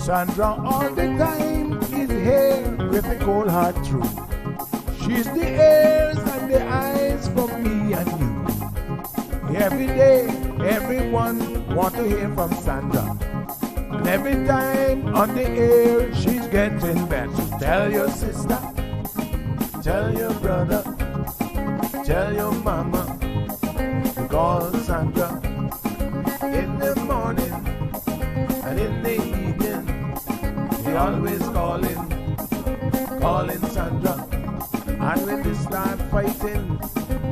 Sandra all the time is here with a cold heart true. She's the ears and the eyes for me and you. Every day, everyone want to hear from Sandra. And every time on the air, she's getting better. Tell your sister, tell your brother, tell your mama, call Sandra in the morning and in the evening. We always calling Sandra. And when we start fighting,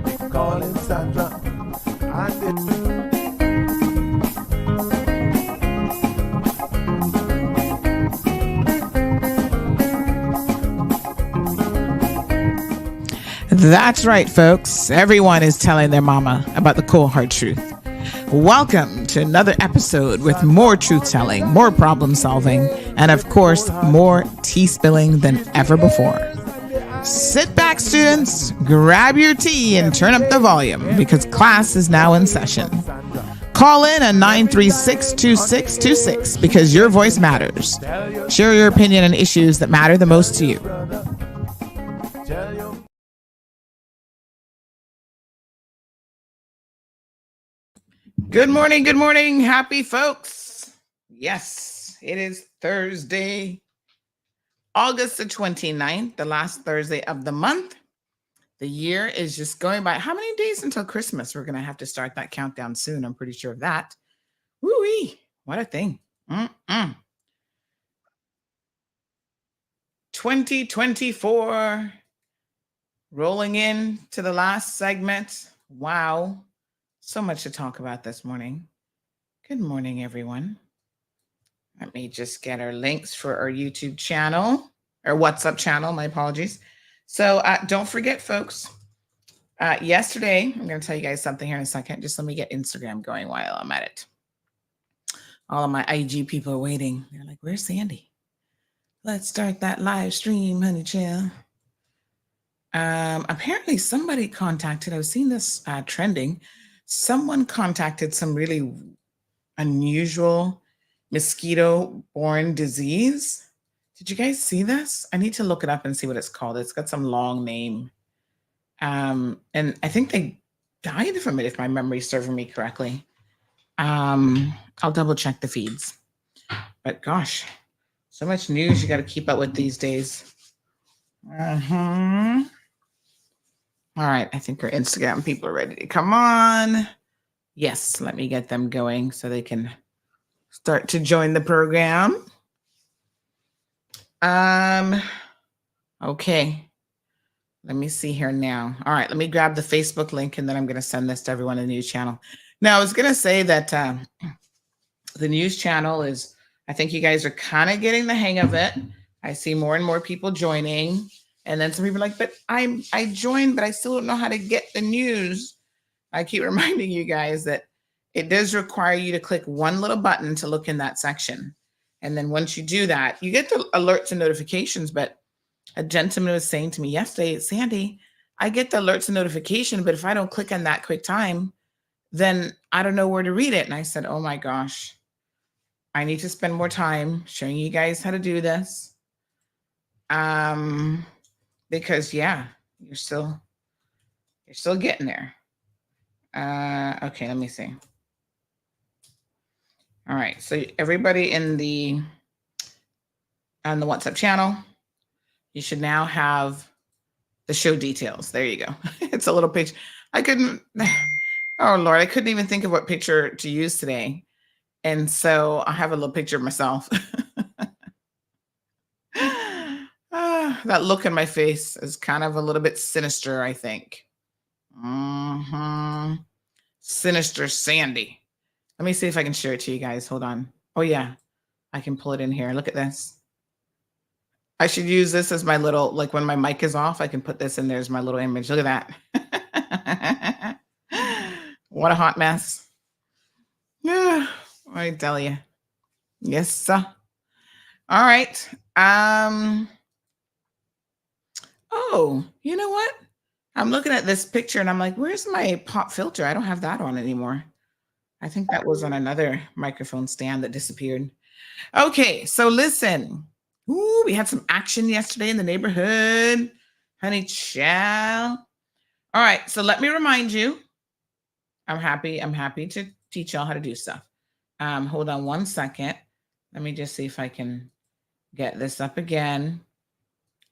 we calling Sandra. And That's right, folks. Everyone is telling their mama about the cold hard truth. Welcome to another episode with more truth-telling, more problem-solving, and of course, more tea spilling than ever before. Sit back, students, grab your tea and turn up the volume because class is now in session. Call in at 936-2626 because your voice matters. Share your opinion on issues that matter the most to you. Good morning, happy folks. Yes, it is Thursday, August the 29th, the last Thursday of the month. The year is just going by. How many days until Christmas? We're going to have to start that countdown soon. I'm pretty sure of that. Woo-wee, what a thing. 2024, rolling in to the last segment. Wow. So much to talk about this morning. Good morning, everyone. Let me just get our links for our YouTube channel, or WhatsApp channel, my apologies. So don't forget, folks, yesterday, I'm going to tell you guys something here in a second. Just let me get Instagram going while I'm at it. All of my IG people are waiting. They're like, where's Sandy? Let's start that live stream, honey chill. Apparently somebody contacted, I was seeing this trending. Someone contacted some really unusual mosquito-borne disease. Did you guys see this? I need to look it up and see what it's called. It's got some long name. And I think they died from it, if my memory is serving me correctly. I'll double check the feeds. But gosh, so much news you got to keep up with these days. All right, I think our Instagram people are ready to come on. Yes, let me get them going so they can start to join the program. Okay, let me see here now. All right, let me grab the Facebook link and then I'm going to send this to everyone in the news channel. Now, I was going to say that the news channel is, I think you guys are kind of getting the hang of it. I see more and more people joining. And then some people are like, but I joined, but I still don't know how to get the news. I keep reminding you guys that it does require you to click one little button to look in that section. And then once you do that, you get the alerts and notifications. But a gentleman was saying to me yesterday, Sandy, I get the alerts and notification, but if I don't click on that quick time, then I don't know where to read it. And I said, oh my gosh, I need to spend more time showing you guys how to do this. Because yeah, you're still getting there. Okay, let me see. All right, so everybody on the WhatsApp channel, you should now have the show details. There you go. It's a little picture. I couldn't even think of what picture to use today. And so I have a little picture of myself. That look in my face is kind of a little bit sinister, I think. Sinister Sandy. Let me see if I can share it to you guys. Hold on. Oh, yeah. I can pull it in here. Look at this. I should use this as my little, like when my mic is off, I can put this in there as my little image. Look at that. What a hot mess. Yeah, I tell you. Yes, sir. All right. Oh, you know what? I'm looking at this picture and I'm like, where's my pop filter? I don't have that on anymore. I think that was on another microphone stand that disappeared. Okay, so listen. Ooh, we had some action yesterday in the neighborhood. Honey child. All right, so let me remind you. I'm happy to teach y'all how to do stuff. Hold on one second. Let me just see if I can get this up again.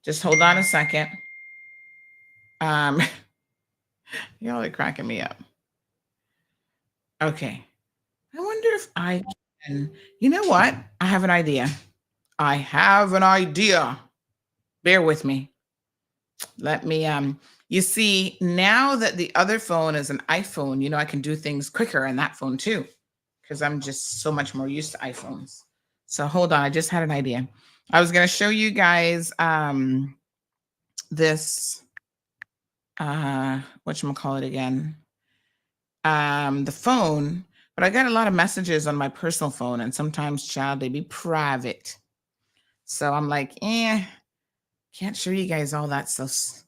Just hold on a second. Y'all are cracking me up. Okay. I wonder if I can. You know what? I have an idea. Bear with me. Let me you see, now that the other phone is an iPhone, you know, I can do things quicker on that phone too, because I'm just so much more used to iPhones. So hold on, I just had an idea. I was going to show you guys this whatchamacallit again? The phone, but I got a lot of messages on my personal phone, and sometimes, child, they be private. So I'm like, can't show you guys all that stuff.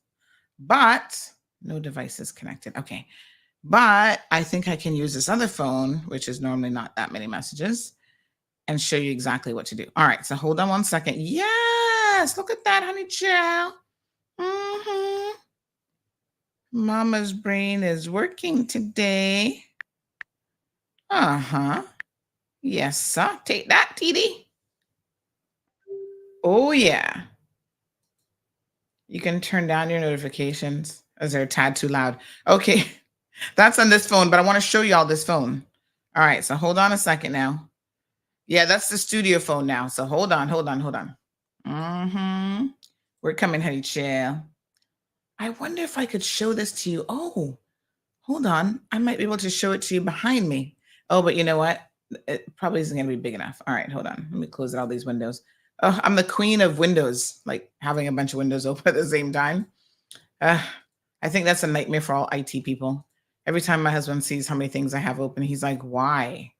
But no devices connected. Okay. But I think I can use this other phone, which is normally not that many messages, and show you exactly what to do. All right. So hold on one second. Yes. Look at that, honey child. Mama's brain is working today. Yes, sir. Take that, TD. Oh, yeah. You can turn down your notifications as they're a tad too loud. Okay. That's on this phone, but I want to show you all this phone. All right. So hold on a second now. Yeah, that's the studio phone now. So hold on. We're coming, honey chill. I wonder if I could show this to you. Oh, hold on. I might be able to show it to you behind me. Oh, but you know what? It probably isn't going to be big enough. All right, hold on. Let me close all these windows. Oh, I'm the queen of windows, like having a bunch of windows open at the same time. I think that's a nightmare for all IT people. Every time my husband sees how many things I have open, he's like, why?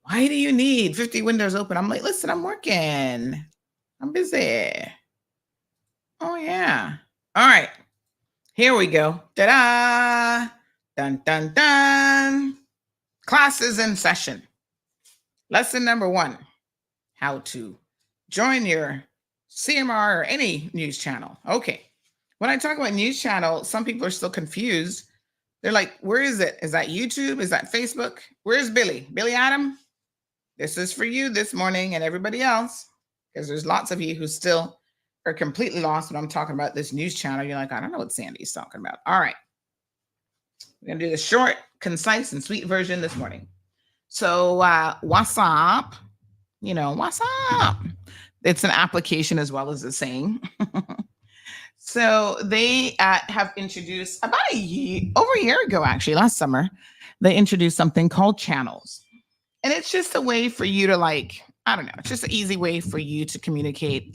Why do you need 50 windows open? I'm like, listen, I'm working. I'm busy. Oh, yeah. All right. Here we go. Ta-da! Dun, dun, dun. Classes in session. Lesson number 1, how to join your CMR or any news channel. Okay. When I talk about news channel, some people are still confused. They're like, where is it? Is that YouTube? Is that Facebook? Where's Billy? Billy Adam? This is for you this morning and everybody else, because there's lots of you who still are completely lost when I'm talking about this news channel. You're like, I don't know what Sandy's talking about. All right. We're going to do the short, concise, and sweet version this morning. So what's up? You know, what's up? It's an application as well as a saying. So they have introduced over a year ago, actually, last summer, they introduced something called channels. And it's just a way for you to, like, I don't know, it's just an easy way for you to communicate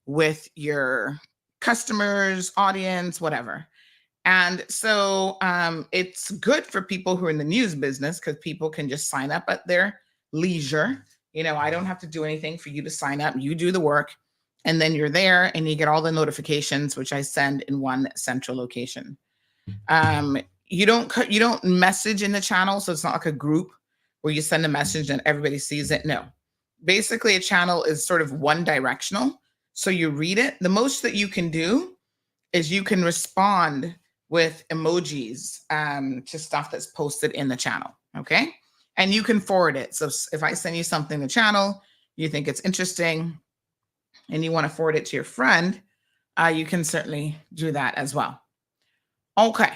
with your customers, audience, whatever. And so it's good for people who are in the news business, because people can just sign up at their leisure. You know, I don't have to do anything for you to sign up. You do the work, and then you're there and you get all the notifications, which I send in one central location. You don't message in the channel. So it's not like a group where you send a message and everybody sees it. No, basically a channel is sort of one directional. So you read it. The most that you can do is you can respond with emojis to stuff that's posted in the channel. Okay. And you can forward it. So if I send you something in the channel, you think it's interesting and you want to forward it to your friend, you can certainly do that as well. Okay.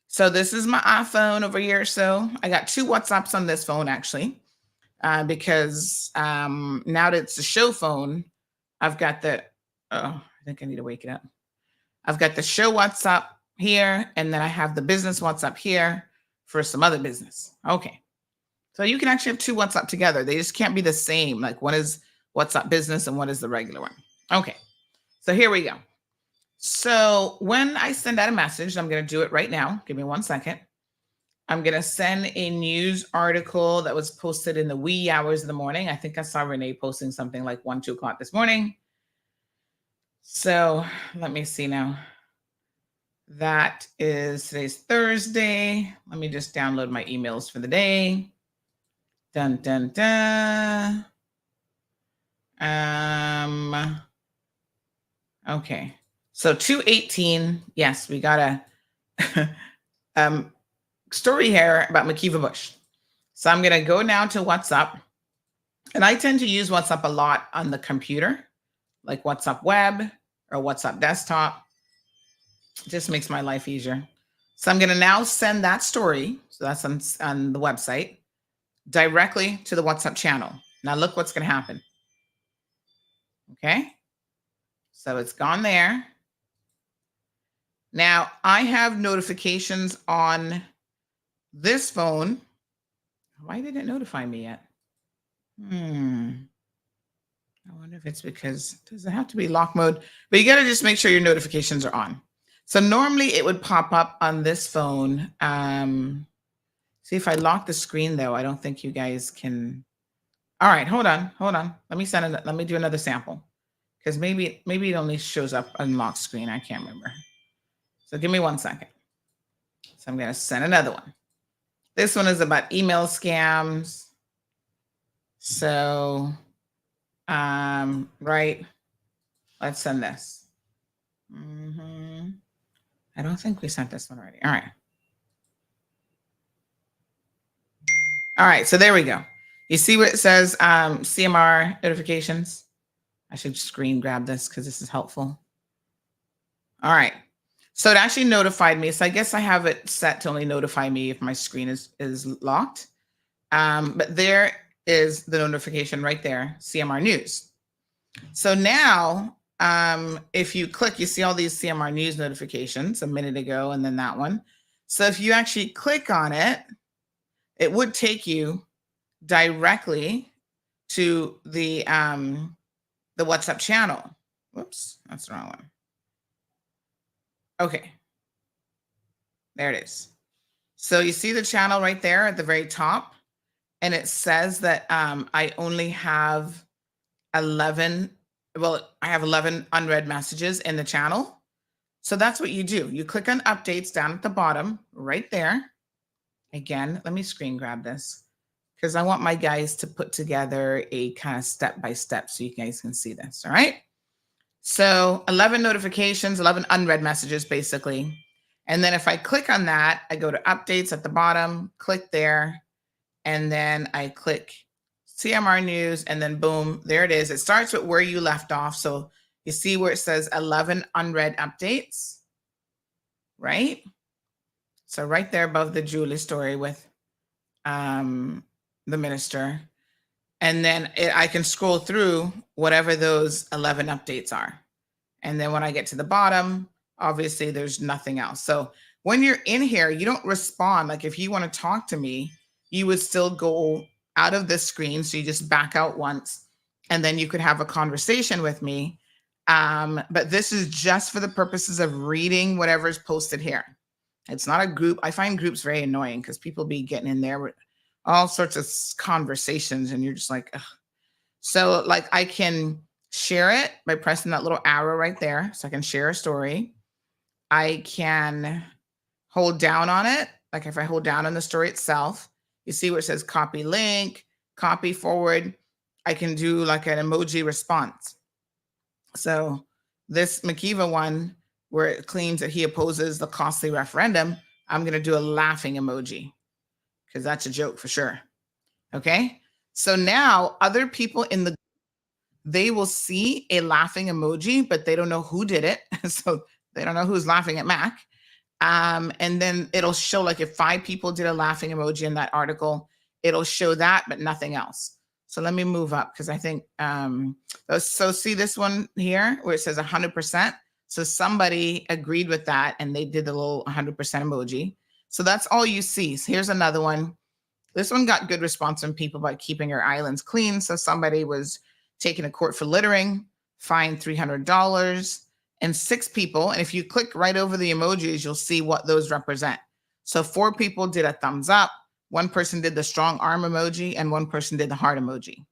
So this is my iPhone over here. So I got 2 WhatsApps on this phone, actually, because now that it's a show phone, I've got the, I think I need to wake it up. I've got the show WhatsApp here, and then I have the business WhatsApp here for some other business. Okay. So you can actually have two WhatsApp together. They just can't be the same. Like one is WhatsApp business and one is the regular one. Okay. So here we go. So when I send out a message, I'm going to do it right now. Give me 1 second. I'm going to send a news article that was posted in the wee hours of the morning. I think I saw Renee posting something like 1, 2 o'clock this morning. So let me see now. That is today's Thursday. Let me just download my emails for the day. Dun, dun, dun. Okay. So 2:18. Yes, we got a story here about Makiva Bush. So I'm going to go now to WhatsApp. And I tend to use WhatsApp a lot on the computer, like WhatsApp web or WhatsApp desktop. It just makes my life easier. So I'm going to now send that story. So that's on the website directly to the WhatsApp channel. Now look what's going to happen. Okay. So it's gone there. Now I have notifications on this phone. Why did it notify me yet? I wonder if it's because, does it have to be lock mode? But you got to just make sure your notifications are on. So normally it would pop up on this phone. See, if I lock the screen though, I don't think you guys can. All right, hold on. Let me do another sample, because maybe it only shows up on lock screen. I can't remember. So give me 1 second. So I'm going to send another one. This one is about email scams. So, right. Let's send this. I don't think we sent this one already. All right. All right. So there we go. You see what it says, CMR notifications? I should screen grab this because this is helpful. All right. So it actually notified me. So I guess I have it set to only notify me if my screen is locked. But there is the notification right there, CMR News. So now, if you click, you see all these CMR News notifications a minute ago, and then that one. So if you actually click on it, it would take you directly to the WhatsApp channel. Whoops, that's the wrong one. Okay, there it is. So you see the channel right there at the very top, and it says that I only have 11. Well, I have 11 unread messages in the channel. So that's what you do. You click on updates down at the bottom right there. Again, let me screen grab this because I want my guys to put together a kind of step-by-step so you guys can see this. All right. So 11 notifications, 11 unread messages, basically. And then if I click on that, I go to updates at the bottom, click there, and then I click CMR News, and then boom, there it is. It starts with where you left off. So you see where it says 11 unread updates, right? So right there above the Julie story with the minister. And then I can scroll through whatever those 11 updates are. And then when I get to the bottom, obviously there's nothing else. So when you're in here, you don't respond. Like if you want to talk to me, you would still go out of this screen. So you just back out once, and then you could have a conversation with me. But this is just for the purposes of reading whatever's posted here. It's not a group. I find groups very annoying because people be getting in there with all sorts of conversations, and you're just like, ugh. So like I can share it by pressing that little arrow right there. So I can share a story. I can hold down on it. Like if I hold down on the story itself, you see where it says copy link, copy forward. I can do like an emoji response. So this Makiva one, where it claims that he opposes the costly referendum, I'm going to do a laughing emoji because that's a joke for sure. Okay. So now other people in the, they will see a laughing emoji, but they don't know who did it. So they don't know who's laughing at Mac. And then it'll show like if 5 people did a laughing emoji in that article, it'll show that, but nothing else. So let me move up because I think, so see this one here where it says 100%. So somebody agreed with that and they did the little 100% emoji. So that's all you see. So here's another one. This one got good response from people about keeping your islands clean. So somebody was taken to court for littering, fined $300, and 6 people. And if you click right over the emojis, you'll see what those represent. So 4 people did a thumbs up, 1 person did the strong arm emoji, and 1 person did the heart emoji.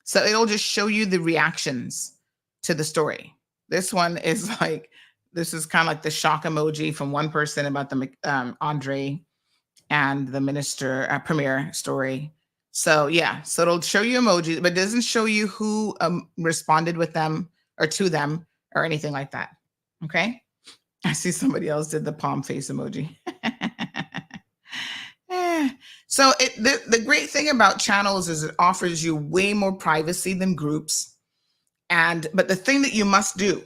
So it'll just show you the reactions to the story. This one is like, this is kind of like the shock emoji from one person about the Andre and the minister premier story. So yeah, so it'll show you emojis, but it doesn't show you who responded with them or to them or anything like that. Okay. I see somebody else did the palm face emoji. So the great thing about channels is it offers you way more privacy than groups. But the thing that you must do,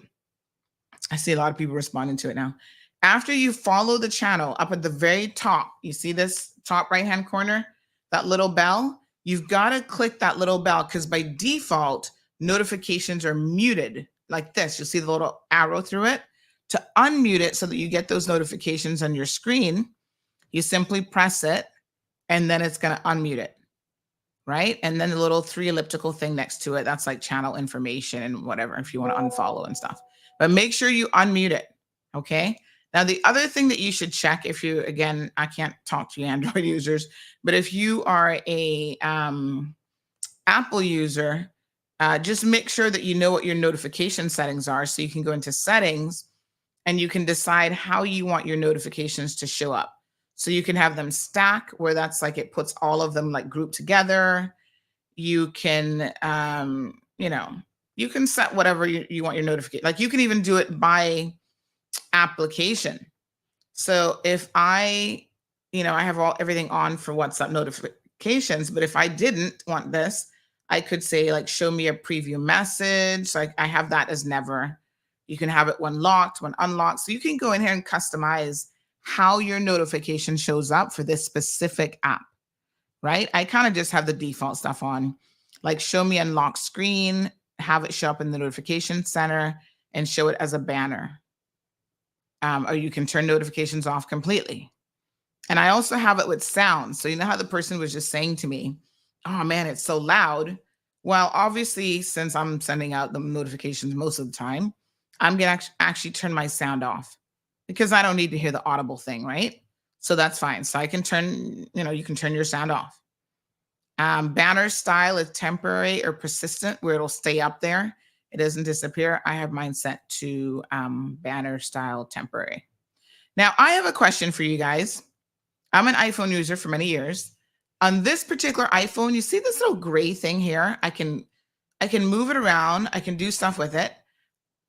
I see a lot of people responding to it now. After you follow the channel, up at the very top, you see this top right-hand corner, that little bell? You've got to click that little bell because by default, notifications are muted like this. You'll see the little arrow through it. To unmute it so that you get those notifications on your screen, you simply press it and then it's going to unmute it, right? And then the little 3 elliptical thing next to it, that's like channel information and whatever, if you want to unfollow and stuff. But make sure you unmute it, okay? Now, the other thing that you should check if you, again, I can't talk to you Android users, but if you are a Apple user, just make sure that you know what your notification settings are so you can go into settings and you can decide how you want your notifications to show up. So you can have them stack where that's like it puts all of them like grouped together. You can, you can set whatever you want your notification. Like you can even do it by application. So if I have everything on for WhatsApp notifications, but if I didn't want this, I could say like, show me a preview message. Like I have that as never. You can have it when locked, when unlocked. So you can go in here and customize how your notification shows up for this specific app, right? I kind of just have the default stuff on, like show me unlocked screen, have it show up in the notification center and show it as a banner. Or you can turn notifications off completely. And I also have it with sound. So you know how the person was just saying to me, oh man, it's so loud. Well, obviously, since I'm sending out the notifications most of the time, I'm going to actually turn my sound off because I don't need to hear the audible thing, right? So that's fine. So I can turn, you can turn your sound off. Banner style is temporary or persistent where it'll stay up there. It doesn't disappear. I have mine set to banner style temporary. Now, I have a question for you guys. I'm an iPhone user for many years. On this particular iPhone, you see this little gray thing here? I can move it around. I can do stuff with it.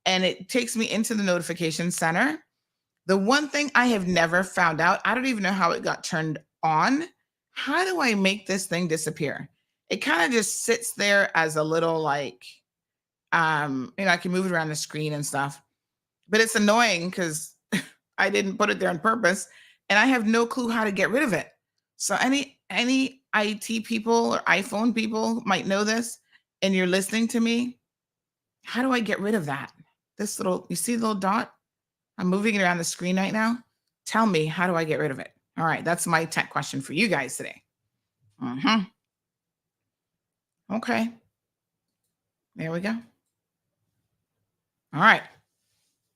And it takes me into the notification center. The one thing I have never found out, I don't even know how it got turned on. How do I make this thing disappear? It kind of just sits there as a little like, I can move it around the screen and stuff. But it's annoying because I didn't put it there on purpose. And I have no clue how to get rid of it. So any IT people or iPhone people might know this and you're listening to me. How do I get rid of that? This little, you see the little dot? I'm moving it around the screen right now. Tell me, how do I get rid of it? All right, that's my tech question for you guys today. Okay. There we go. All right.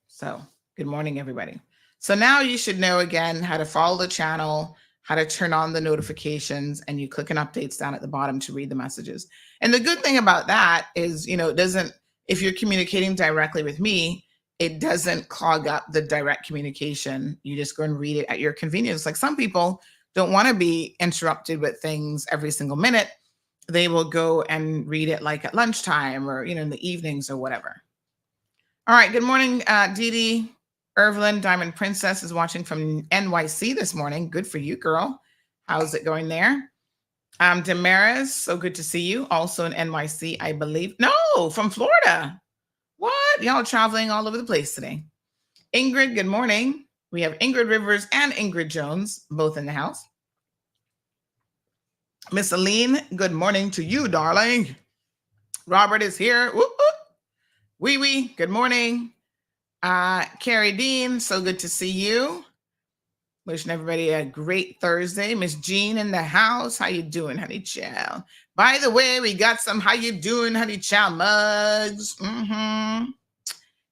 So good morning, everybody. So now you should know again how to follow the channel, how to turn on the notifications, and you click on updates down at the bottom to read the messages. And the good thing about that is, it doesn't, if you're communicating directly with me, it doesn't clog up the direct communication. You just go and read it at your convenience. Like some people don't want to be interrupted with things every single minute. They will go and read it like at lunchtime or, in the evenings or whatever. All right. Good morning, Dee Dee. Irvelyn Diamond Princess is watching from NYC this morning. Good for you, girl. How's it going there? Damaris, so good to see you. Also in NYC, I believe. No, from Florida. What? Y'all traveling all over the place today. Ingrid, good morning. We have Ingrid Rivers and Ingrid Jones, both in the house. Miss Aline, good morning to you, darling. Robert is here. Whoop, whoop. Wee wee, good morning. Carrie Dean, so good to see you. Wishing everybody a great Thursday. Miss Jean in the house. How you doing, honey child? By the way, we got some how you doing, honey child mugs.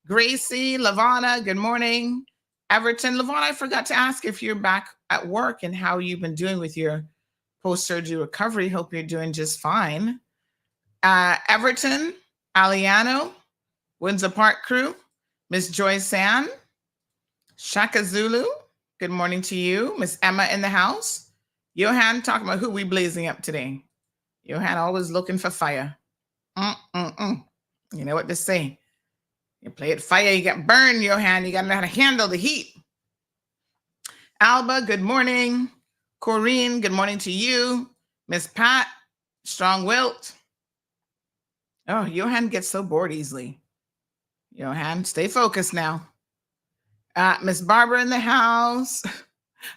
Gracie, Lavana, good morning. Everton, Lavana, I forgot to ask if you're back at work and how you've been doing with your post-surgery recovery. Hope you're doing just fine. Everton, Aliano, Windsor Park crew, Miss Joy San, Shaka Zulu, good morning to you. Miss Emma in the house. Johan, talking about who we blazing up today. Johan always looking for fire. You know what to say. You play at fire, you get burned, Johan. You got to know how to handle the heat. Alba, good morning. Corrine, good morning to you. Miss Pat, strong wilt. Oh, Johan gets so bored easily. Johan, stay focused now. Miss Barbara in the house.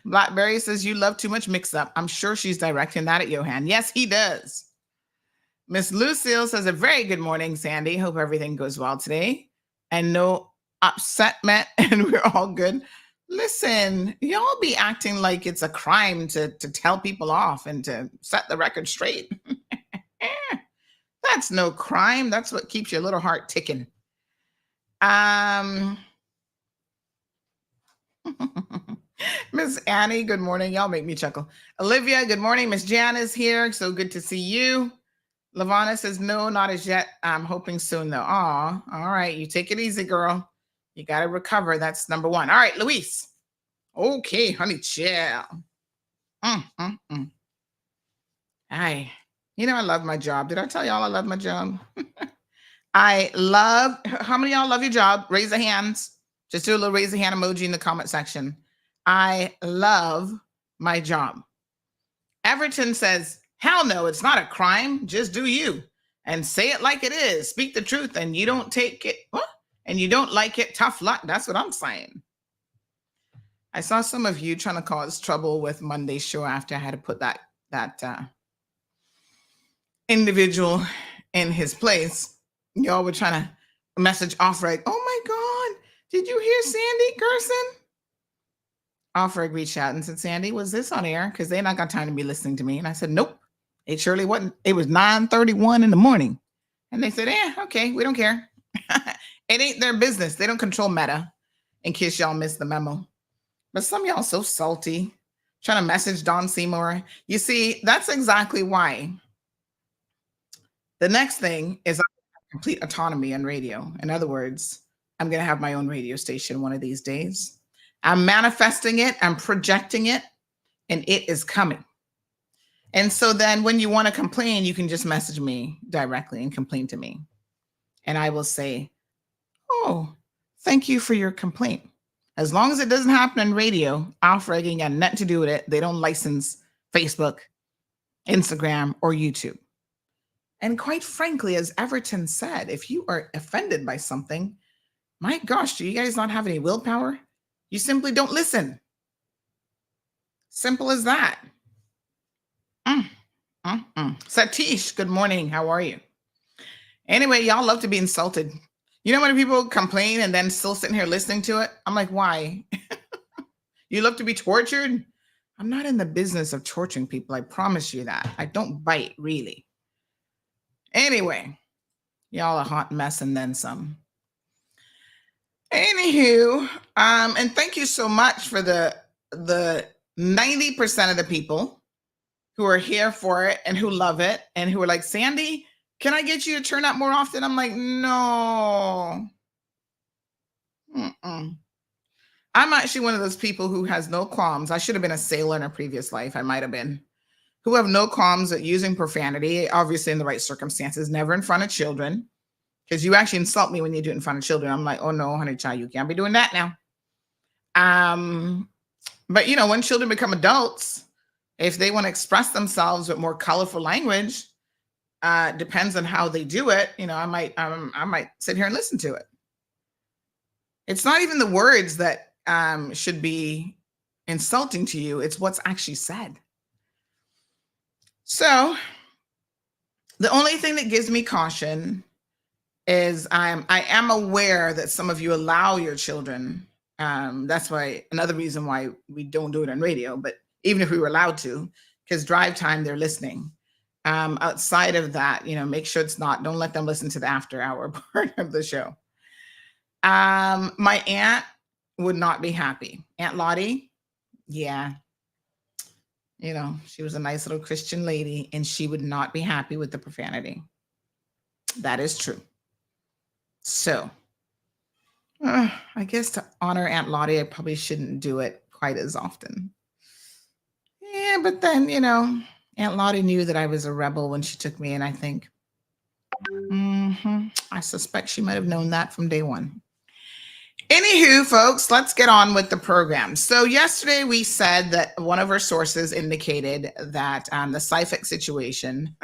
Blackberry says you love too much mix-up. I'm sure she's directing that at Johan. Yes, he does. Miss Lucille says a very good morning, Sandy. Hope everything goes well today. And no upsetment, and we're all good. Listen, y'all be acting like it's a crime to tell people off and to set the record straight. That's no crime. That's what keeps your little heart ticking. Miss Annie, good morning. Y'all make me chuckle. Olivia, good morning. Miss Jan is here. So good to see you. Lavana says, no, not as yet. I'm hoping soon, though. Aw, all right. You take it easy, girl. You got to recover. That's number one. All right, Luis. Okay, honey, chill. Hi. You know, I love my job. Did I tell y'all I love my job? How many of y'all love your job? Raise the hands. Just do a little raise the hand emoji in the comment section. I love my job. Everton says, hell no, it's not a crime. Just do you and say it like it is. Speak the truth, and you don't take it. What? And you don't like it. Tough luck. That's what I'm saying. I saw some of you trying to cause trouble with Monday's show after I had to put that individual in his place. Y'all were trying to message Offreg. Oh my God, did you hear Sandy Gerson? Offreg reached out and said, Sandy, was this on air? Because they not got time to be listening to me. And I said, nope, it surely wasn't. It was 9:31 in the morning. And they said, okay, we don't care. It ain't their business. They don't control Meta, in case y'all missed the memo. But some of y'all so salty, trying to message Don Seymour. You see, that's exactly why. The next thing is complete autonomy on radio. In other words, I'm going to have my own radio station one of these days. I'm manifesting it, I'm projecting it, and it is coming. And so then when you want to complain, you can just message me directly and complain to me. And I will say, oh, thank you for your complaint. As long as it doesn't happen on radio, Offreg ain't got nothing to do with it. They don't license Facebook, Instagram, or YouTube. And quite frankly, as Everton said, if you are offended by something, my gosh, do you guys not have any willpower? You simply don't listen. Simple as that. Satish, good morning. How are you? Anyway, y'all love to be insulted. You know when people complain and then still sitting here listening to it? I'm like, why? You love to be tortured? I'm not in the business of torturing people. I promise you that. I don't bite, really. Anyway, y'all a hot mess and then some. Anywho, and thank you so much for the 90% of the people who are here for it and who love it and who are like, Sandy, can I get you to turn up more often? I'm like, no. I'm actually one of those people who has no qualms. I should have been a sailor in a previous life. I might have been. Who have no qualms at using profanity, obviously in the right circumstances, never in front of children. Because you actually insult me when you do it in front of children. I'm like, oh no, honey child, you can't be doing that now. But you know, when children become adults, if they want to express themselves with more colorful language, depends on how they do it. You know, I might sit here and listen to it. It's not even the words that should be insulting to you. It's what's actually said. So the only thing that gives me caution is I am aware that some of you allow your children. That's why another reason why we don't do it on radio. But even if we were allowed to, because drive time, they're listening. Outside of that, make sure it's not. Don't let them listen to the after hour part of the show. My aunt would not be happy. Aunt Lottie, yeah, she was a nice little Christian lady, and she would not be happy with the profanity. That is true. So, I guess to honor Aunt Lottie, I probably shouldn't do it quite as often. Yeah, but then, Aunt Lottie knew that I was a rebel when she took me, and I think, I suspect she might have known that from day one. Anywho, folks, let's get on with the program. So yesterday we said that one of our sources indicated that the Syphic situation,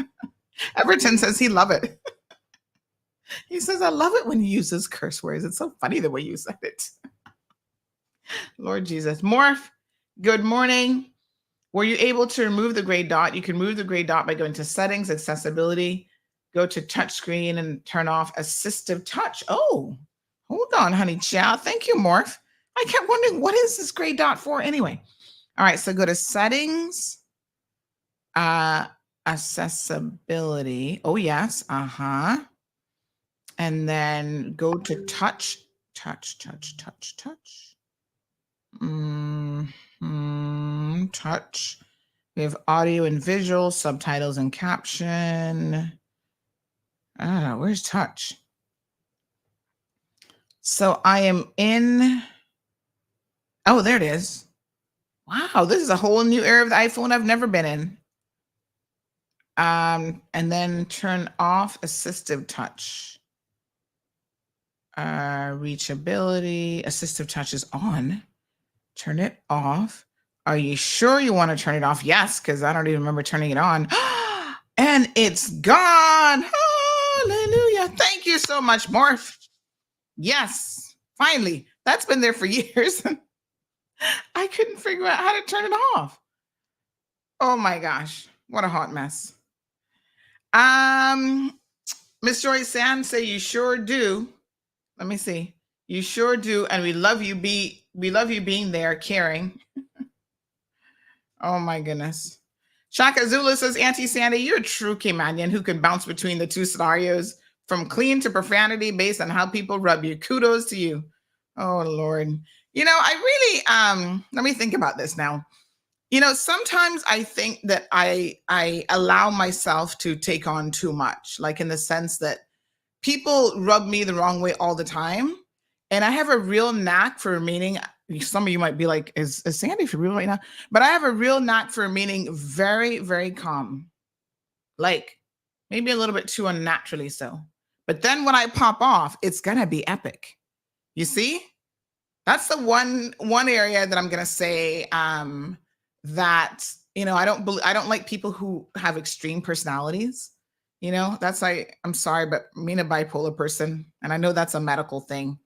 Everton says he love it. He says, I love it when you use those curse words. It's so funny the way you said it. Lord Jesus. Morph, good morning. Were you able to remove the gray dot? You can remove the gray dot by going to settings, accessibility, go to touchscreen and turn off assistive touch. Oh, hold on, honey child. Thank you, Morph. I kept wondering, what is this gray dot for anyway? All right, so go to settings, accessibility. Oh, yes. And then go to touch. Touch. We have audio and visual, subtitles and caption. Where's touch? So I am in. Oh, there it is. Wow, this is a whole new era of the iPhone I've never been in. And then turn off assistive touch. Reachability, assistive touch is on. Turn it off. Are you sure you want to turn it off? Yes, because I don't even remember turning it on. And it's gone. Hallelujah. Thank you so much, Morph. Yes, finally. That's been there for years. I couldn't figure out how to turn it off. Oh my gosh. What a hot mess. Miss Joy Sand say you sure do. Let me see. You sure do, and we love you. We love you being there, caring. Oh my goodness. Shaka Zula says, Auntie Sandy, you're a true Caymanian who can bounce between the two scenarios, from clean to profanity, based on how people rub you. Kudos to you. Oh Lord. I really let me think about this now. Sometimes I think that I allow myself to take on too much, like in the sense that people rub me the wrong way all the time. And I have a real knack for remaining, some of you might be like, is Sandy for real right now? But I have a real knack for remaining very, very calm. Like maybe a little bit too unnaturally so. But then when I pop off, it's going to be epic. You see? That's the one area that I'm going to say that, I don't like people who have extreme personalities. That's like, I'm sorry, but being a bipolar person, and I know that's a medical thing.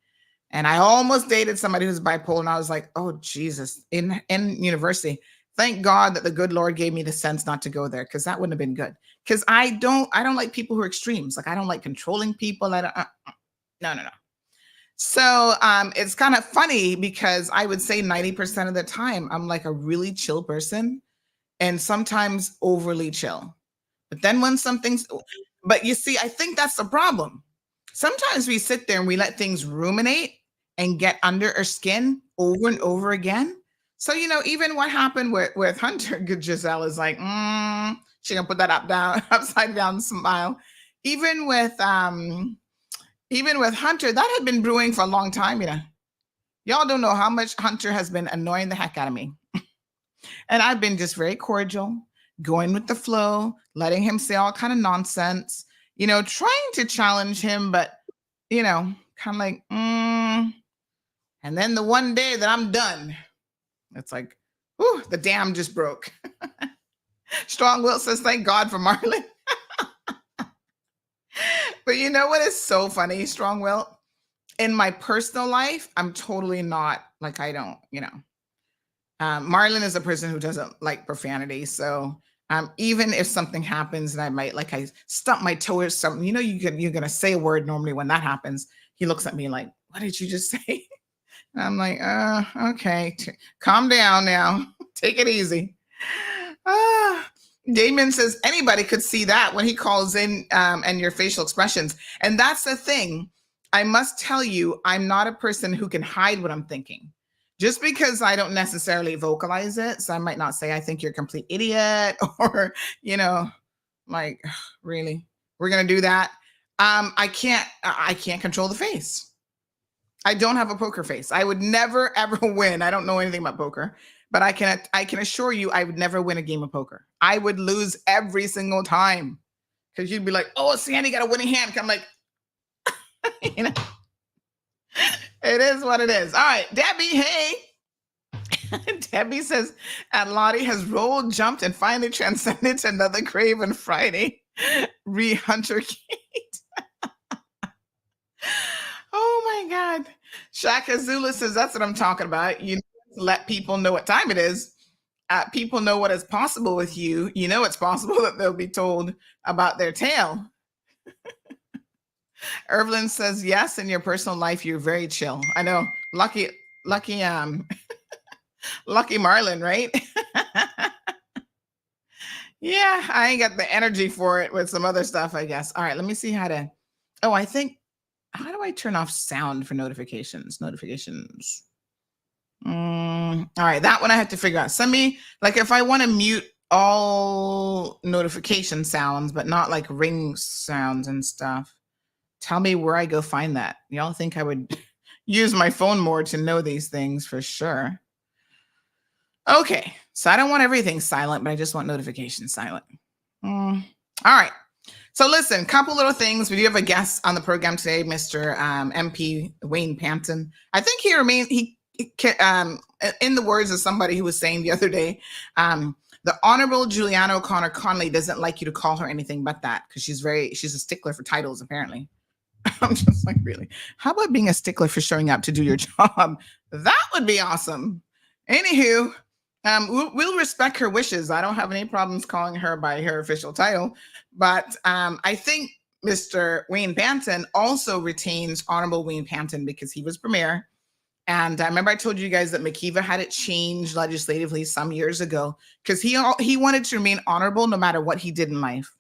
And I almost dated somebody who's bipolar, and I was like, oh Jesus, in university. Thank God that the good Lord gave me the sense not to go there, because that wouldn't have been good. Because I don't like people who are extremes. Like I don't like controlling people. No. So it's kind of funny because I would say 90% of the time I'm like a really chill person, and sometimes overly chill. But then when but you see, I think that's the problem. Sometimes we sit there and we let things ruminate and get under our skin over and over again. So, even what happened with Hunter, Giselle is like, she gonna put that upside down smile. Even with Hunter, that had been brewing for a long time, Y'all don't know how much Hunter has been annoying the heck out of me. And I've been just very cordial, going with the flow, letting him say all kind of nonsense, trying to challenge him, but, kind of like, And then the one day that I'm done, it's like, whew, the dam just broke. Strong Will says, thank God for Marlon. But you know what is so funny, Strong Will? In my personal life, I'm totally not like, I don't, Marlon is a person who doesn't like profanity. So Even if something happens and I might, like, I stump my toe or something, you're gonna say a word normally when that happens. He looks at me like, "What did you just say?" And I'm like, okay, calm down now. Take it easy." Ah, Damon says anybody could see that when he calls in, and your facial expressions. And that's the thing. I must tell you, I'm not a person who can hide what I'm thinking. Just because I don't necessarily vocalize it. So I might not say, "I think you're a complete idiot," or, like, really, we're going to do that. I can't control the face. I don't have a poker face. I would never ever win. I don't know anything about poker, but I can assure you I would never win a game of poker. I would lose every single time, because you'd be like, "Oh, Sandy got a winning hand." I'm like, you know, it is what it is. All right, Debbie, hey. Debbie says, and Lottie has rolled, jumped, and finally transcended to another grave on Friday. Re-Hunter Kate. Oh my God. Shaka Zula says, that's what I'm talking about. You let people know what time it is. People know what is possible with you. You know it's possible that they'll be told about their tale. Irvlin says, yes, in your personal life, you're very chill. I know. Lucky Lucky Marlin, right? Yeah, I ain't got the energy for it with some other stuff, I guess. All right, let me see how to. Oh, I think. How do I turn off sound for notifications? Notifications. All right, that one I have to figure out. Send me, like, if I want to mute all notification sounds, but not like ring sounds and stuff, tell me where I go find that. Y'all think I would use my phone more to know these things for sure. Okay, so I don't want everything silent, but I just want notifications silent. All right. So listen, couple little things. We do have a guest on the program today, Mr. MP Wayne Panton. I think he in the words of somebody who was saying the other day, the Honorable Juliana O'Connor Conley doesn't like you to call her anything but that, because she's a stickler for titles, apparently. I'm just like, really? How about being a stickler for showing up to do your job? That would be awesome. Anywho, we'll respect her wishes. I don't have any problems calling her by her official title, but I think Mr. Wayne Panton also retains Honorable Wayne Panton because he was premier. And I remember I told you guys that McKeeva had it changed legislatively some years ago because he wanted to remain honorable no matter what he did in life.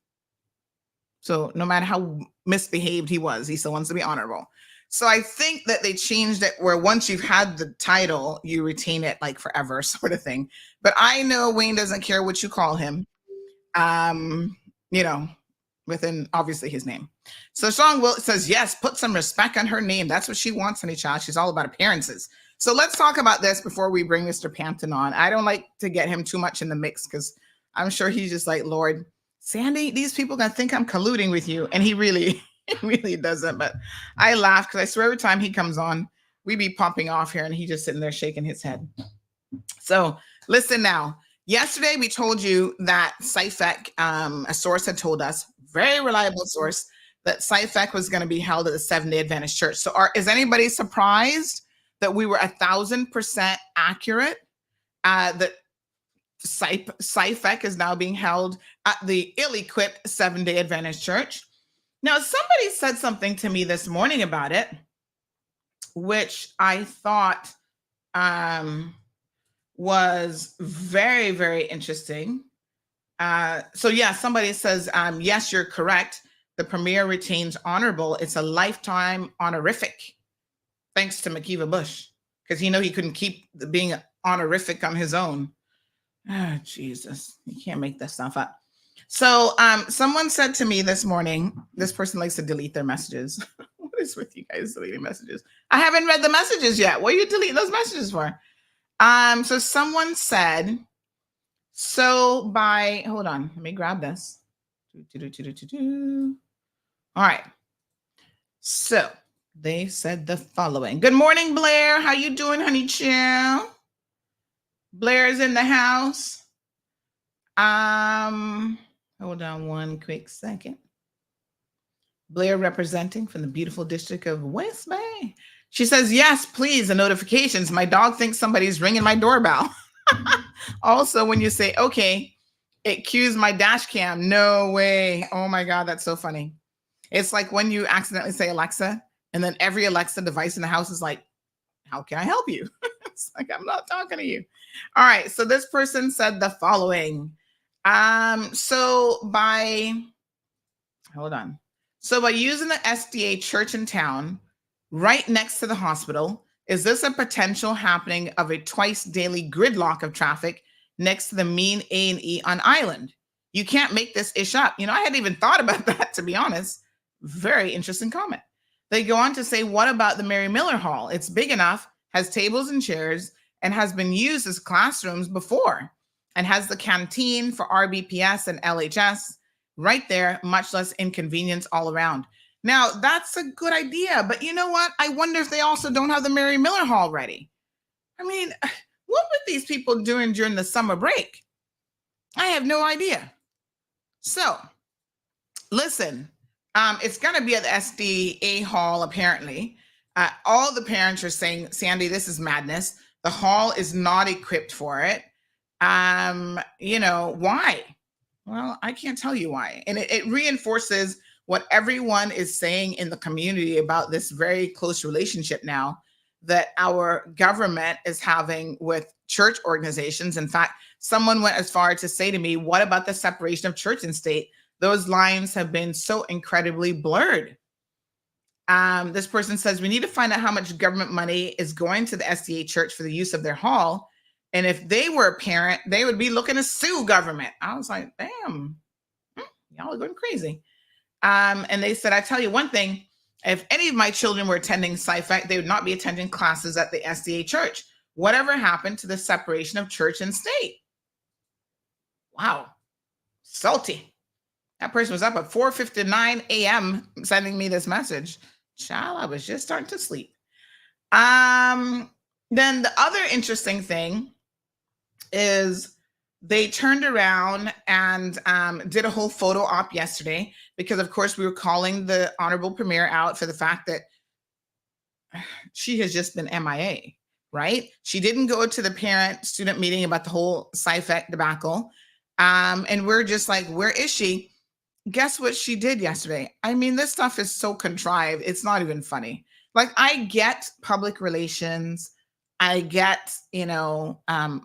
So no matter how misbehaved he was, he still wants to be honorable. So I think that they changed it where once you've had the title, you retain it like forever, sort of thing. But I know Wayne doesn't care what you call him, within obviously his name. So Sean Wilt says, yes, put some respect on her name. That's what she wants, honey child. She's all about appearances. So let's talk about this before we bring Mr. Panton on. I don't like to get him too much in the mix because I'm sure he's just like, Lord, Sandy, these people gonna think I'm colluding with you. And he really doesn't. But I laugh because I swear every time he comes on, we be pumping off here and he just sitting there shaking his head. So listen now. Yesterday, we told you that CIFEC, a source had told us, very reliable source, that CIFEC was going to be held at the Seventh-day Adventist Church. So is anybody surprised that we were 1,000% accurate? That CIFEC is now being held at the ill-equipped Seventh-day Adventist Church. Now, somebody said something to me this morning about it, which I thought was very, very interesting. So yeah, somebody says, yes, you're correct. The premier retains honorable. It's a lifetime honorific, thanks to McKeeva Bush, because he couldn't keep being honorific on his own. Oh, Jesus, you can't make this stuff up. So someone said to me this morning, this person likes to delete their messages. What is with you guys deleting messages? I haven't read the messages yet. What are you deleting those messages for? So someone said, hold on, let me grab this. All right. So they said the following. Good morning, Blair. How you doing, honey chill? Blair's in the house. Hold on one quick second. Blair representing from the beautiful district of West Bay. She says, yes, please, the notifications. My dog thinks somebody's ringing my doorbell. Also, when you say, okay, It cues my dash cam. No way. Oh my God, that's so funny. It's like when you accidentally say Alexa, and then every Alexa device in the house is like, how can I help you? It's like, I'm not talking to you. All right. So this person said the following. Hold on. So by using the SDA church in town, right next to the hospital, is this a potential happening of a twice daily gridlock of traffic next to the main A&E on Island? You can't make this ish up. I hadn't even thought about that, to be honest. Very interesting comment. They go on to say, what about the Mary Miller Hall? It's big enough, has tables and chairs, and has been used as classrooms before, and has the canteen for RBPS and LHS right there, much less inconvenience all around. Now, that's a good idea, but you know what? I wonder if they also don't have the Mary Miller Hall ready. I mean, what were these people doing during the summer break? I have no idea. So, listen, it's going to be at the SDA Hall, apparently. All the parents are saying, Sandy, this is madness. The hall is not equipped for it. Why? Well, I can't tell you why. And it reinforces what everyone is saying in the community about this very close relationship now that our government is having with church organizations. In fact, someone went as far to say to me, what about the separation of church and state? Those lines have been so incredibly blurred. This person says, we need to find out how much government money is going to the SDA church for the use of their hall. And if they were a parent, they would be looking to sue government. I was like, damn, y'all are going crazy. And they said, I tell you one thing, if any of my children were attending SciFec, they would not be attending classes at the SDA church. Whatever happened to the separation of church and state? Wow, salty. That person was up at 4:59 a.m. sending me this message. Child, I was just starting to sleep. Then the other interesting thing is they turned around and did a whole photo op yesterday because, of course, we were calling the Honorable Premier out for the fact that she has just been MIA, right? She didn't go to the parent-student meeting about the whole SciFec debacle. And we're just like, where is she? Guess what she did yesterday? I mean, this stuff is so contrived. It's not even funny. Like, I get public relations. I get,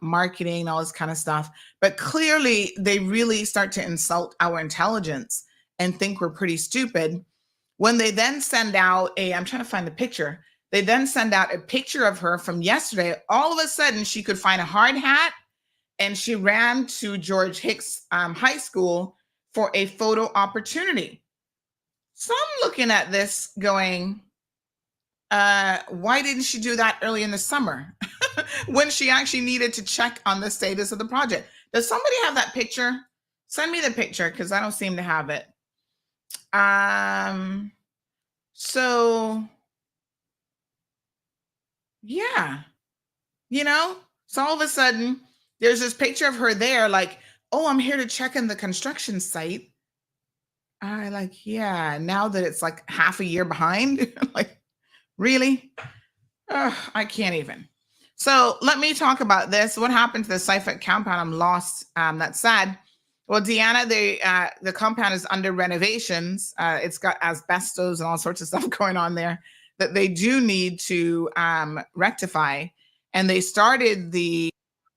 marketing, all this kind of stuff. But clearly, they really start to insult our intelligence and think we're pretty stupid. When they then send out I'm trying to find the picture. They then send out a picture of her from yesterday. All of a sudden, she could find a hard hat, and she ran to George Hicks High School for a photo opportunity. So I'm looking at this going, why didn't she do that early in the summer when she actually needed to check on the status of the project? Does somebody have that picture? Send me the picture because I don't seem to have it. So yeah, so all of a sudden there's this picture of her there like, oh, I'm here to check in the construction site. Yeah, now that it's like half a year behind, like, really? I can't even. So let me talk about this. What happened to the SciFec compound? I'm lost. That's sad. Well, Deanna, the compound is under renovations. It's got asbestos and all sorts of stuff going on there that they do need to rectify. And they started the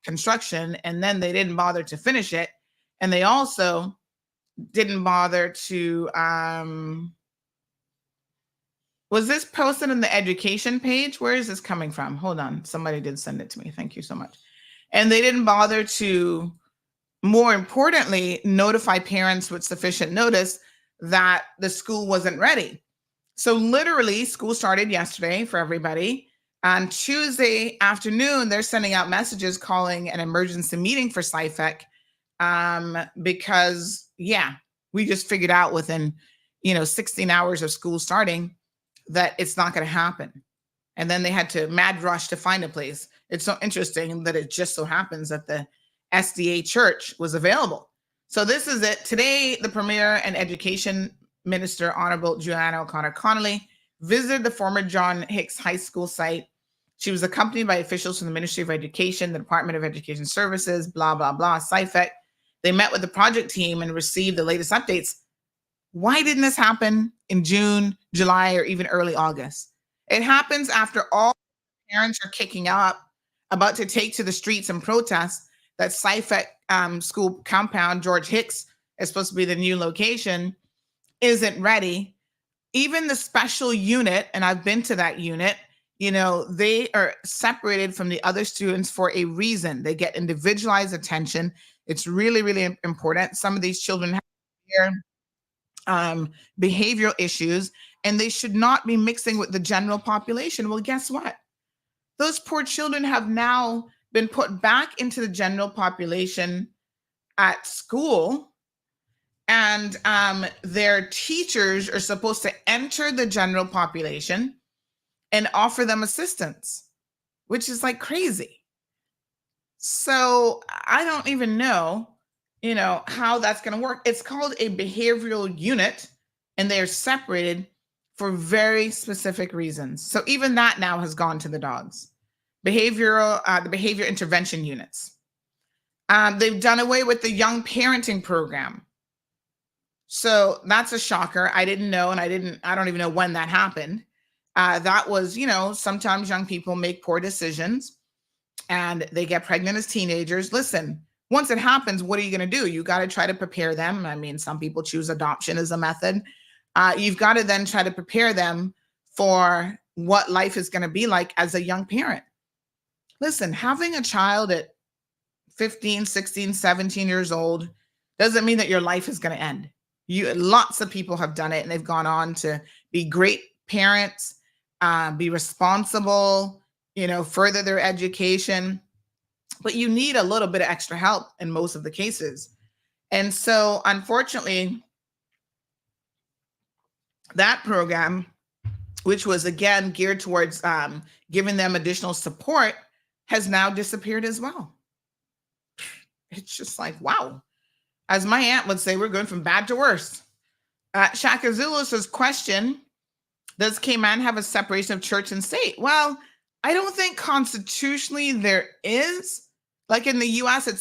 construction and then they didn't bother to finish it. And they also didn't bother to, was this posted on the education page? Where is this coming from? Hold on. Somebody did send it to me. Thank you so much. And they didn't bother to, more importantly, notify parents with sufficient notice that the school wasn't ready. So literally, school started yesterday for everybody. On Tuesday afternoon, they're sending out messages calling an emergency meeting for SciFec because, we just figured out within, 16 hours of school starting that it's not going to happen. And then they had to mad rush to find a place. It's so interesting that it just so happens that the SDA church was available. So this is it. Today, the Premier and Education Minister, Honorable Juliana O'Connor Connolly, visited the former John Hicks High School site. She was accompanied by officials from the Ministry of Education, the Department of Education Services, blah, blah, blah, SciFec, They met with the project team and received the latest updates. Why didn't this happen in June, July, or even early August? It happens after all parents are kicking up, about to take to the streets and protest that Sifet school compound, George Hicks, is supposed to be the new location, isn't ready. Even the special unit, and I've been to that unit, they are separated from the other students for a reason. They get individualized attention. It's really, really important. Some of these children have behavioral issues, and they should not be mixing with the general population. Well, guess what? Those poor children have now been put back into the general population at school, and their teachers are supposed to enter the general population and offer them assistance, which is like crazy. So I don't even know, how that's going to work. It's called a behavioral unit, and they're separated for very specific reasons. So even that now has gone to the dogs. The behavior intervention units. They've done away with the young parenting program. So that's a shocker. I didn't know, and I don't even know when that happened. That was, sometimes young people make poor decisions and they get pregnant as teenagers. Listen, once it happens, what are you going to do? You got to try to prepare them. I mean, some people choose adoption as a method. You've got to then try to prepare them for what life is going to be like as a young parent. Listen, having a child at 15, 16, 17 years old doesn't mean that your life is going to end. Lots of people have done it, and they've gone on to be great parents, be responsible, further their education. But you need a little bit of extra help in most of the cases. And so, unfortunately, that program, which was, again, geared towards giving them additional support, has now disappeared as well. It's just like, wow. As my aunt would say, we're going from bad to worse. Shaka Zulu says, question, does Cayman have a separation of church and state? Well, I don't think constitutionally there is. Like in the US, it's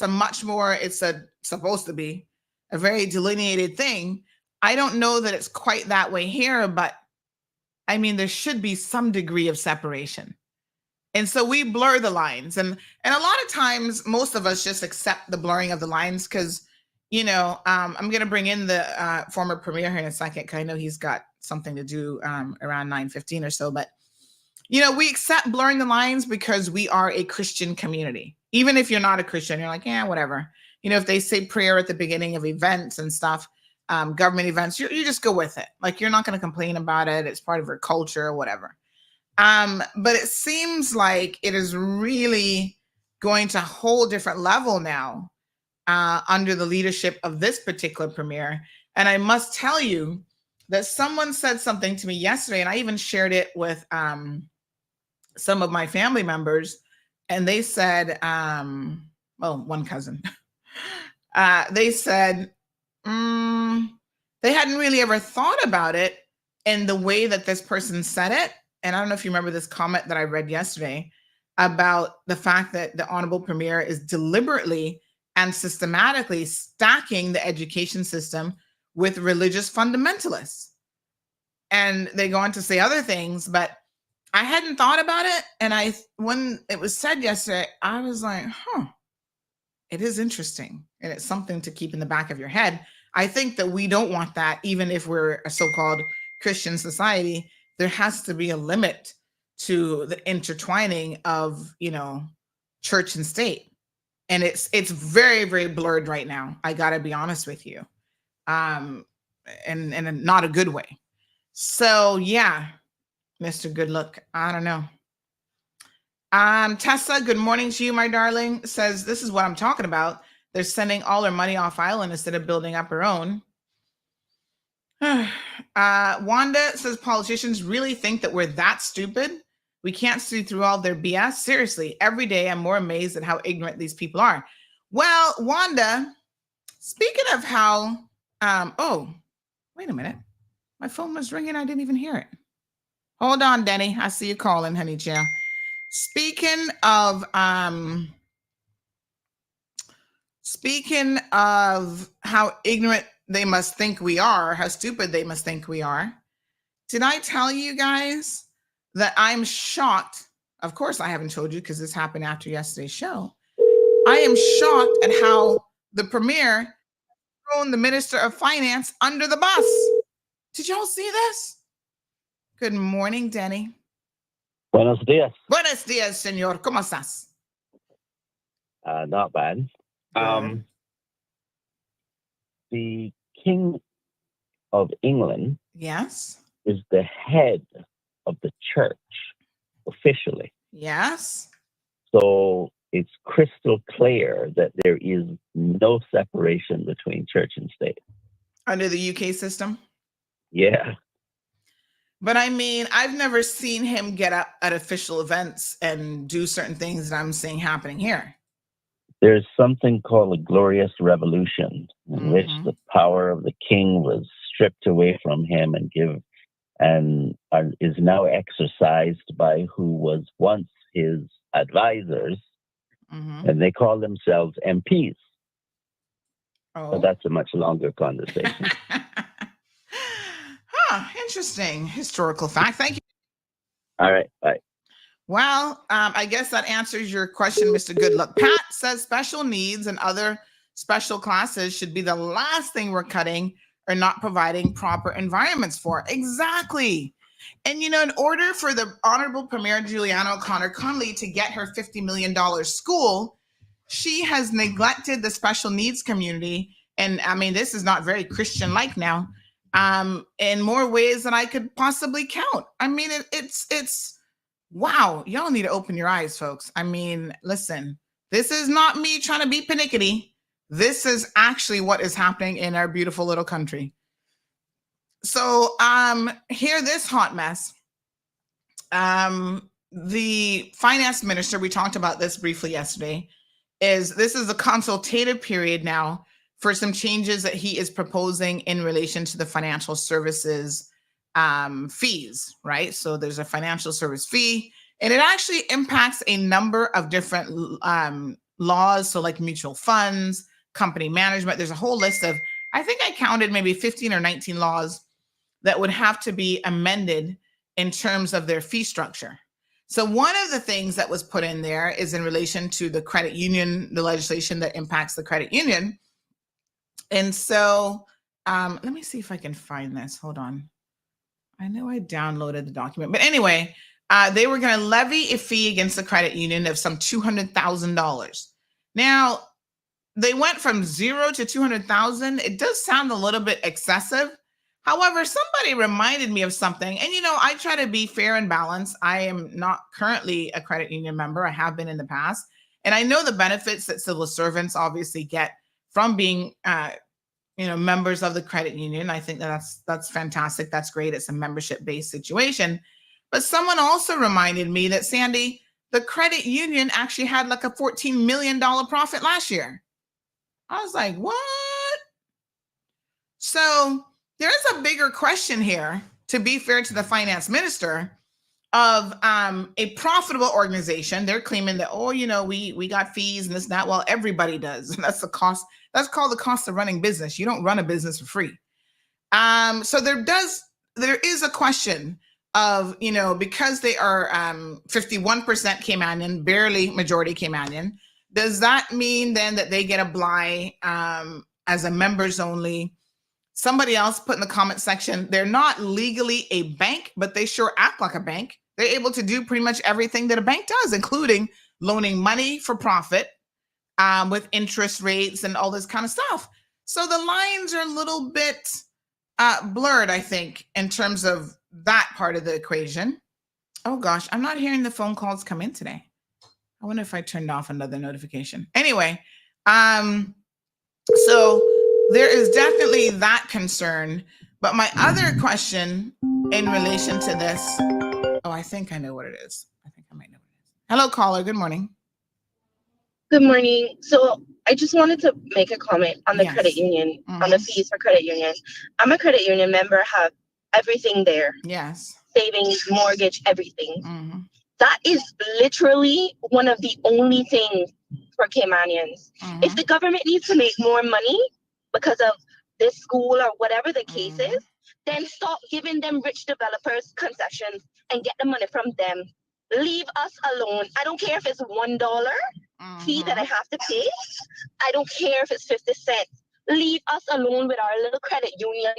supposed to be a very delineated thing. I don't know that it's quite that way here, but I mean, there should be some degree of separation. And so we blur the lines. And a lot of times, most of us just accept the blurring of the lines because, I'm going to bring in the former premier here in a second, because I know he's got something to do around 9:15 or so. But, we accept blurring the lines because we are a Christian community. Even if you're not a Christian, you're like, yeah, whatever. If they say prayer at the beginning of events and stuff, government events, you just go with it. Like, you're not going to complain about it. It's part of our culture or whatever. But it seems like it is really going to a whole different level now under the leadership of this particular premier. And I must tell you that someone said something to me yesterday, and I even shared it with some of my family members. And they said, one cousin, they said they hadn't really ever thought about it in the way that this person said it. And I don't know if you remember this comment that I read yesterday about the fact that the Honorable Premier is deliberately and systematically stacking the education system with religious fundamentalists. And they go on to say other things, but I hadn't thought about it. And when it was said yesterday, I was like, it is interesting. And it's something to keep in the back of your head. I think that we don't want that, even if we're a so-called Christian society. There has to be a limit to the intertwining of, church and state. And it's very, very blurred right now. I got to be honest with you. And not a good way. So, yeah, Mr. Good Look, I don't know. Tessa, good morning to you, my darling, says, this is what I'm talking about. They're sending all their money off island instead of building up her own. Wanda says, politicians really think that we're that stupid? We can't see through all their BS? Seriously, every day I'm more amazed at how ignorant these people are. Well, Wanda, speaking of how, wait a minute. My phone was ringing. I didn't even hear it. Hold on, Denny. I see you calling, honey child. Speaking of Speaking of how ignorant they must think we are, how stupid they must think we are, did I tell you guys that I'm shocked? Of course, I haven't told you because this happened after yesterday's show. I am shocked at how the premier thrown the Minister of Finance under the bus. Did y'all see this? Good morning, Denny. Buenos dias. Buenos dias, señor. ¿Cómo estás? Not bad. The King of England, yes, is the head of the church officially. Yes. So it's crystal clear that there is no separation between church and state. Under the UK system? Yeah. But I mean, I've never seen him get up at official events and do certain things that I'm seeing happening here. There's something called a glorious revolution in which the power of the king was stripped away from him and is now exercised by who was once his advisors, and they call themselves MPs. Oh. But that's a much longer conversation. Interesting historical fact. Thank you. All right, bye. Well, I guess that answers your question, Mr. Good Luck. Pat says special needs and other special classes should be the last thing we're cutting or not providing proper environments for. Exactly. And, you know, in order for the Honorable Premier Juliana O'Connor Conley to get her $50 million school, she has neglected the special needs community. And I mean, this is not very Christian-like now, in more ways than I could possibly count. I mean, it's wow. Y'all need to open your eyes, folks. I mean, listen, this is not me trying to be panicky. This is actually what is happening in our beautiful little country. So hear this hot mess. The finance minister, we talked about this briefly yesterday, this is a consultative period now for some changes that he is proposing in relation to the financial services fees, right? So there's a financial service fee, and it actually impacts a number of different laws. So like mutual funds, company management, there's a whole list of, I think I counted maybe 15 or 19 laws that would have to be amended in terms of their fee structure. So one of the things that was put in there is in relation to the credit union, the legislation that impacts the credit union. And so let me see if I can find this. Hold on. I know I downloaded the document, but anyway, they were going to levy a fee against the credit union of some $200,000. Now, they went from 0 to 200,000. It does sound a little bit excessive. However, somebody reminded me of something, and you know, I try to be fair and balanced. I am not currently a credit union member. I have been in the past, and I know the benefits that civil servants obviously get from being members of the credit union. I think that's fantastic. That's great. It's a membership-based situation. But someone also reminded me that, Sandy, the credit union actually had like a $14 million profit last year. I was like, what? So there is a bigger question here, to be fair to the finance minister, of a profitable organization. They're claiming that, oh, you know, we got fees and this and that. Well, everybody does. And that's the cost. That's called the cost of running business. You don't run a business for free. So there is a question of, you know, because they are 51% Caymanian, barely majority Caymanian, does that mean then that they get a bly as a members only? Somebody else put in the comment section, they're not legally a bank, but they sure act like a bank. They're able to do pretty much everything that a bank does, including loaning money for profit with interest rates and all this kind of stuff. So the lines are a little bit blurred, I think, in terms of that part of the equation. Oh gosh, I'm not hearing the phone calls come in today. I wonder if I turned off another notification. Anyway, so there is definitely that concern. But my other question in relation to this, oh, I think I know what it is. I think I might know what it is. Hello, caller. Good morning. Good morning. So I just wanted to make a comment on the credit union, on the fees for credit union. I'm a credit union member, have everything there. Yes. Savings, mortgage, everything. That is literally one of the only things for Caymanians. If the government needs to make more money because of this school or whatever the case is, then stop giving them rich developers concessions and get the money from them. Leave us alone. I don't care if it's $1 fee that I have to pay. I don't care if it's 50 cents. Leave us alone with our little credit union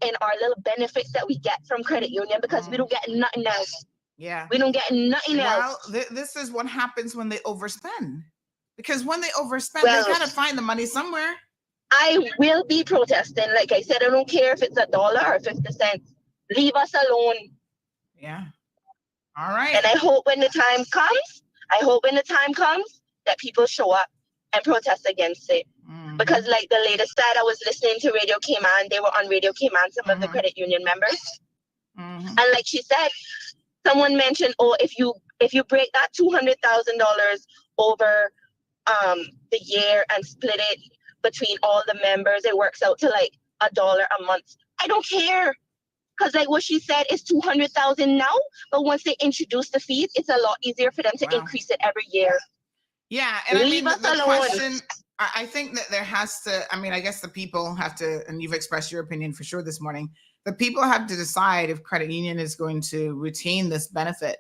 and our little benefits that we get from credit union, because we don't get nothing else. Yeah. We don't get nothing else. Well, this is what happens when they overspend. Because when they overspend, they got to find the money somewhere. I will be protesting. Like I said, I don't care if it's $1 or 50 cents. Leave us alone. Yeah. All right. And I hope when the time comes, that people show up and protest against it. Because like the latest said, I was listening to Radio Cayman. They were on Radio Cayman, some of the credit union members. And like she said, someone mentioned, oh, if you break that $200,000 over the year and split it between all the members, it works out to like $1 a month. I don't care. Because like what she said is $200,000 now, but once they introduce the fees, it's a lot easier for them to increase it every year. Yeah, and leave us the alone. Question, I think that there has to, I guess the people have to, and you've expressed your opinion for sure this morning, the people have to decide if credit union is going to retain this benefit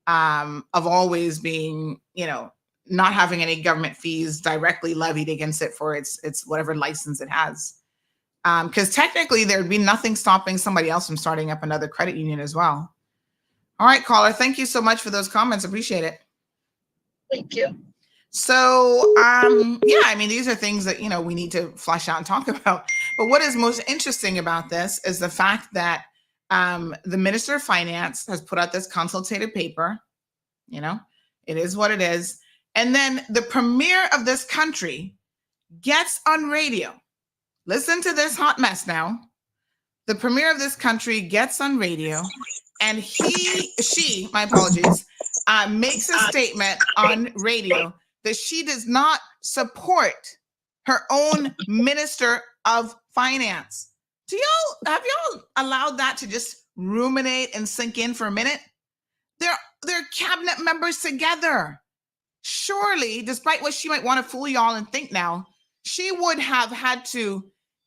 of always being, not having any government fees directly levied against it for its whatever license it has. Because technically there'd be nothing stopping somebody else from starting up another credit union as well. All right, caller, thank you so much for those comments. Appreciate it. Thank you. So, these are things that, we need to flesh out and talk about. But what is most interesting about this is the fact that the Minister of Finance has put out this consultative paper. It is what it is. And then the premier of this country gets on radio. Listen to this hot mess now. The premier of this country gets on radio and she makes a statement on radio that she does not support her own Minister of Finance. Have y'all allowed that to just ruminate and sink in for a minute? They're cabinet members together. Surely, despite what she might want to fool y'all and think now, she would have had to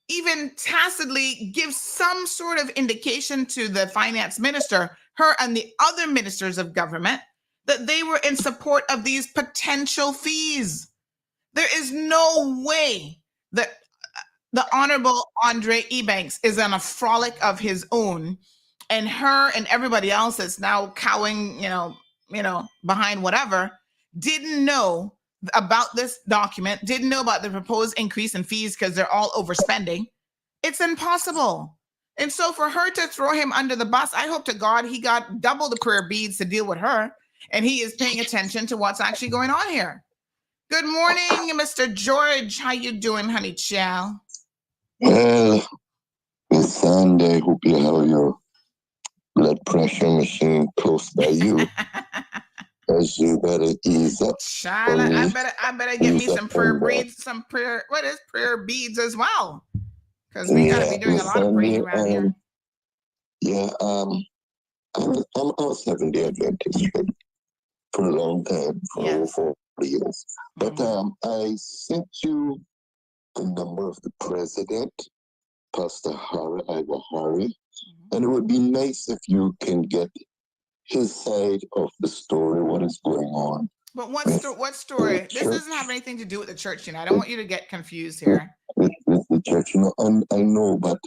even tacitly give some sort of indication to the finance minister, her and the other ministers of government, that they were in support of these potential fees. There is no way that the Honorable Andre Ebanks is on a frolic of his own, and her and everybody else that's now cowing, behind whatever, didn't know about this document, didn't know about the proposed increase in fees because they're all overspending. It's impossible. And so for her to throw him under the bus, I hope to God he got double the prayer beads to deal with her, and he is paying attention to what's actually going on here. Good morning, Mr. George. How you doing, honey chow? Well, Miss Sandy, I hope you have your blood pressure machine close by you. As you better ease up. Charlotte, I better get me some prayer beads, prayer beads as well. Because we gotta be doing a lot of praying around here. Yeah, I'm a Seventh-day Adventist for a long time, for over 40 years. But I sent you the number of the president, Pastor Ivor Harry, and it would be nice if you can get his side of the story, what is going on. But what story? This doesn't have anything to do with the church, I don't want you to get confused here. With the church, I know, but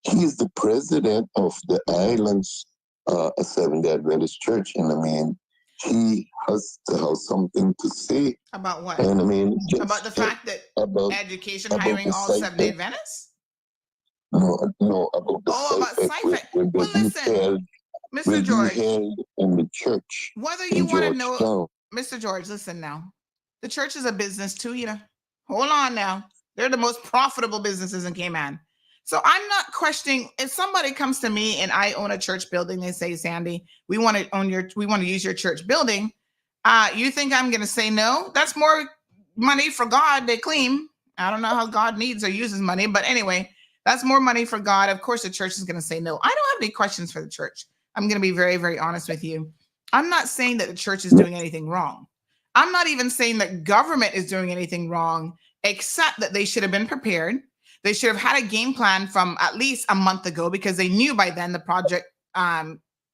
he's the president of the Islands, a Seventh-day Adventist church, and he has to have something to say. About what? And about the fact that education hiring all Seventh-day Adventists? No, about the about well, listen. Mr. George, in the church. Whether you want to know, Mr. George, listen now. The church is a business too, Hold on now. They're the most profitable businesses in Cayman. So I'm not questioning if somebody comes to me and I own a church building, they say, Sandy, we want to use your church building. You think I'm going to say no? That's more money for God, they claim. I don't know how God needs or uses money, but anyway, that's more money for God. Of course, the church is going to say no. I don't have any questions for the church. I'm going to be very, very honest with you. I'm not saying that the church is doing anything wrong. I'm not even saying that government is doing anything wrong, except that they should have been prepared. They should have had a game plan from at least a month ago, because they knew by then the project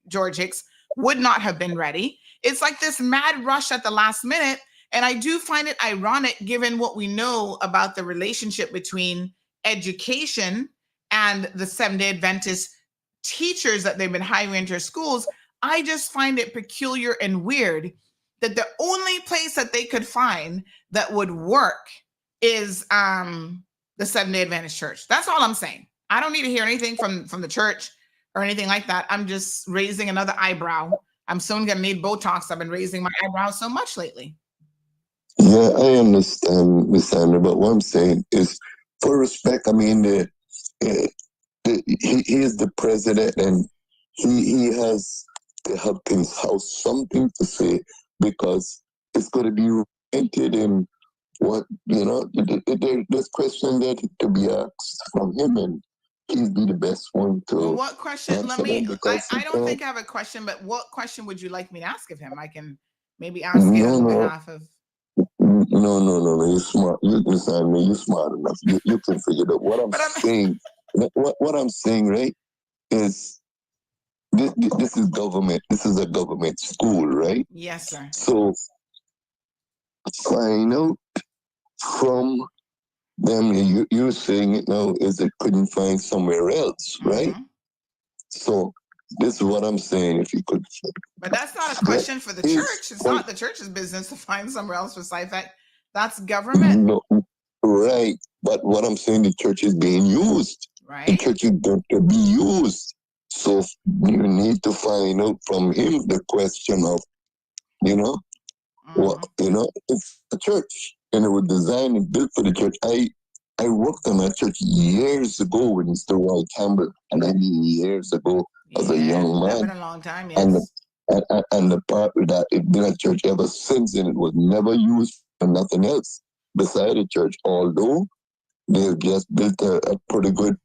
George Hicks would not have been ready. It's like this mad rush at the last minute. And I do find it ironic, given what we know about the relationship between education and the Seventh-day Adventist teachers that they've been hiring into schools. I just find it peculiar and weird that the only place that they could find that would work is the Seventh-day Adventist Church. That's all I'm saying. I don't need to hear anything from the church or anything like that. I'm just raising another eyebrow. I'm soon going to need Botox. I've been raising my eyebrows so much lately. Yeah, I understand, Miss Sandra, but what I'm saying is, for respect, I mean, he is the president, and he has to have his house something to say, because it's going to be rented in what, there's question that to be asked from him, and he'd be the best one to. Well, what question? Let me. I don't think I have a question, but what question would you like me to ask of him? I can maybe ask it on behalf of. No. You're smart. You're smart enough. You can figure it out. What I'm saying, what I'm saying, right, is this is government. This is a government school, right? Yes, sir. So find out from them. You're saying it now is they couldn't find somewhere else, right? So this is what I'm saying. If you could. But that's not a question for the church. It's not the church's business to find somewhere else for SciFac. That's government. No, right. But what I'm saying, the church is being used. Right. The church is going to be used. So you need to find out from him the question of, what, it's a church, and it was designed and built for the church. I worked on a church years ago with Mr. Roy Campbell, and I mean years ago as a young man. That's been a long time, yes. And the part with that, it's been a church ever since, and it was never used for nothing else beside the church, although they've just built a pretty good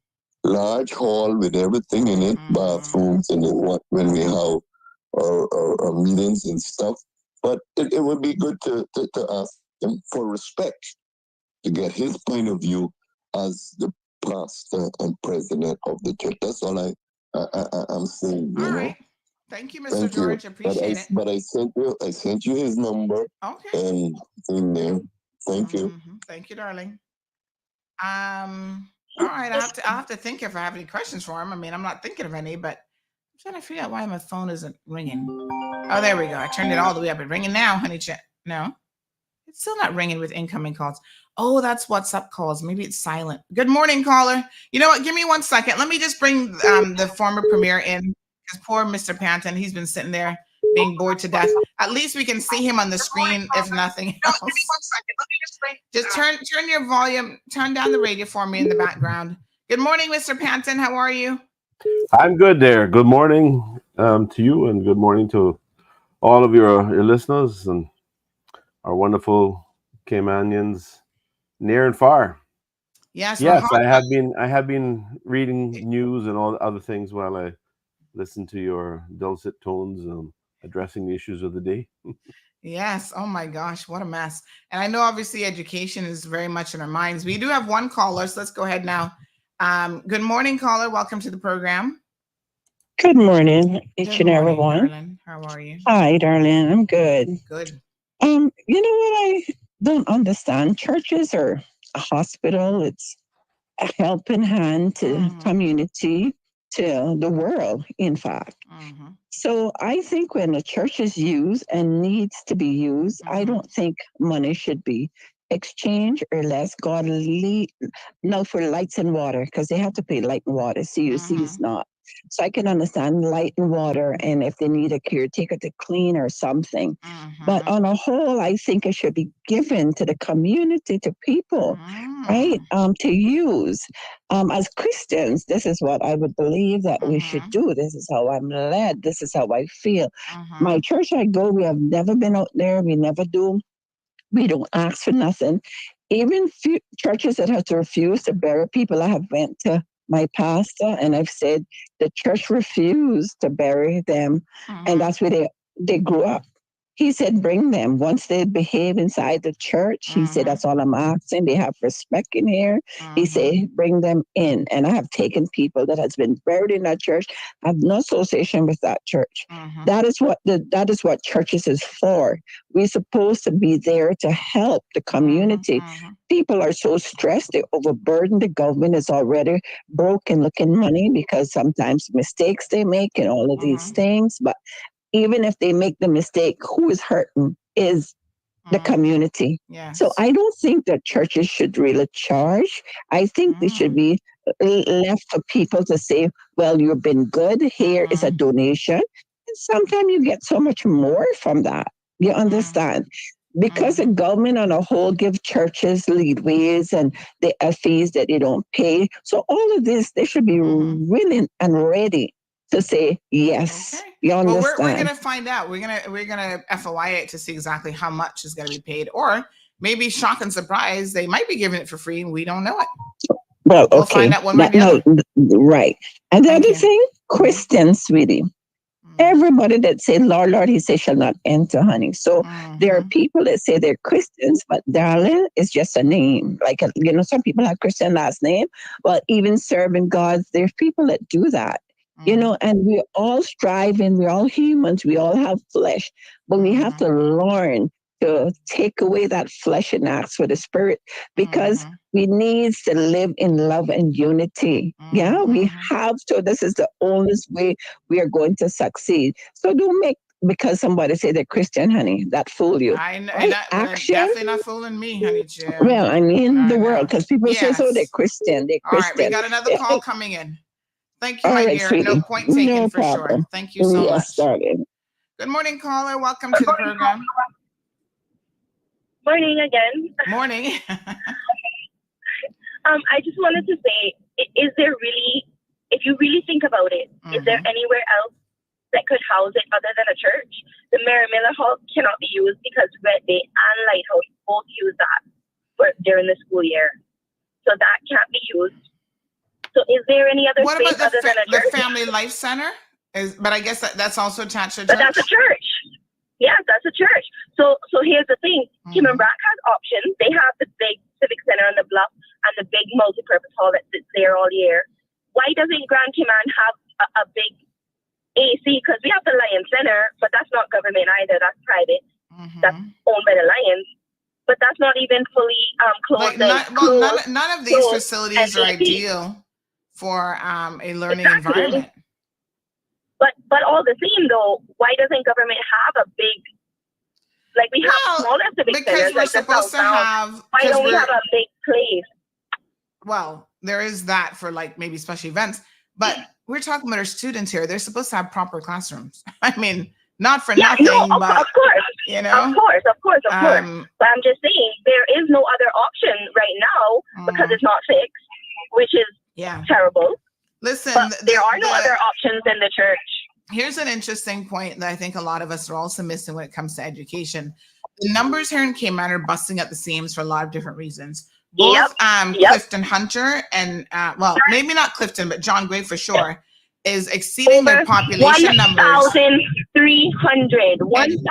large hall with everything in it, bathrooms, and when we have our meetings and stuff. But it would be good to ask him for respect, to get his point of view as the pastor and president of the church. That's all I'm saying, all right. Thank you, Mr. George. Appreciate it. But I sent you his number. Okay. And in there. Thank you. Thank you, darling. All right. I'll have to think if I have any questions for him. I mean, I'm not thinking of any, but I'm trying to figure out why my phone isn't ringing. Oh, there we go. I turned it all the way up. It's ringing now, honey. No, it's still not ringing with incoming calls. Oh, that's WhatsApp calls. Maybe it's silent. Good morning, caller. You know what? Give me 1 second. Let me just bring the former premier in, because poor Mr. Panton, he's been sitting there being bored to death. At least we can see him on the screen, if nothing else. Just turn your volume, turn down the radio for me in the background. Good morning, Mr. Panton. How are you? I'm good there. Good morning to you, and good morning to all of your listeners and our wonderful Caymanians near and far. Yes, I have been reading news and all other things while I listen to your dulcet tones addressing the issues of the day. Yes. Oh my gosh, what a mess. And I know obviously education is very much in our minds. We do have one caller, so let's go ahead now. Good morning, caller. Welcome to the program. Good morning, each and every one. Darling. How are you? Hi, darling. I'm good. Good. You know what I don't understand? Churches are a hospital. It's a helping hand to community, to the world, in fact. So I think when the church is used and needs to be used, I don't think money should be exchanged or less godly. No, for lights and water, because they have to pay light and water. CUC is not. So I can understand light and water, and if they need a caretaker to clean or something. But on a whole, I think it should be given to the community, to people, right? To use. As Christians, this is what I would believe that we should do. This is how I'm led. This is how I feel. My church I go, we have never been out there. We never do. We don't ask for nothing. Even churches that have to refuse to bury people, I have went to my pastor and I've said the church refused to bury them, and that's where they grew up. He said, bring them. Once they behave inside the church, he said, that's all I'm asking. They have respect in here. He said, bring them in. And I have taken people that has been buried in that church. I have no association with that church. That is what churches is for. We're supposed to be there to help the community. People are so stressed, they're overburdened. The government is already broke and looking money because sometimes mistakes they make and all of these things. But even if they make the mistake, who is hurting is the community. Yes. So I don't think that churches should really charge. I think they should be left for people to say, well, you've been good. Here is a donation. And sometimes you get so much more from that. You understand? Because the government on a whole give churches leadways and the fees that they don't pay. So all of this, they should be willing and ready to say yes. Okay. You understand? Well, we're gonna find out. We're gonna FOI it to see exactly how much is gonna be paid, or maybe shock and surprise, they might be giving it for free and we don't know it. Well, okay. We'll find out one way or the other. Right. And the Thank other you. thing, Christians, sweetie. Everybody that say Lord, Lord, he says shall not enter, honey. So there are people that say they're Christians, but darling, it's just a name. Like, some people have Christian last name, but even serving God, there's people that do that. And we're all striving, we're all humans, we all have flesh, but we have to learn to take away that flesh and ask for the spirit, because we need to live in love and unity. Yeah, we have to. This is the only way we are going to succeed. So don't make, because somebody say they're Christian, honey, that fool you. I know, Right? action, definitely not fooling me, honey Jim. Well, I mean, the world, because people say, so they're Christian, they're All right, Christian. we got another call coming in. Thank you, All my right, dear. sweetie. No point taken No for problem. sure. Thank you so much. Darling. Good morning, caller. Welcome to the program. Morning again. Morning. I just wanted to say, is there really, if you really think about it, is there anywhere else that could house it other than a church? The Mary Miller Hall cannot be used because Red Bay and Lighthouse both use that during the school year. So that can't be used. So is there any other What space about other than a church? the Family Life Center? But I guess that's also attached to a church. But that's a church. Yes, that's a church. So here's the thing. Kim and Brack has options. They have the big civic center on the bluff and the big multi-purpose hall that sits there all year. Why doesn't Grand Cayman have a big AC? Because we have the Lions Center, but that's not government either. That's private. That's owned by the Lions. But that's not even fully closed. None of these facilities are ideal for a learning environment. But all the same, though, why doesn't government have a big, like we have smaller civic centers? Because we're supposed to have. Why don't we have a big place? Well, there is that for like maybe special events, but we're talking about our students here. They're supposed to have proper classrooms. I mean, not for nothing, but of course, Of course. But I'm just saying there is no other option right now because it's not fixed, which is terrible. Listen, but there are no other options in the church. Here's an interesting point that I think a lot of us are also missing when it comes to education. The numbers here in Cayman are busting at the seams for a lot of different reasons. Both Clifton Hunter and, maybe not Clifton, but John Gray for sure, is exceeding their population numbers. 1,300.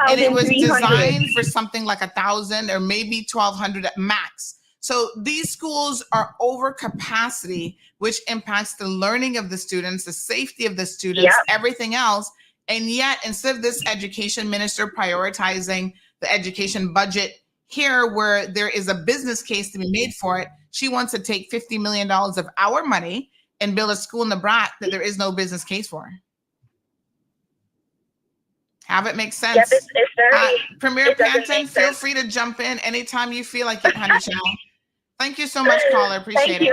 And it was designed for something like 1,000 or maybe 1,200 at max. So these schools are over capacity, which impacts the learning of the students, the safety of the students, everything else. And yet, instead of this education minister prioritizing the education budget here, where there is a business case to be made for it, she wants to take $50 million of our money and build a school in the Brat that there is no business case for. Have it make sense? Yep, it's very, Premier Panton, feel free to jump in anytime you feel like it, honey child. Thank you so much, caller. Appreciate it.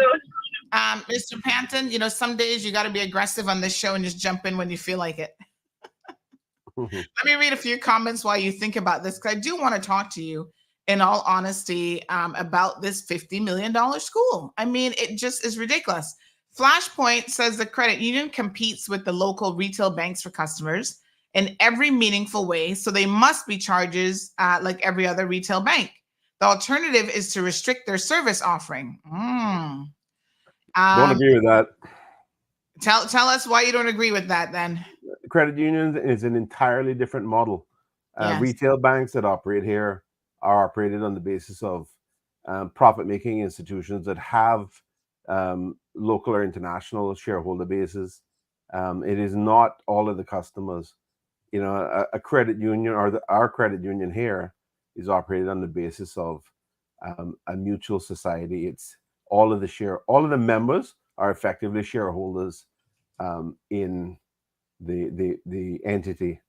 Mr. Panton, some days you got to be aggressive on this show and just jump in when you feel like it. Let me read a few comments while you think about this, because I do want to talk to you in all honesty about this $50 million school. I mean, it just is ridiculous. Flashpoint says the credit union competes with the local retail banks for customers in every meaningful way, so they must be charges like every other retail bank. The alternative is to restrict their service offering. Don't agree with that. Tell us why you don't agree with that then. Credit unions is an entirely different model. Yes. Retail banks that operate here are operated on the basis of profit-making institutions that have local or international shareholder bases. It is not all of the customers. You know, a credit union or our credit union here is operated on the basis of a mutual society. It's all of the members are effectively shareholders in the entity.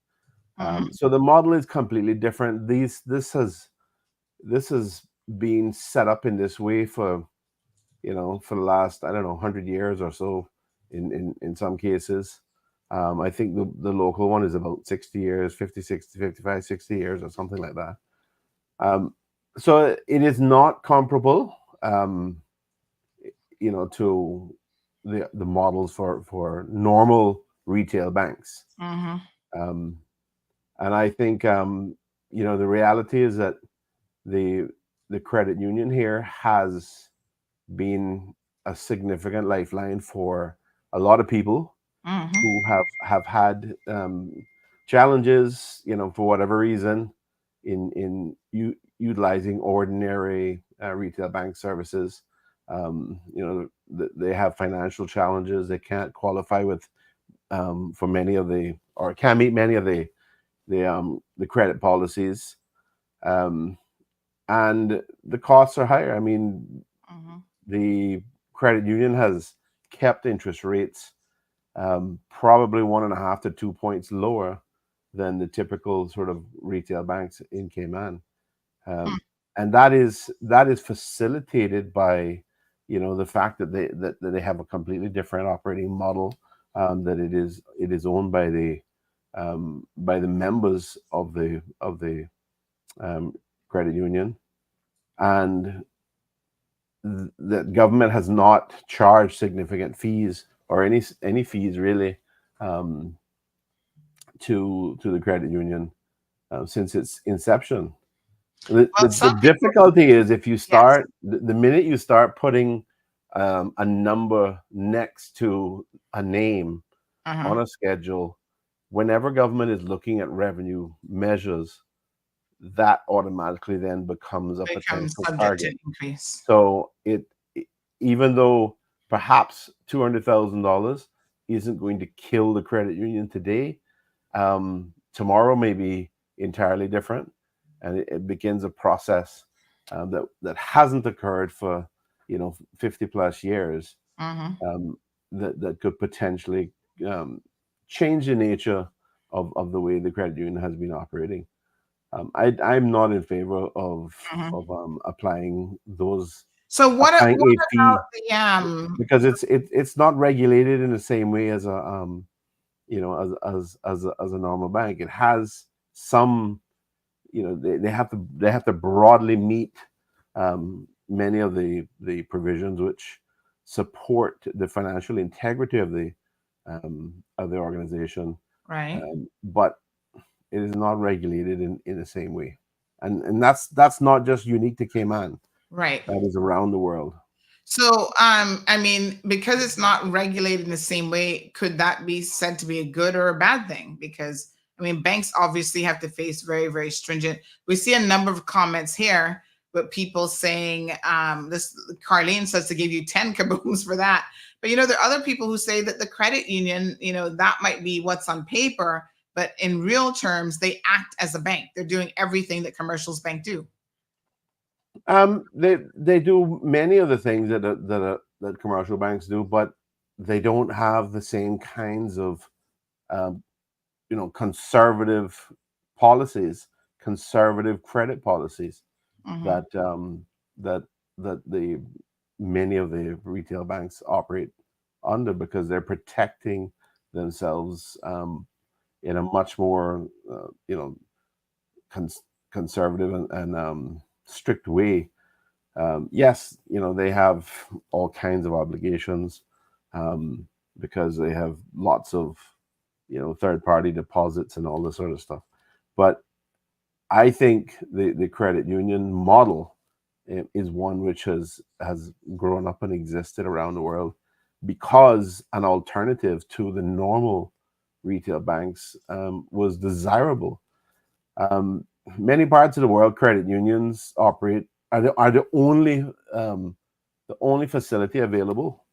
So the model is completely different. This has been set up in this way for, you know, for the last, I don't know, 100 years or so in some cases. I think the local one is about 60 years, 50, 60, 55, 60 years or something like that. So it is not comparable, you know, to the models for normal retail banks. And I think, you know, the reality is that the credit union here has been a significant lifeline for a lot of people who have had challenges, you know, for whatever reason, in utilizing ordinary retail bank services. You know, they have financial challenges. They can't qualify with for many of the, or can't meet many of the credit policies, and the costs are higher. I mean, the credit union has kept interest rates probably 1.5 to 2 points lower than the typical sort of retail banks in Cayman, and that is facilitated by, you know, the fact that they have a completely different operating model, that it is owned by the members of the credit union, and the government has not charged significant fees or any fees really to the credit union since its inception. The difficulty is if you start, the minute you start putting a number next to a name on a schedule, whenever government is looking at revenue measures, that automatically then becomes a potential target. So even though perhaps $200,000 isn't going to kill the credit union today, tomorrow may be entirely different, and it begins a process that hasn't occurred for, you know, 50 plus years, that could potentially change the nature of the way the credit union has been operating. I'm not in favor of applying those. So what about the because it's not regulated in the same way as a you know, as a normal bank. It has some, you know, they have to broadly meet many of the provisions which support the financial integrity of the organization, right? But it is not regulated in the same way, and that's not just unique to Cayman, right? That is around the world. So, I mean, because it's not regulated in the same way, could that be said to be a good or a bad thing? Because, I mean, banks obviously have to face very, very stringent. We see a number of comments here, but people saying, this, Carlene says to give you 10 kabooms for that. But, you know, there are other people who say that the credit union, you know, that might be what's on paper, but in real terms, they act as a bank. They're doing everything that commercials bank do. They do many of the things that commercial banks do, but they don't have the same kinds of you know, conservative policies, conservative credit policies that the many of the retail banks operate under, because they're protecting themselves in a much more you know, conservative and strict way. Yes, you know, they have all kinds of obligations because they have lots of, you know, third-party deposits and all this sort of stuff. But I think the credit union model is one which has grown up and existed around the world because an alternative to the normal retail banks was desirable. Many parts of the world, credit unions operate are the only facility available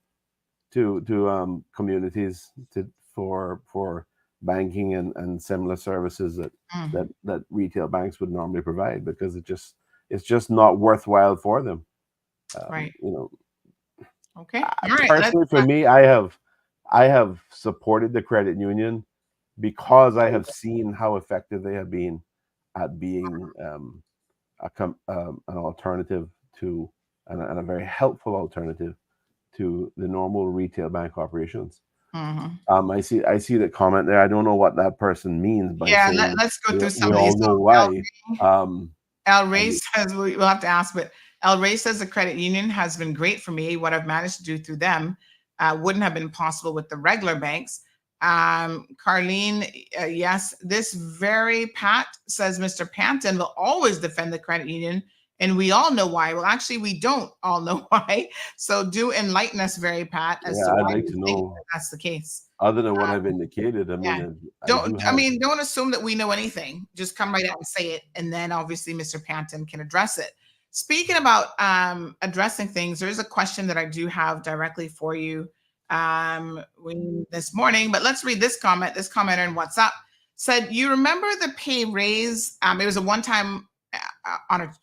to communities for banking and similar services that retail banks would normally provide, because it's just not worthwhile for them. Right. You know, okay. All right. Personally, for me, I have supported the credit union because I have seen how effective they have been at being an alternative to and a very helpful alternative to the normal retail bank operations. I see the comment there. I don't know what that person means by saying. Let's go through some we of these. all know why. El Ray says, we'll have to ask, but El Ray says the credit union has been great for me. What I've managed to do through them wouldn't have been possible with the regular banks. Carlene, yes, this very Pat says Mr. Panton will always defend the credit union, and we all know why. Well, actually, we don't all know why. So do enlighten us, very Pat, as to why I'd like you to think know that's the case. Other than what I've indicated, I mean, don't assume that we know anything. Just come right out and say it, and then obviously Mr. Panton can address it. Speaking about addressing things, there's a question that I do have directly for you this morning, but let's read this comment. This commenter in WhatsApp said, you remember the pay raise? It was a one-time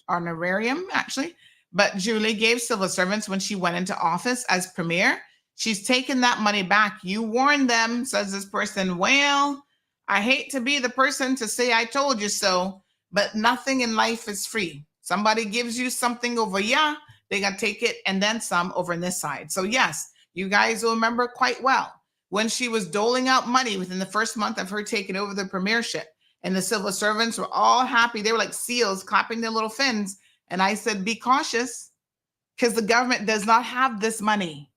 honorarium, actually, but Julie gave civil servants when she went into office as premier. She's taken that money back. You warned them, says this person. Well, I hate to be the person to say I told you so, but nothing in life is free. Somebody gives you something over here, they got to take it and then some over on this side. So yes, you guys will remember quite well when she was doling out money within the first month of her taking over the premiership, and the civil servants were all happy. They were like seals clapping their little fins. And I said, be cautious, because the government does not have this money.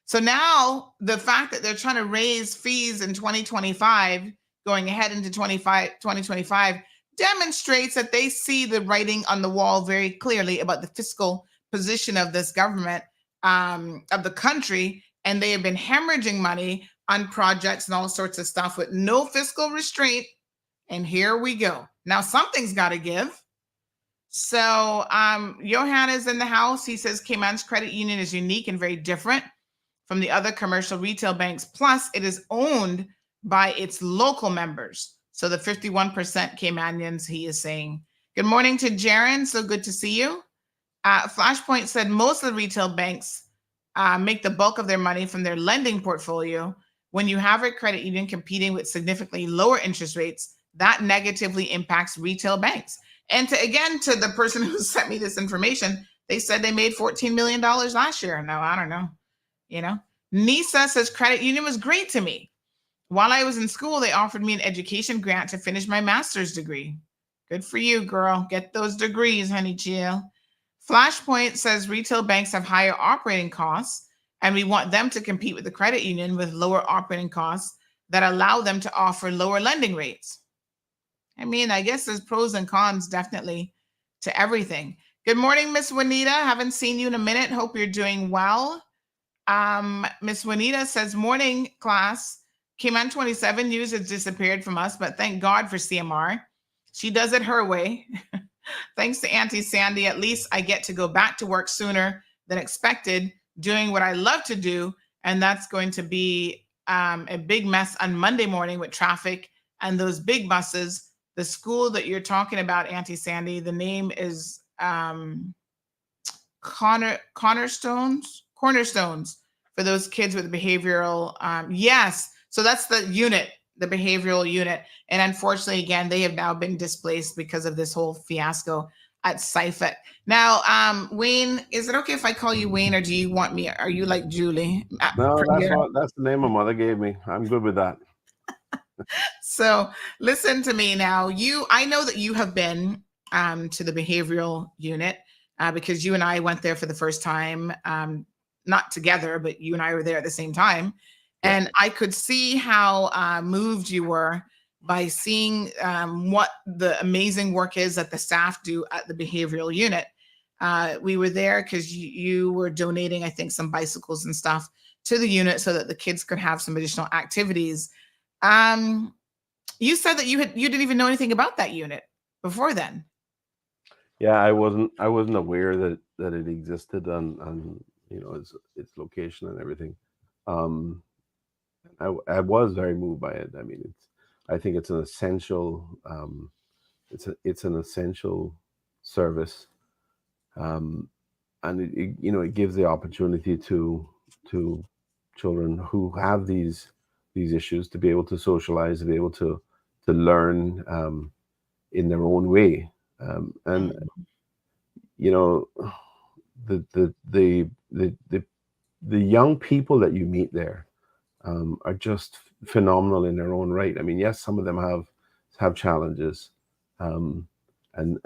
So now the fact that they're trying to raise fees in 2025, going ahead into 2025, demonstrates that they see the writing on the wall very clearly about the fiscal position of this government, of the country, and they have been hemorrhaging money on projects and all sorts of stuff with no fiscal restraint. And here we go. Now something's got to give. So Johan is in the house. He says Cayman's credit union is unique and very different from the other commercial retail banks. Plus, it is owned by its local members. So the 51% Caymanians, he is saying. Good morning to Jaron. So good to see you. Flashpoint said most of the retail banks make the bulk of their money from their lending portfolio. When you have a credit union competing with significantly lower interest rates, that negatively impacts retail banks. And to the person who sent me this information, they said they made $14 million last year. No, I don't know. Nisa says credit union was great to me. While I was in school, they offered me an education grant to finish my master's degree. Good for you, girl. Get those degrees, honey chill. Flashpoint says retail banks have higher operating costs, and we want them to compete with the credit union with lower operating costs that allow them to offer lower lending rates. I mean, I guess there's pros and cons definitely to everything. Good morning, Miss Juanita. Haven't seen you in a minute. Hope you're doing well. Miss Juanita says, morning class. Cayman 27 News has disappeared from us, but thank God for CMR. She does it her way. Thanks to Auntie Sandy, at least I get to go back to work sooner than expected, doing what I love to do. And that's going to be a big mess on Monday morning with traffic and those big buses. The school that you're talking about, Auntie Sandy, the name is Cornerstones for those kids with behavioral. Yes. So that's the unit, the behavioral unit. And unfortunately, again, they have now been displaced because of this whole fiasco at Sifet. Now, Wayne, is it okay if I call you Wayne, or do you want me? Are you like Julie? No, that's the name my mother gave me. I'm good with that. So listen to me now. I know that you have been to the behavioral unit because you and I went there for the first time, not together, but you and I were there at the same time. And I could see how moved you were by seeing what the amazing work is that the staff do at the behavioral unit. We were there because you were donating, I think, some bicycles and stuff to the unit so that the kids could have some additional activities. You said that you didn't even know anything about that unit. before then. Yeah, I wasn't aware that it existed on its location and everything. Um, I was very moved by it. I mean, I think it's an essential it's an essential service, um, and it gives the opportunity to children who have these issues to be able to socialize, to be able to learn in their own way, and you know the the the the the, the young people that you meet there are just phenomenal in their own right. I mean, yes, some of them have challenges, um, and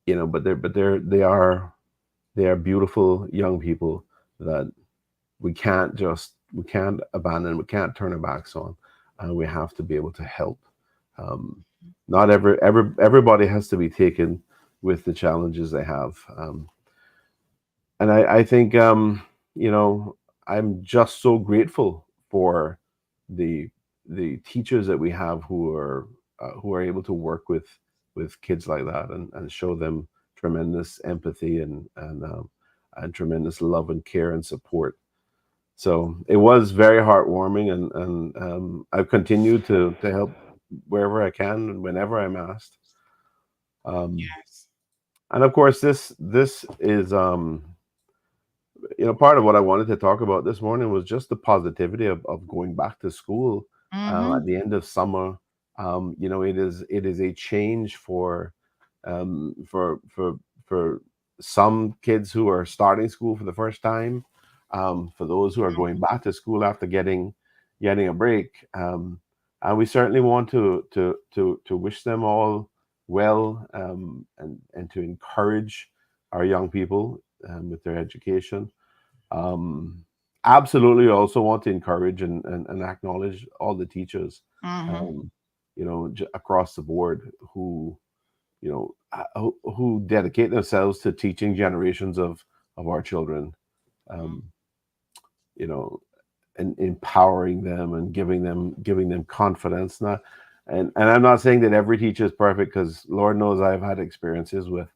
but they are beautiful young people that we can't abandon, we can't turn our backs on, and we have to be able to help. Not everybody has to be taken with the challenges they have. And I think I'm just so grateful for the teachers that we have who are able to work with kids like that, and show them tremendous empathy and tremendous love and care and support. So it was very heartwarming, and I've continued to help wherever I can and whenever I'm asked. Yes. And of course, this is part of what I wanted to talk about this morning was just the positivity of going back to school at the end of summer. It is a change um, for for for some kids who are starting school for the first time, for those who are going back to school after getting a break, and we certainly want to wish them all well, and to encourage our young people with their education. um, Absolutely, also want to encourage and acknowledge all the teachers, um, across the board who dedicate themselves to teaching generations of our children, um, you know, and empowering them and giving them confidence. Not, and I'm not saying that every teacher is perfect, because Lord knows I've had experiences with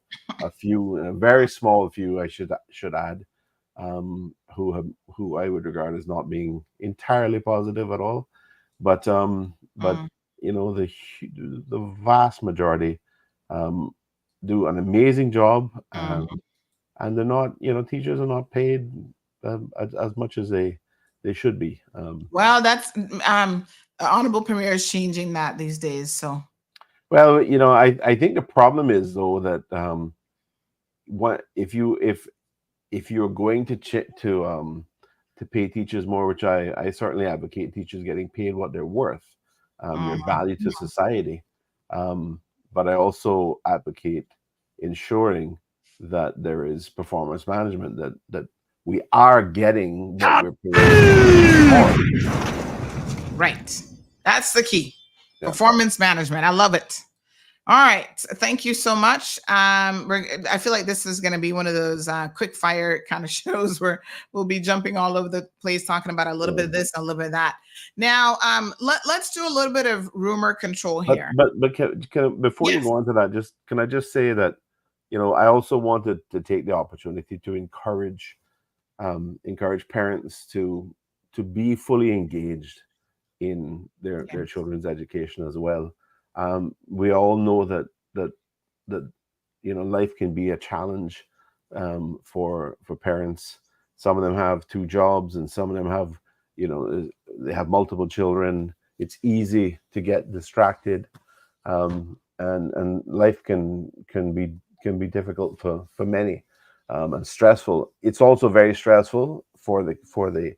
a few, a very small few, I should add, who I would regard as not being entirely positive at all. But the vast majority um, do an amazing job, and they're not, teachers are not paid as much as they should be. Well, that's the honorable premier is changing that these days. So Well, I think the problem is, though, that what if you're going to pay teachers more, which I certainly advocate teachers getting paid what they're worth, your value to society. But I also advocate ensuring that there is performance management, that we are getting what we're paying for. right, that's the key. Yeah. Performance management. I love it. All right, thank you so much. I feel like this is going to be one of those quick fire kind of shows where we'll be jumping all over the place, talking about a little bit of this, a little bit of that. Now, let's do a little bit of rumor control here. But before you go on to that, can I just say that, I also wanted to take the opportunity to encourage parents to be fully engaged in their children's education as well. We all know that life can be a challenge for parents. Some of them have two jobs, and some of them have they have multiple children. It's easy to get distracted, and life can be difficult for many, and stressful. It's also very stressful for the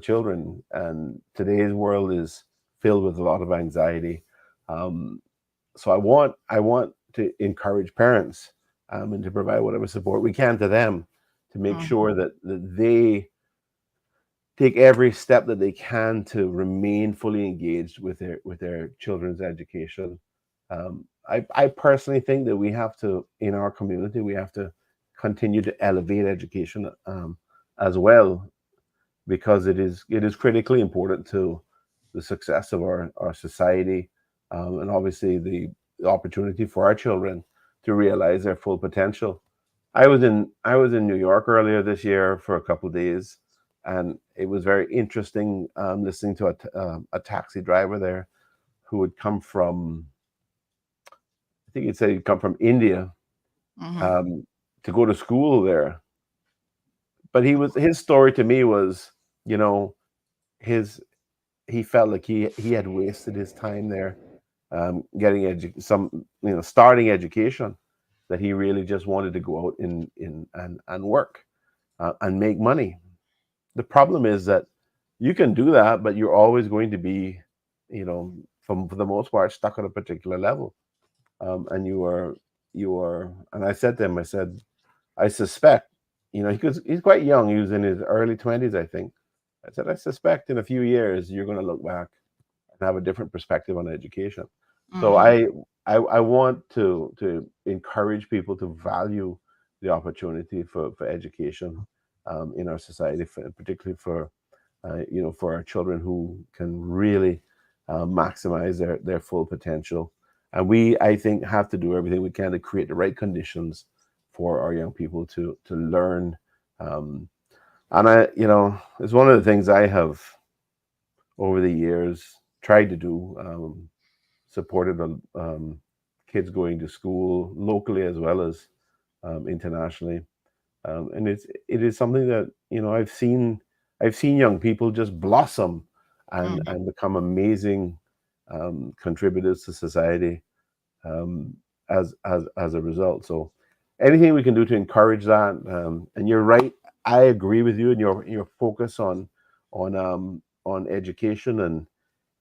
children, and today's world is filled with a lot of anxiety. So I want to encourage parents, and to provide whatever support we can to them, to make sure that they take every step that they can to remain fully engaged with their children's education. I personally think that we have to, in our community, we have to continue to elevate education, as well, because it is critically important to the success of our society, and obviously the opportunity for our children to realize their full potential. I was in New York earlier this year for a couple of days, and it was very interesting listening to a taxi driver there who had come from, I think he'd said he'd come from India to go to school there. But his story to me was, you know, he felt like he had wasted his time there, getting starting education, that he really just wanted to go out and work and make money. The problem is that you can do that, but you're always going to be, for the most part, stuck at a particular level. And you are, and I said to him, I said, I suspect, he's quite young. He was in his early 20s, I think. I said, I suspect in a few years, you're going to look back and have a different perspective on education. So I want to encourage people to value the opportunity for education in our society, particularly for our children who can really maximize their full potential. And we, I think, have to do everything we can to create the right conditions for our young people to learn. And it's one of the things I have over the years tried to do. Supported kids going to school locally as well as internationally, and it is something that I've seen young people just blossom and become amazing contributors to society as a result. So anything we can do to encourage that, and you're right, I agree with you in your focus on education, and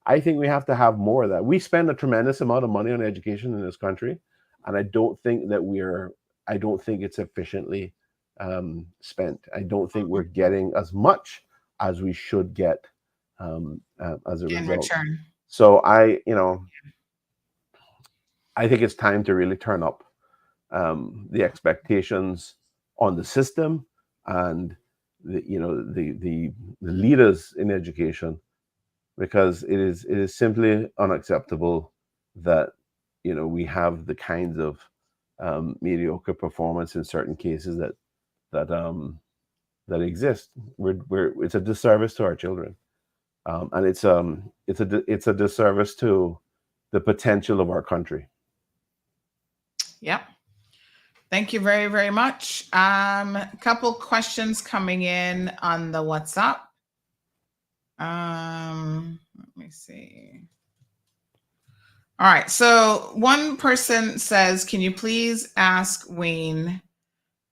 I think we have to have more of that. We spend a tremendous amount of money on education in this country, and I don't think it's efficiently spent. I don't think we're getting as much as we should get as a result. Return. So I think it's time to really turn up the expectations on the system and the leaders in education, because it is simply unacceptable that we have the kinds of mediocre performance in certain cases that exist. It's a disservice to our children, and it's a disservice to the potential of our country. Yep. Thank you very, very much. A couple questions coming in on the WhatsApp. Let me see. All right. So one person says, can you please ask Wayne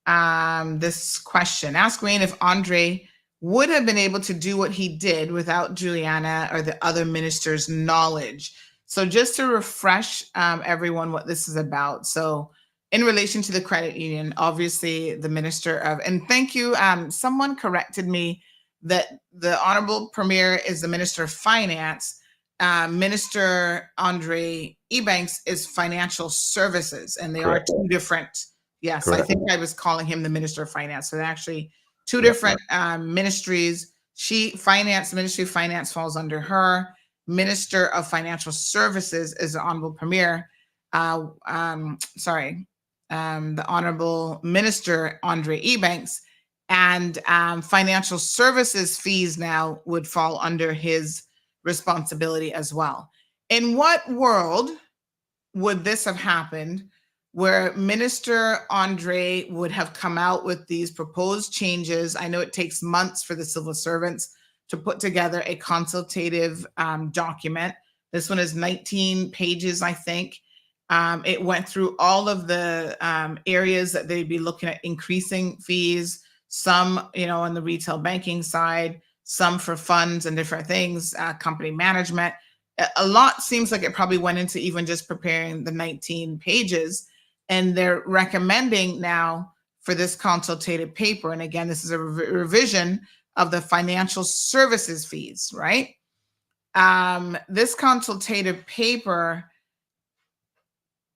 this question? Ask Wayne if Andre would have been able to do what he did without Juliana or the other minister's knowledge. So just to refresh everyone what this is about. So in relation to the credit union, obviously the minister of, and thank you, someone corrected me that the Honorable Premier is the Minister of Finance. Minister Andre Ebanks is Financial Services, and they Correct. Are two different. Yes, Correct. I think I was calling him the Minister of Finance. So they're actually two different ministries. Ministry of Finance falls under her. Minister of Financial Services is the Honorable Premier. The Honorable Minister Andre Ebanks. And financial services fees now would fall under his responsibility as well. In what world would this have happened where Minister Andre would have come out with these proposed changes? I know it takes months for the civil servants to put together a consultative document. This one is 19 pages, I think. It went through all of the areas that they'd be looking at increasing fees, some, on the retail banking side, some for funds and different things, company management. A lot seems like it probably went into even just preparing the 19 pages. And they're recommending now for this consultative paper. And again, this is a revision of the financial services fees, right? This consultative paper,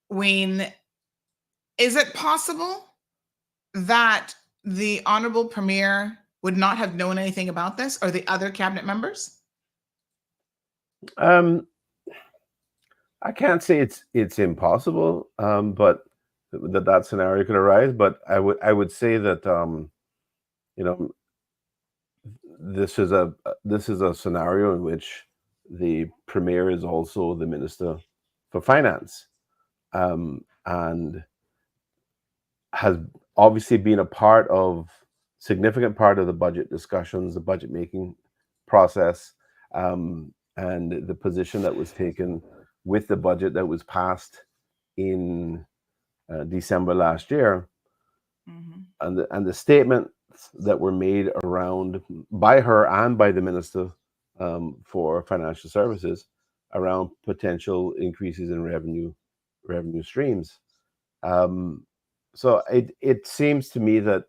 Wayne, is it possible that the Honorable Premier would not have known anything about this, or the other cabinet members? I can't say it's impossible, but that scenario could arise. But I would say that you know, this is a scenario in which the premier is also the minister for finance, and has obviously been a significant part of the budget discussions, the budget making process, and the position that was taken with the budget that was passed in December last year, and the statements that were made around by her and by the minister for financial services around potential increases in revenue streams. So it seems to me that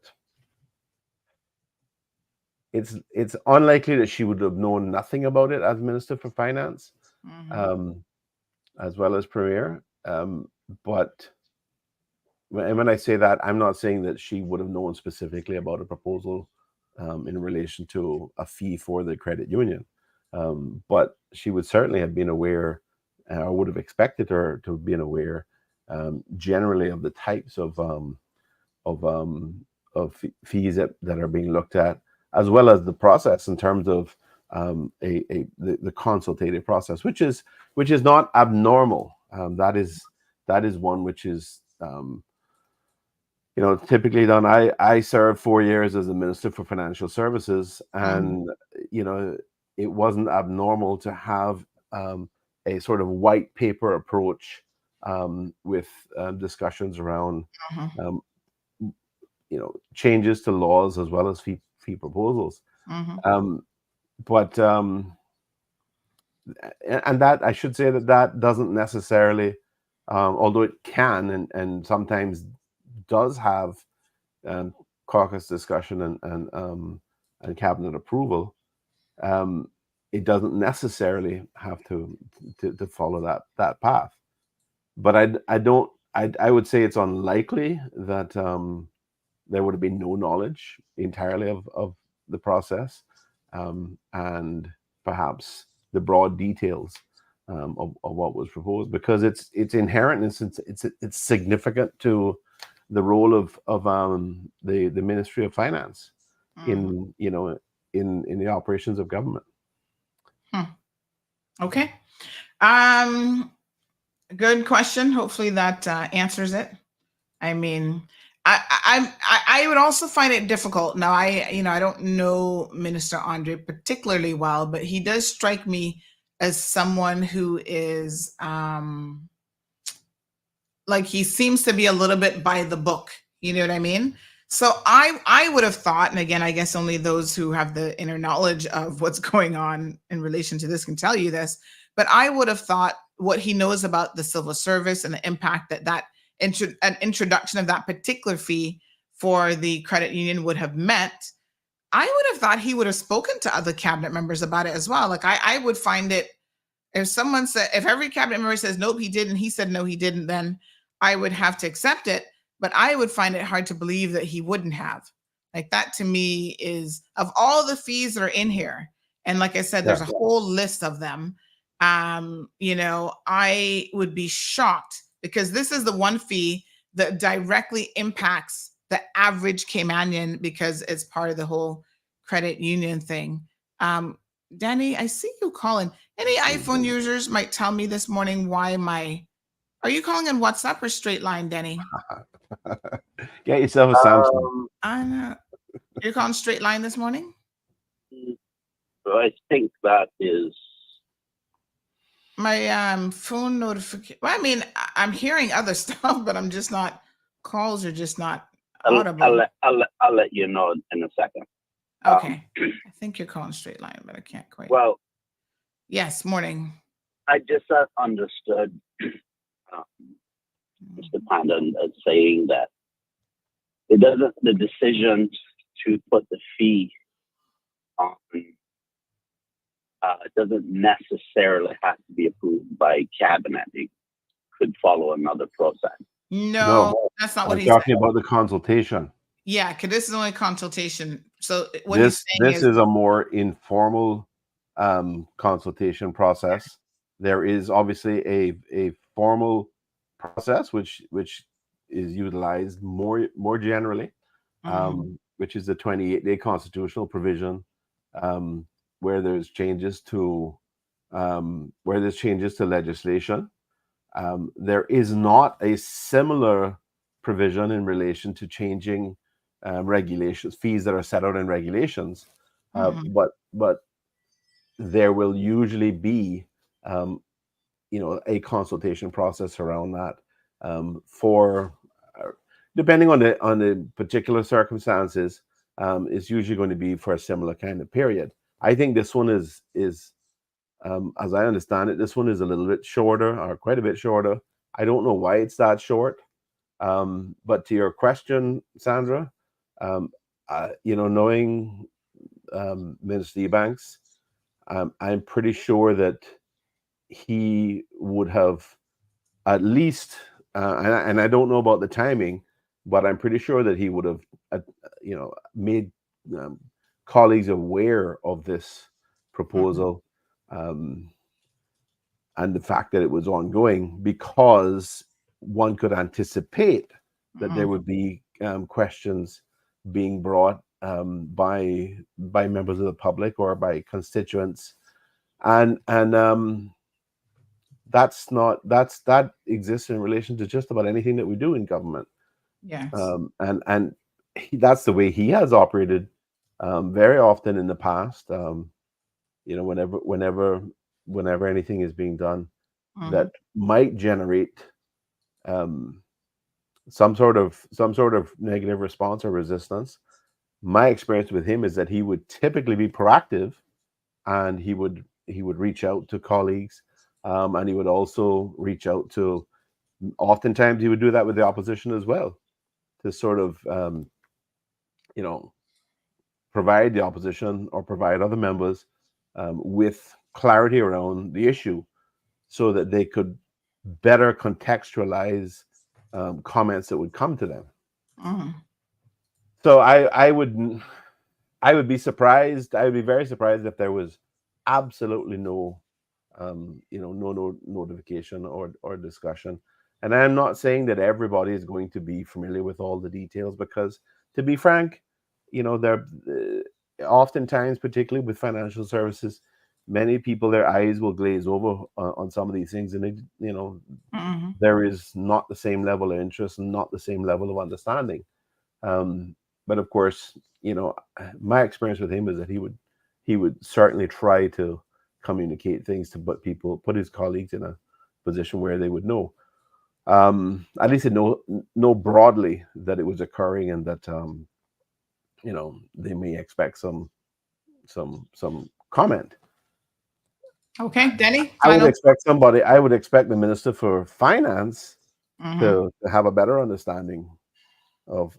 it's unlikely that she would have known nothing about it as Minister for Finance, as well as Premier. But when I say that, I'm not saying that she would have known specifically about a proposal in relation to a fee for the credit union. But she would certainly have been aware, or would have expected her to have been aware, generally of the types of fees that are being looked at, as well as the process in terms of the consultative process, which is not abnormal. That is one which is typically done. I served 4 years as the Minister for Financial Services, and it wasn't abnormal to have a sort of white paper approach with discussions around changes to laws as well as fee proposals. But and that I should say that doesn't necessarily, although it can and sometimes does have caucus discussion and cabinet approval, it doesn't necessarily have to follow that path. But I would say it's unlikely that there would have been no knowledge entirely of the process, and perhaps the broad details of what was proposed, because it's inherent and it's significant to the role of the Ministry of Finance in the operations of government. Okay. Good question. Hopefully that answers it. I mean, I would also find it difficult. Now, I don't know Minister Andre particularly well, but he does strike me as someone who is like, he seems to be a little bit by the book. You know what I mean? So I would have thought, and again, I guess only those who have the inner knowledge of what's going on in relation to this can tell you this, but I would have thought what he knows about the civil service and the impact that an introduction of that particular fee for the credit union would have meant, I would have thought he would have spoken to other cabinet members about it as well. Like, I would find it, if every cabinet member says, nope, he didn't, he said, no, he didn't, then I would have to accept it. But I would find it hard to believe that he wouldn't have. Like, that to me is, of all the fees that are in here, and like I said, there's a whole list of them. I would be shocked, because this is the one fee that directly impacts the average Caymanian, because it's part of the whole credit union thing. Danny, I see you calling. Any iPhone users might tell me this morning why are you calling on WhatsApp or straight line, Danny? Get yourself a Samsung. I know. You're calling straight line this morning? I think that is my phone notification. Well, I mean, I'm hearing other stuff, but I'm just not. Calls are just not audible. I'll let you know in a second. Okay. I think you're calling straight line, but I can't quite. Well, yes. Morning. I just understood Mr. Panton as saying that the decision to put the fee on doesn't necessarily have to be approved by cabinet. It could follow another process. No, that's not what he's talking about. The consultation. Yeah, because this is only consultation. So what this is a more informal consultation process There is obviously a formal process which is utilized more generally, which is the 28-day constitutional provision, where there's changes to legislation. There is not a similar provision in relation to changing regulations, fees that are set out in regulations, but there will usually be a consultation process around that, for depending on the particular circumstances. It's usually going to be for a similar kind of period. I think this one is as I understand it, this one is a little bit shorter, or quite a bit shorter. I don't know why it's that short. But to your question, Sandra, knowing Minister Ebanks, I'm pretty sure that he would have at least, and I don't know about the timing, but I'm pretty sure that he would have, made colleagues aware of this proposal, and the fact that it was ongoing, because one could anticipate that there would be questions being brought by members of the public or by constituents, and that exists in relation to just about anything that we do in government. Yes. And that's the way he has operated very often in the past. Whenever anything is being done that might generate some sort of negative response or resistance, my experience with him is that he would typically be proactive, and he would reach out to colleagues, and he would also reach out to, oftentimes he would do that with the opposition as well, to sort of provide the opposition or provide other members with clarity around the issue, so that they could better contextualize comments that would come to them. So I would be surprised. I would be very surprised if there was absolutely no notification or discussion. And I'm not saying that everybody is going to be familiar with all the details, because, to be frank, there oftentimes, particularly with financial services, many people, their eyes will glaze over on some of these things, and there is not the same level of interest and not the same level of understanding. But of course, my experience with him is that he would certainly try to communicate things to put his colleagues in a position where they would know, at least know broadly that it was occurring, and that they may expect some comment. Okay, Denny. I would expect the Minister for Finance to have a better understanding of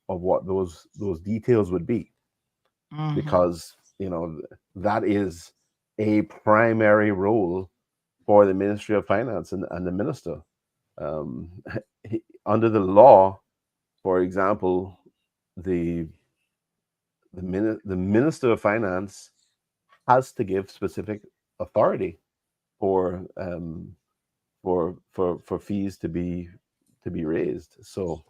what those details would be, because that is a primary role for the Ministry of Finance and the minister. Under the law, for example, the Minister of Finance has to give specific authority for fees to be raised, so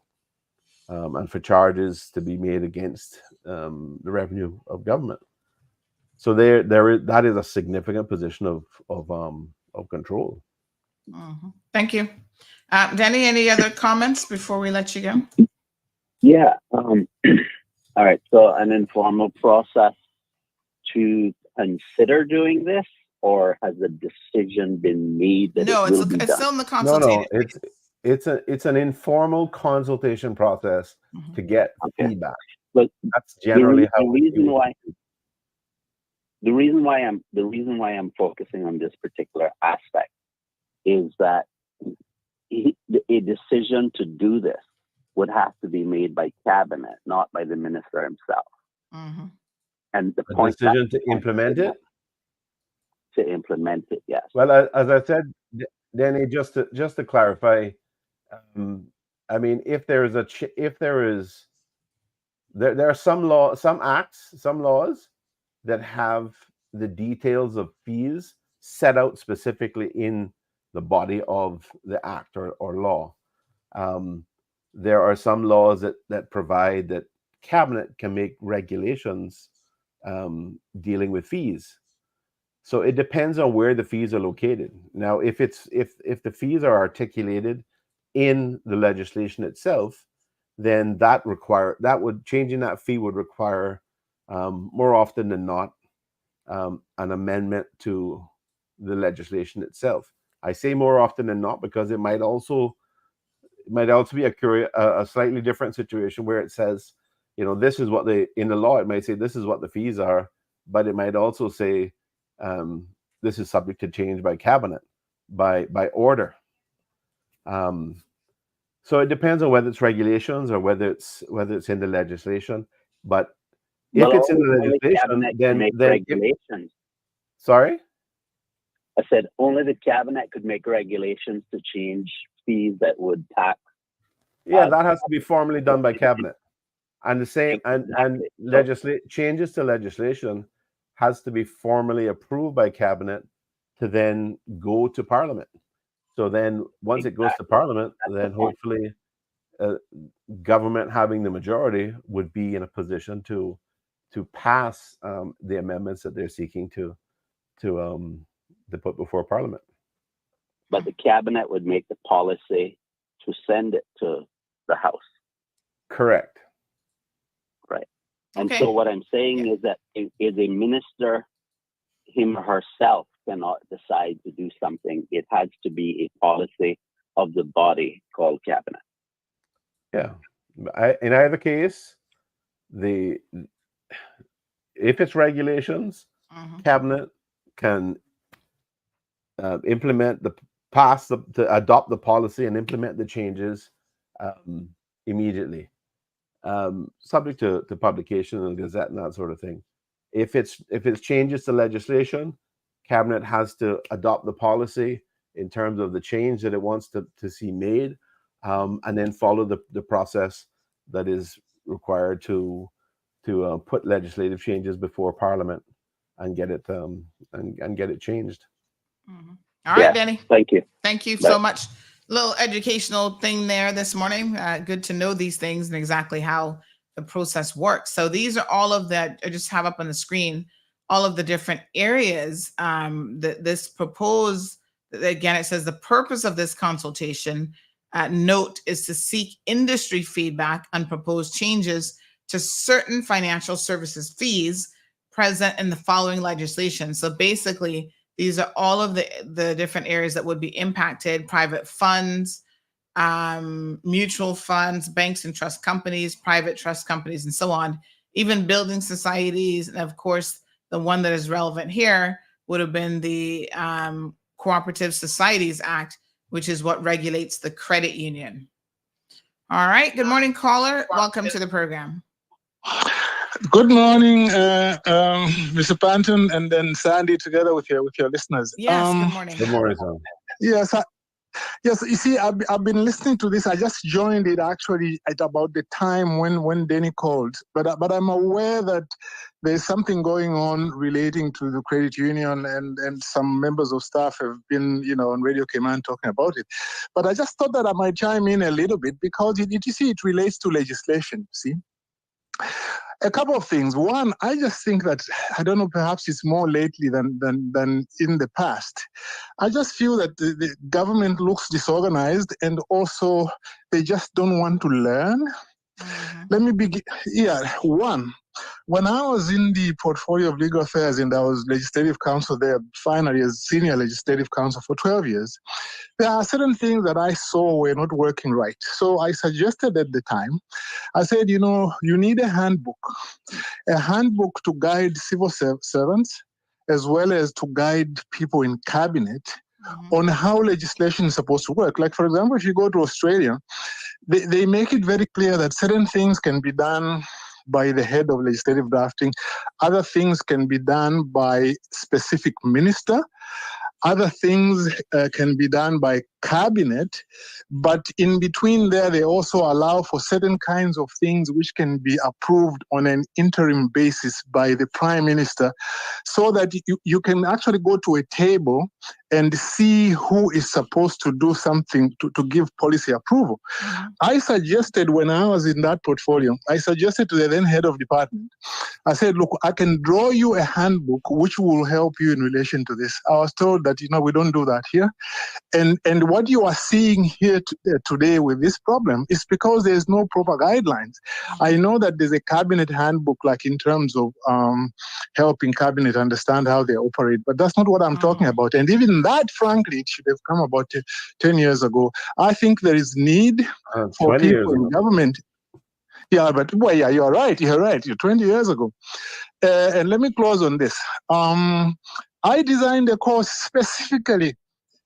and for charges to be made against the revenue of government. So that is a significant position of control. Thank you, Denny. Any other comments before we let you go? Yeah. All right. So an informal process to consider doing this, or has the decision been made that no, it will be it's done? still in the consultation. No, it's an informal consultation process to get feedback. But that's generally the reason why I'm focusing on this particular aspect is that a decision to do this would have to be made by cabinet, not by the minister himself. And the point decision to implement it. To implement it, yes. Well, as I said, Danny, just to clarify, I mean, there are some acts, some laws that have the details of fees set out specifically in the body of the act or law. There are some laws that provide that cabinet can make regulations dealing with fees. So it depends on where the fees are located. Now, if the fees are articulated in the legislation itself, then changing that fee would require more often than not an amendment to the legislation itself. I say more often than not because it might also be a slightly different situation where it says, this is what in the law, it might say this is what the fees are, but it might also say this is subject to change by cabinet, by order. So it depends on whether it's regulations or whether it's in the legislation. But if it's in the legislation, then regulations. Sorry? I said only the cabinet could make regulations to change fees that would tax. Yeah, that has to be formally done by cabinet. And the same and changes to legislation has to be formally approved by cabinet to then go to parliament. So then once it goes to parliament, then hopefully government having the majority would be in a position to pass the amendments that they're seeking to put before parliament. But the cabinet would make the policy to send it to the House. Correct. Right. And so what I'm saying is that is a minister, him or herself, cannot decide to do something. It has to be a policy of the body called cabinet. Yeah. In either case, if it's regulations, cabinet can adopt the policy and implement the changes immediately, subject to publication in the Gazette and that sort of thing. If it's changes to legislation, cabinet has to adopt the policy in terms of the change that it wants to see made, and then follow the process that is required to put legislative changes before parliament and get it and get it changed. All right, Benny. Thank you. Thank you so much. Little educational thing there this morning. Good to know these things and exactly how the process works. So these are all of that. I just have up on the screen all of the different areas that this proposed. Again, it says the purpose of this consultation note is to seek industry feedback on proposed changes to certain financial services fees present in the following legislation. So basically, these are all of the different areas that would be impacted: private funds, mutual funds, banks and trust companies, private trust companies, and so on, even building societies. And of course, the one that is relevant here would have been the Cooperative Societies Act, which is what regulates the credit union. All right. Good morning, caller. Welcome to the program. Good morning, Mr. Panton, and then Sandy, together with your listeners. Yes. Good morning. Good morning, sir. Yes. Yes. You see, I've been listening to this. I just joined it actually at about the time when Denny called, but I'm aware that there's something going on relating to the credit union, and some members of staff have been, on Radio Cayman talking about it. But I just thought that I might chime in a little bit because you see, it relates to legislation. See. A couple of things. One, I just think that, I don't know, perhaps it's more lately than in the past. I just feel that the government looks disorganized, and also they just don't want to learn. Let me begin. Yeah, one, when I was in the portfolio of legal affairs and I was legislative counsel there, finally as senior legislative counsel for 12 years, there are certain things that I saw were not working right. So I suggested at the time, I said, you need a handbook to guide civil servants as well as to guide people in cabinet on how legislation is supposed to work. Like, for example, if you go to Australia, they make it very clear that certain things can be done by the head of legislative drafting. Other things can be done by specific minister. Other things can be done by cabinet, but in between there, they also allow for certain kinds of things which can be approved on an interim basis by the prime minister, so that you can actually go to a table and see who is supposed to do something to give policy approval. I suggested, when I was in that portfolio, I suggested to the then head of department, I said, look, I can draw you a handbook which will help you in relation to this. I was told that, we don't do that here. And what you are seeing here today with this problem is because there's no proper guidelines. I know that there's a cabinet handbook, like in terms of helping cabinet understand how they operate, but that's not what I'm talking about. And even that, frankly, it should have come about 10 years ago. I think there is need for people in government. Yeah, but you're right. You're 20 years ago. And let me close on this. I designed a course specifically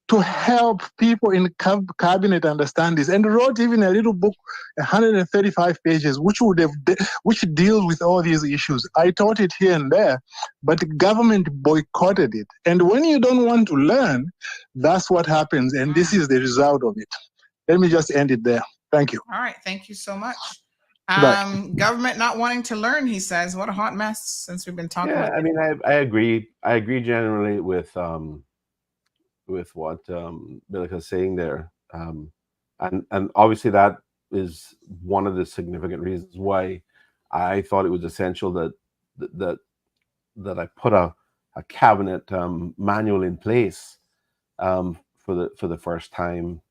to help people in cabinet understand this, and wrote even a little book, 135 pages, which deals with all these issues. I taught it here and there, but the government boycotted it. And when you don't want to learn, that's what happens, and this is the result of it. Let me just end it there. Thank you. All right, thank you so much. Government not wanting to learn, he says. What a hot mess since we've been talking about it. I mean, I agree. I agree generally with what Bilika is saying there. And obviously that is one of the significant reasons why I thought it was essential that I put a cabinet manual in place for the first time.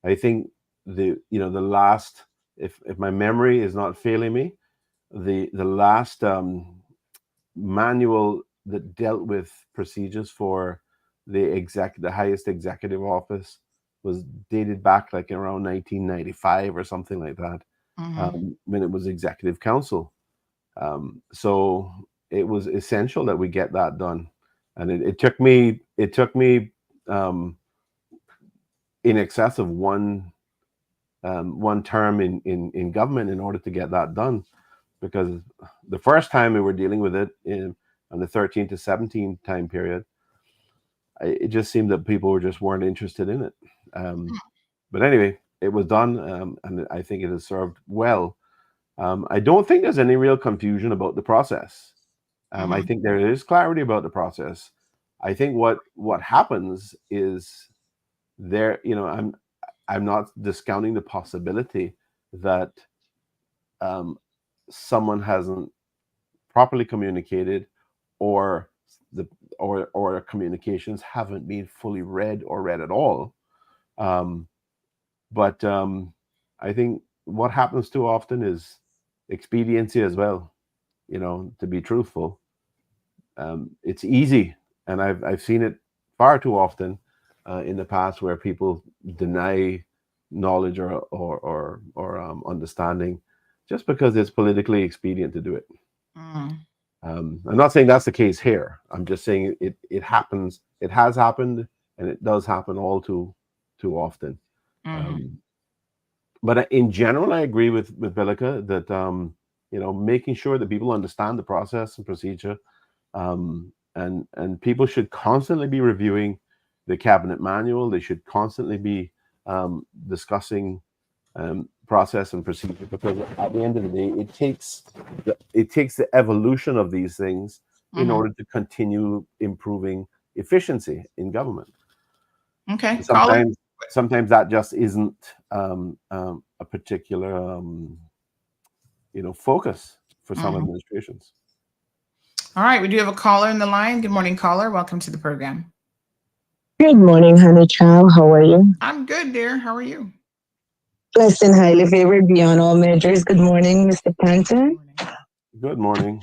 I think the last, if my memory is not failing me, the last manual that dealt with procedures for the highest executive office was dated back like around 1995 or something like that, when it was Executive Council. So it was essential that we get that done, and it took me in excess of one term in government in order to get that done, because the first time we were dealing with it in the 13 to 17 time period, it just seemed that people weren't interested in it. But anyway, it was done, and I think it has served well. I don't think there's any real confusion about the process. I think there is clarity about the process. I think what happens is there, I'm not discounting the possibility that someone hasn't properly communicated, or communications haven't been fully read or read at all. But I think what happens too often is expediency as well. To be truthful, it's easy, and I've seen it far too often in the past, where people deny knowledge or understanding just because it's politically expedient to do it. I'm not saying that's the case here. I'm just saying it happens. It has happened, and it does happen all too often. But in general, I agree with Bilika that making sure that people understand the process and procedure, and people should constantly be reviewing the cabinet manual. They should constantly be discussing process and procedure, because at the end of the day, it takes the evolution of these things in order to continue improving efficiency in government. Okay. Sometimes that just isn't a particular focus for some administrations. All right, we do have a caller in the line. Good morning, caller. Welcome to the program. Good morning, honey child. How are you? I'm good, dear. How are you? Blessed and highly favored beyond all measures. Good morning, Mr. Panton. Good morning.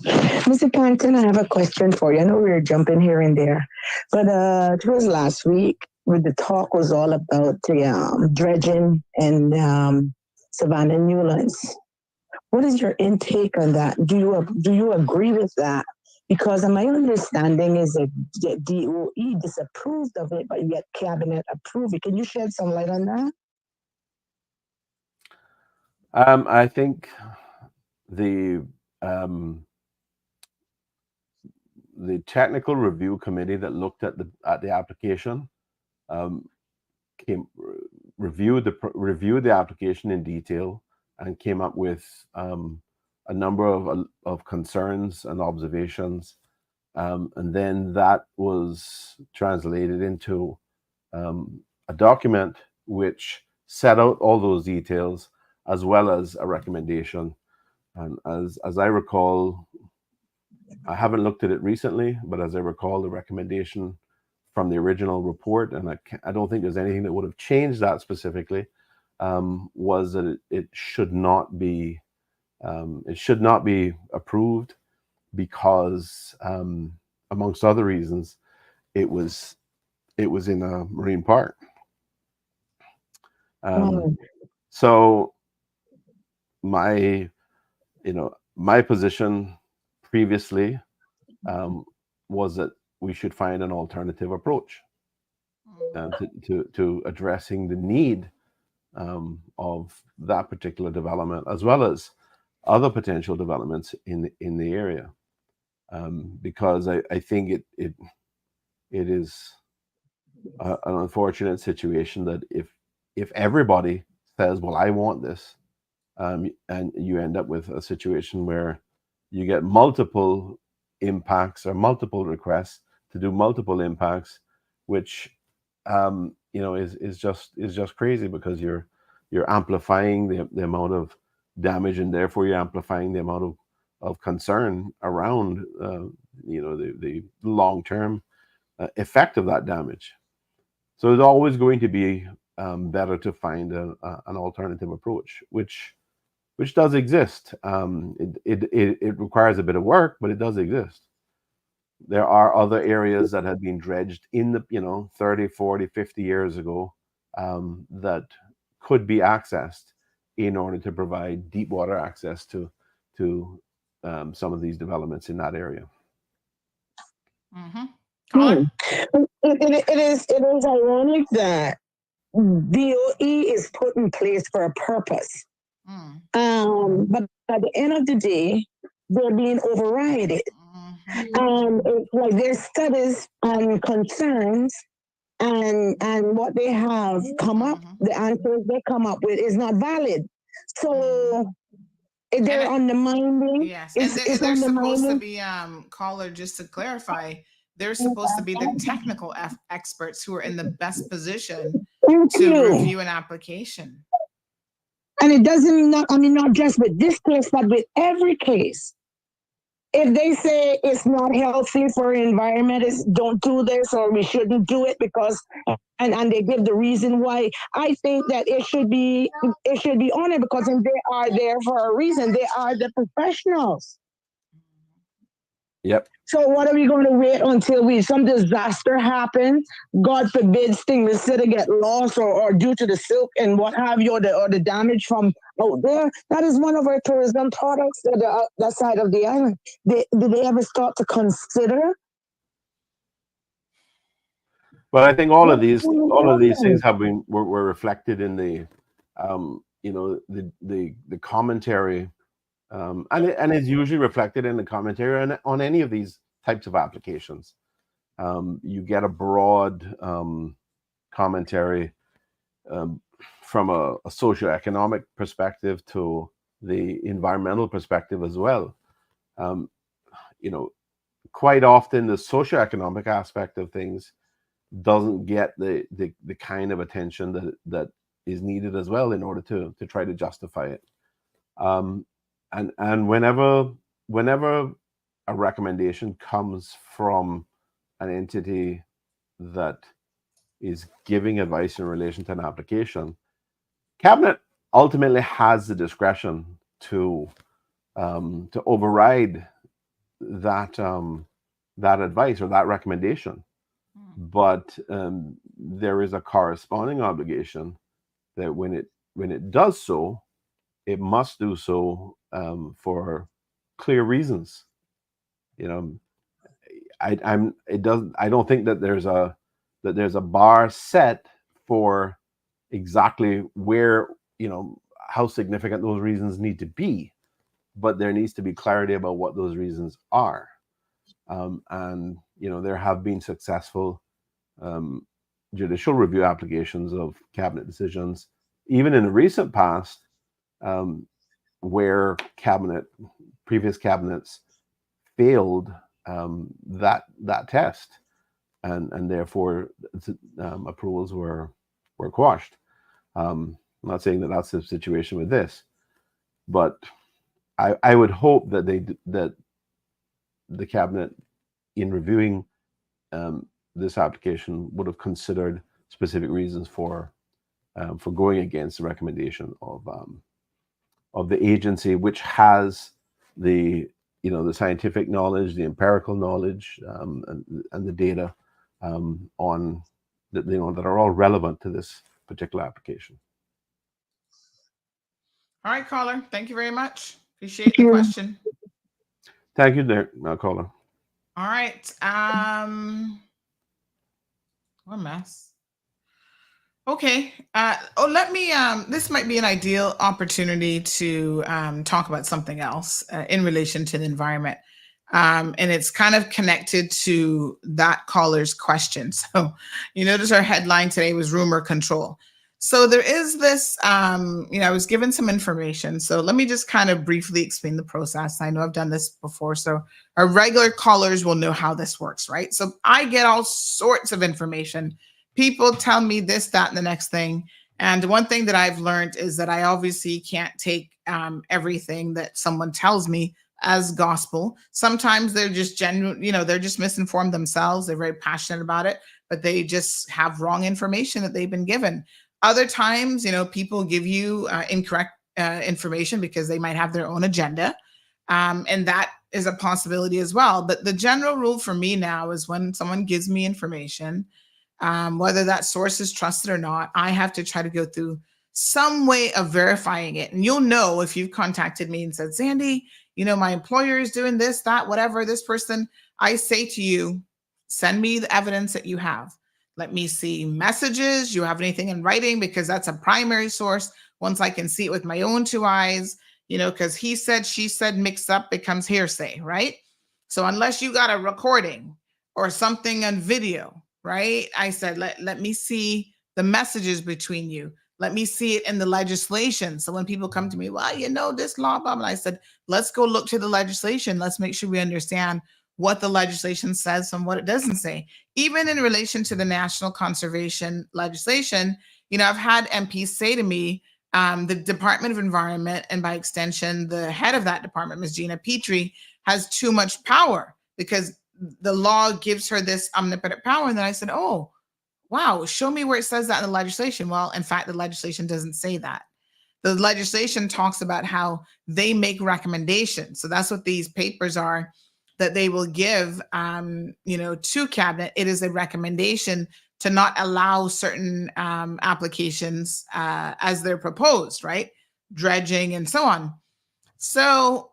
Mr. Panton, I have a question for you. I know we were jumping here and there, but it was last week where the talk was all about the dredging and Savannah Newlands. What is your intake on that? Do you agree with that? Because my understanding is that the DOE disapproved of it, but yet cabinet approved it. Can you shed some light on that? I think the technical review committee that looked at the application reviewed the application in detail and came up with a number of concerns and observations, and then that was translated into a document which set out all those details as well as a recommendation. And as I recall, I haven't looked at it recently, but as I recall, the recommendation from the original report, and I don't think there's anything that would have changed that specifically, was that it should not be approved because, amongst other reasons, it was in a marine park. So my position previously was that we should find an alternative approach to addressing the need of that particular development, as well as other potential developments in the area, because I think it is an unfortunate situation that if everybody says, well, I want this, and you end up with a situation where you get multiple impacts or multiple requests to do multiple impacts, which is just crazy, because you're amplifying the amount of damage, and therefore you're amplifying the amount of concern around the long-term effect of that damage. So it's always going to be better to find an alternative approach, which does exist. It requires a bit of work, but it does exist. There are other areas that have been dredged in the 30, 40, 50 years ago that could be accessed in order to provide deep water access to some of these developments in that area. It is ironic that DOE is put in place for a purpose. But at the end of the day, they're being overridden. It's like their studies and concerns and what they have come up, the answers they come up with is not valid. So they're undermining. Yes, and they're supposed to be, caller, just to clarify, they're supposed to be the technical experts who are in the best position to review an application. And it doesn't, not just with this case, but with every case. If they say it's not healthy for the environment, don't do this, or we shouldn't do it because, and they give the reason why, I think that it should be honored, because they are there for a reason. They are the professionals. Yep. So what are we going to wait until some disaster happens? God forbid things to get lost or due to the silk and what have you, or the damage from out there. That is one of our tourism products at that side of the island. Did they ever start to consider? Well, I think all of these things were reflected in the the commentary. And it's usually reflected in the commentary on any of these types of applications. You get a broad commentary from a socioeconomic perspective to the environmental perspective as well. Quite often the socioeconomic aspect of things doesn't get the kind of attention that is needed as well in order to try to justify it. And whenever a recommendation comes from an entity that is giving advice in relation to an application, Cabinet ultimately has the discretion to override that advice or that recommendation. But there is a corresponding obligation that when it does so, it must do so for clear reasons. I don't think that there's a bar set for exactly where, how significant those reasons need to be, but there needs to be clarity about what those reasons are. And there have been successful judicial review applications of cabinet decisions, even in the recent past, where previous cabinets failed that test, and therefore approvals were quashed. I'm not saying that that's the situation with this, but I would hope that the cabinet, in reviewing this application, would have considered specific reasons for going against the recommendation of the agency, which has the scientific knowledge, the empirical knowledge, and the data on that that are all relevant to this particular application. All right, caller. Thank you very much. Appreciate the question. Thank you, there, caller. All right. What a mess. Okay. Let me. This might be an ideal opportunity to talk about something else in relation to the environment, and it's kind of connected to that caller's question. So, you notice our headline today was rumor control. So there is this. I was given some information. So let me just kind of briefly explain the process. I know I've done this before, so our regular callers will know how this works, right? So I get all sorts of information. People tell me this, that, and the next thing. And one thing that I've learned is that I obviously can't take everything that someone tells me as gospel. Sometimes they're just genuine, they're just misinformed themselves. They're very passionate about it, but they just have wrong information that they've been given. Other times, people give you incorrect information because they might have their own agenda. And that is a possibility as well. But the general rule for me now is when someone gives me information, whether that source is trusted or not, I have to try to go through some way of verifying it. And you'll know if you've contacted me and said, Sandy, my employer is doing this, that, whatever, this person, I say to you, send me the evidence that you have. Let me see messages. You have anything in writing? Because that's a primary source. Once I can see it with my own two eyes, because he said, she said, mixed up becomes hearsay, right? So unless you got a recording or something on video, right? I said, let me see the messages between you. Let me see it in the legislation. So when people come to me, well, this law, blah, blah, I said, let's go look to the legislation. Let's make sure we understand what the legislation says and what it doesn't say. Even in relation to the national conservation legislation, I've had MPs say to me, the Department of Environment, and by extension, the head of that department, Ms. Gina Petrie, has too much power because the law gives her this omnipotent power. And then I said, oh, wow, show me where it says that in the legislation. Well, in fact, the legislation doesn't say that. The legislation talks about how they make recommendations. So that's what these papers are that they will give, to cabinet. It is a recommendation to not allow certain applications as they're proposed, right? Dredging and so on. So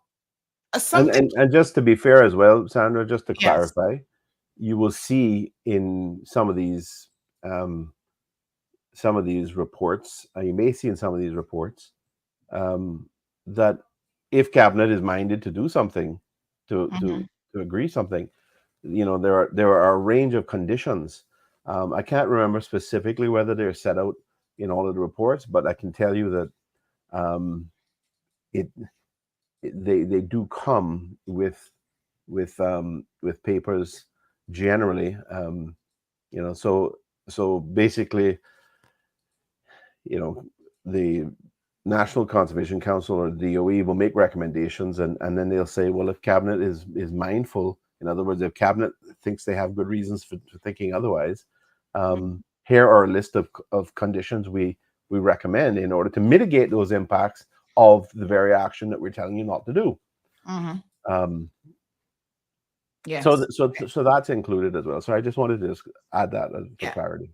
and just to be fair as well, Sandra, just to Yes. clarify, you will see in some of these reports, you may see in some of these reports that if cabinet is minded to do something, to agree something, there are a range of conditions. I can't remember specifically whether they're set out in all of the reports, but I can tell you that they do come with papers generally. So basically, the National Conservation Council or DOE will make recommendations, and then they'll say, well, if cabinet is mindful, in other words, if cabinet thinks they have good reasons for thinking otherwise, here are a list of conditions we recommend in order to mitigate those impacts of the very action that we're telling you not to do. Yes. So that's included as well. So I just wanted to just add that for clarity.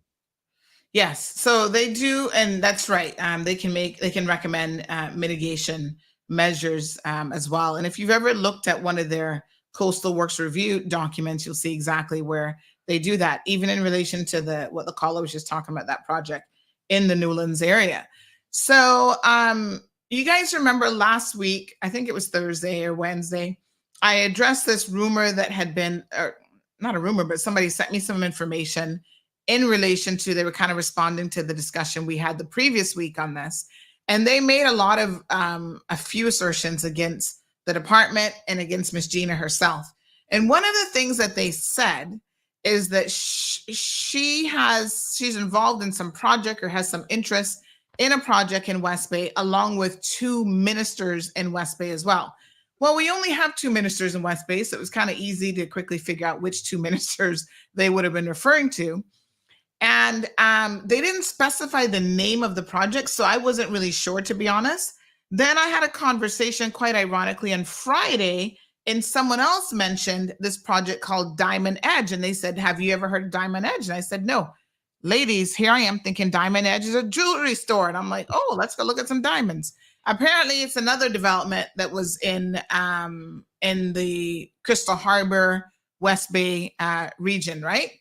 Yes, so they do, and that's right. They can recommend mitigation measures as well. And if you've ever looked at one of their coastal works review documents, you'll see exactly where they do that, even in relation to what the caller was just talking about, that project in the Newlands area. So you guys remember last week, I think it was Thursday or Wednesday, I addressed this rumor that had been, or not a rumor, but somebody sent me some information in relation to, they were kind of responding to the discussion we had the previous week on this. And they made a lot of, a few assertions against the department and against Miss Gina herself. And one of the things that they said is that she's involved in some project or has some interest in a project in West Bay, along with 2 ministers in West Bay as well. Well, we only have 2 ministers in West Bay, so it was kind of easy to quickly figure out which 2 ministers they would have been referring to. And they didn't specify the name of the project, so I wasn't really sure, to be honest. Then I had a conversation, quite ironically, on Friday, and someone else mentioned this project called Diamond Edge. And they said, have you ever heard of Diamond Edge? And I said, no. Ladies, here I am thinking Diamond Edge is a jewelry store. And I'm like, oh, let's go look at some diamonds. Apparently, it's another development that was in the Crystal Harbor, West Bay region, right?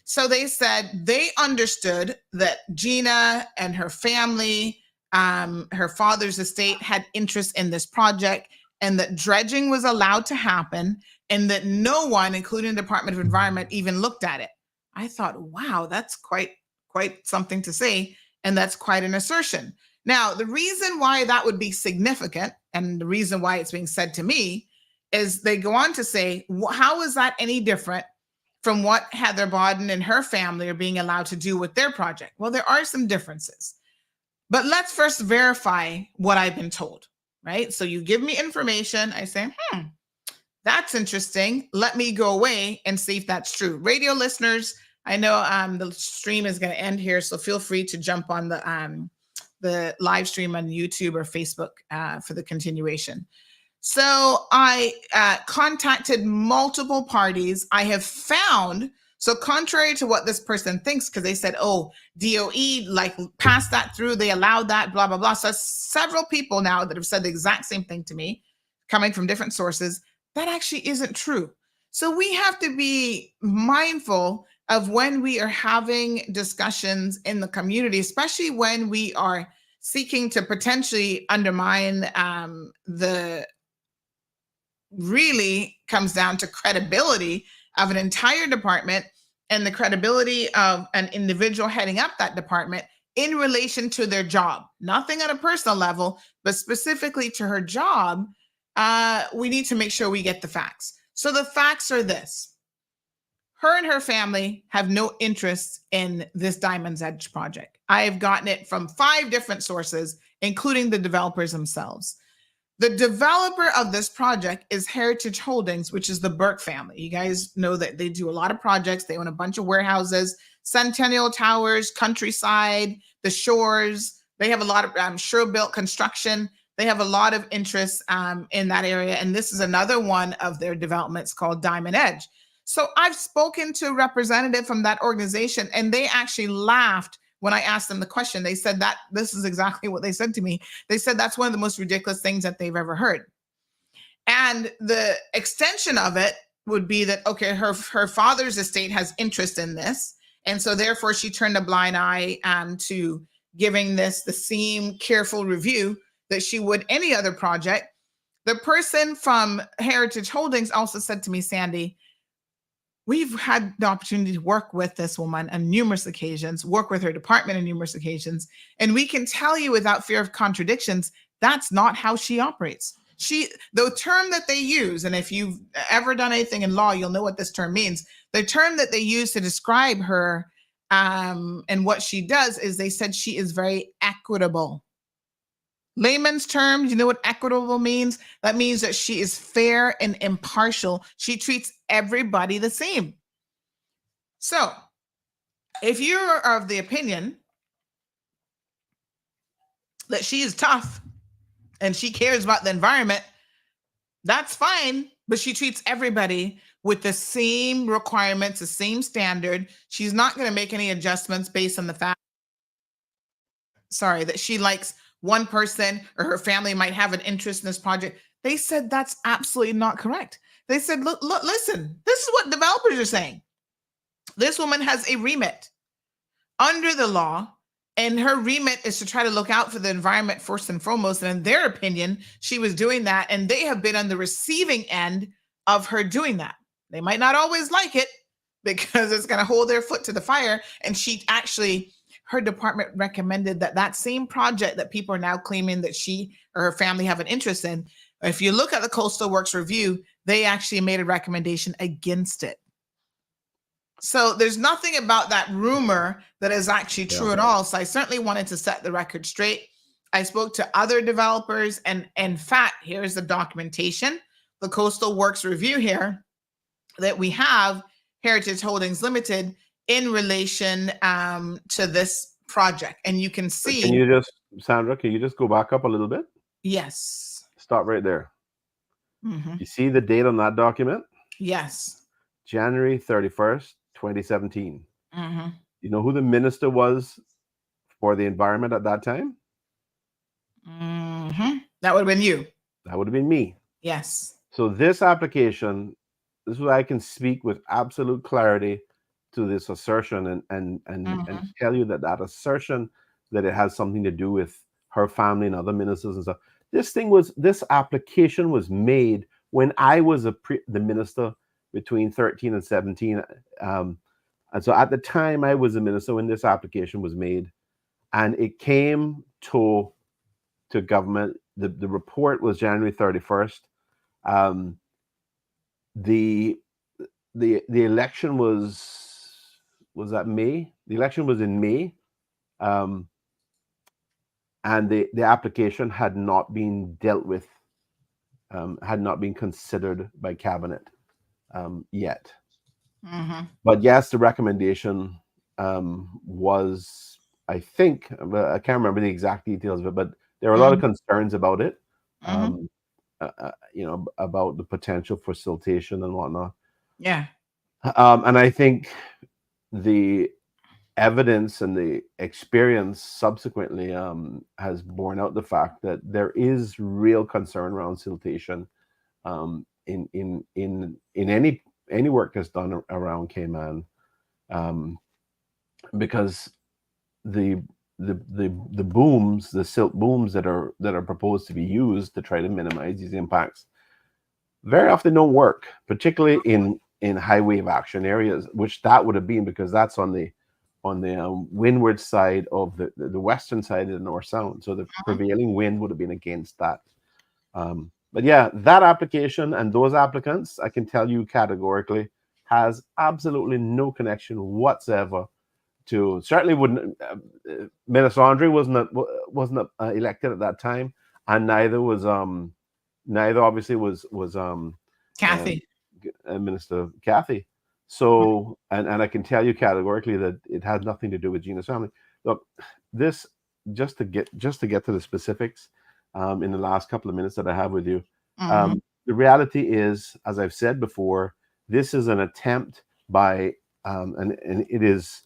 So they said they understood that Gina and her family, her father's estate, had interest in this project, and that dredging was allowed to happen, and that no one, including the Department of Environment, even looked at it. I thought, wow, that's quite something to say, and that's quite an assertion. Now, the reason why that would be significant, and the reason why it's being said to me, is they go on to say, how is that any different from what Heather Bodden and her family are being allowed to do with their project? Well, there are some differences. But let's first verify what I've been told, right? So you give me information, I say, that's interesting. Let me go away and see if that's true. Radio listeners, I know the stream is going to end here, so feel free to jump on the live stream on YouTube or Facebook for the continuation. So I contacted multiple parties. I have found, so contrary to what this person thinks, because they said, oh, DOE like passed that through, they allowed that, blah, blah, blah. So several people now that have said the exact same thing to me, coming from different sources. That actually isn't true. So we have to be mindful of when we are having discussions in the community, especially when we are seeking to potentially undermine the really comes down to credibility of an entire department and the credibility of an individual heading up that department in relation to their job. Nothing at a personal level, but specifically to her job. We need to make sure we get the facts. So the facts are this. Her and her family have no interest in this Diamond's Edge project. I have gotten it from 5 different sources, including the developers themselves. The developer of this project is Heritage Holdings, which is the Burke family. You guys know that they do a lot of projects. They own a bunch of warehouses, Centennial Towers, Countryside, the Shores. They have a lot of sure-built construction. They have a lot of interest in that area. And this is another one of their developments called Diamond Edge. So I've spoken to a representative from that organization, and they actually laughed when I asked them the question. They said that this is exactly what they said to me. They said that's one of the most ridiculous things that they've ever heard. And the extension of it would be that, okay, her father's estate has interest in this. And so therefore she turned a blind eye to giving this the same careful review that she would any other project. The person from Heritage Holdings also said to me, Sandy, we've had the opportunity to work with this woman on numerous occasions, work with her department on numerous occasions, and we can tell you without fear of contradictions, that's not how she operates. The term that they use, and if you've ever done anything in law, you'll know what this term means. The term that they use to describe her and what she does is they said she is very equitable. Layman's terms, you know what equitable means? That means that she is fair and impartial. She treats everybody the same. So if you're of the opinion that she is tough and she cares about the environment, that's fine, but she treats everybody with the same requirements, the same standard. She's not going to make any adjustments based on the fact, that she likes one person or her family might have an interest in this project. They said that's absolutely not correct. They said, look, listen, this is what developers are saying. This woman has a remit under the law, and her remit is to try to look out for the environment first and foremost. And in their opinion, she was doing that, and they have been on the receiving end of her doing that. They might not always like it, because it's going to hold their foot to the fire. And her department recommended that same project that people are now claiming that she or her family have an interest in. If you look at the Coastal Works Review, they actually made a recommendation against it. So there's nothing about that rumor that is actually true at all. So I certainly wanted to set the record straight. I spoke to other developers, and in fact, here's the documentation, the Coastal Works Review here that we have, Heritage Holdings Limited, in relation to this project. And you can see. Sandra, can you just go back up a little bit? Yes. Stop right there. Mm-hmm. You see the date on that document? Yes. January 31st, 2017. Mm-hmm. You know who the minister was for the environment at that time? Mm-hmm. That would have been you. That would have been me. Yes. So this application, this is why I can speak with absolute clarity to this assertion and tell you that assertion that it has something to do with her family and other ministers and stuff. This application was made when I was the minister between 13 and 17. And so at the time I was a minister when this application was made, and it came to government. The report was January 31st. The election was that May? The election was in May. And the application had not been dealt with, had not been considered by cabinet yet. Mm-hmm. But yes, the recommendation was, I think, I can't remember the exact details of it, but there were a lot of concerns about it. Mm-hmm. About the potential for siltation and whatnot. Yeah. And I think the evidence and the experience subsequently has borne out the fact that there is real concern around siltation in any work that's done around Cayman, because the booms, the silt booms that are proposed to be used to try to minimize these impacts very often don't work, particularly in high wave action areas, which that would have been, because that's on the windward side of the western side of the North Sound. So the prevailing wind would have been against that. But yeah, that application and those applicants, I can tell you categorically, has absolutely no connection whatsoever to, certainly wouldn't, Minister Andre wasn't elected at that time, and neither obviously was Kathy, Minister Kathy. So, and I can tell you categorically that it had nothing to do with Gina's family. Look, this, just to get to the specifics, in the last couple of minutes that I have with you, the reality is, as I've said before, this is an attempt by, and it is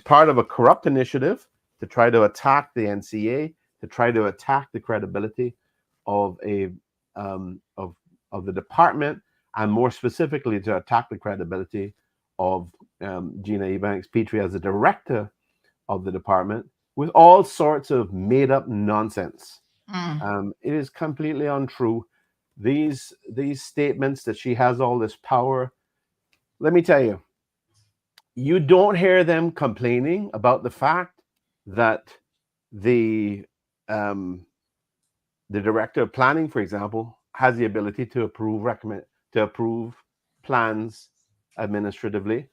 part of a corrupt initiative to try to attack the NCA, to try to attack the credibility of the department, and more specifically to attack the credibility of Gina Ebanks-Petrie as the director of the department, with all sorts of made-up nonsense. It is completely untrue. These statements that she has all this power, let me tell you, you don't hear them complaining about the fact that the director of planning, for example, has the ability to approve plans administratively.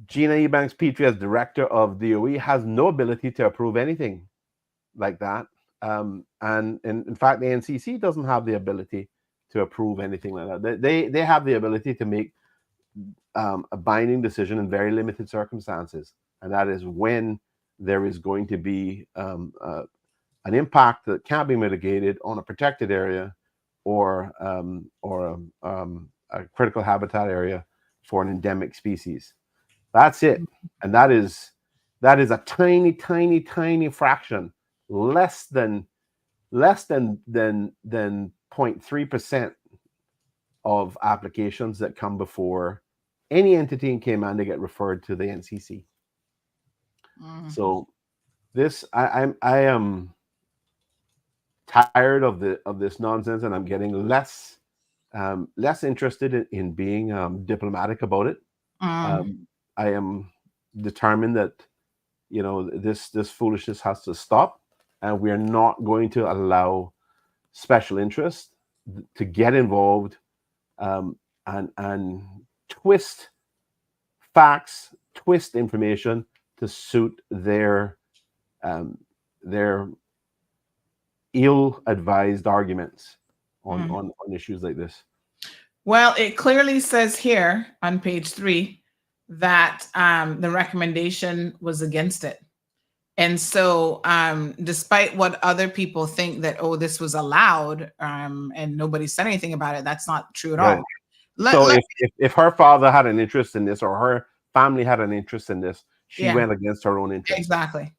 Gina Ebanks-Petrie, as director of DOE, has no ability to approve anything like that. And in fact, the NCC doesn't have the ability to approve anything like that. They have the ability to make a binding decision in very limited circumstances, and that is when there is going to be an impact that can't be mitigated on a protected area or a critical habitat area for an endemic species. That's it, and that is a tiny, tiny, tiny fraction, less than 0.3% of applications that come before any entity in Cayman to get referred to the NCC. So this, I am tired of this nonsense, and I'm getting less interested in being diplomatic about it. I am determined that, you know, this foolishness has to stop, and we are not going to allow special interests to get involved and twist facts, twist information to suit their ill-advised arguments on issues like this. Well, it clearly says here on page 3 that the recommendation was against it. And so despite what other people think that, oh, this was allowed and nobody said anything about it, that's not true at all. So if her father had an interest in this, or her family had an interest in this, she went against her own interest. Exactly.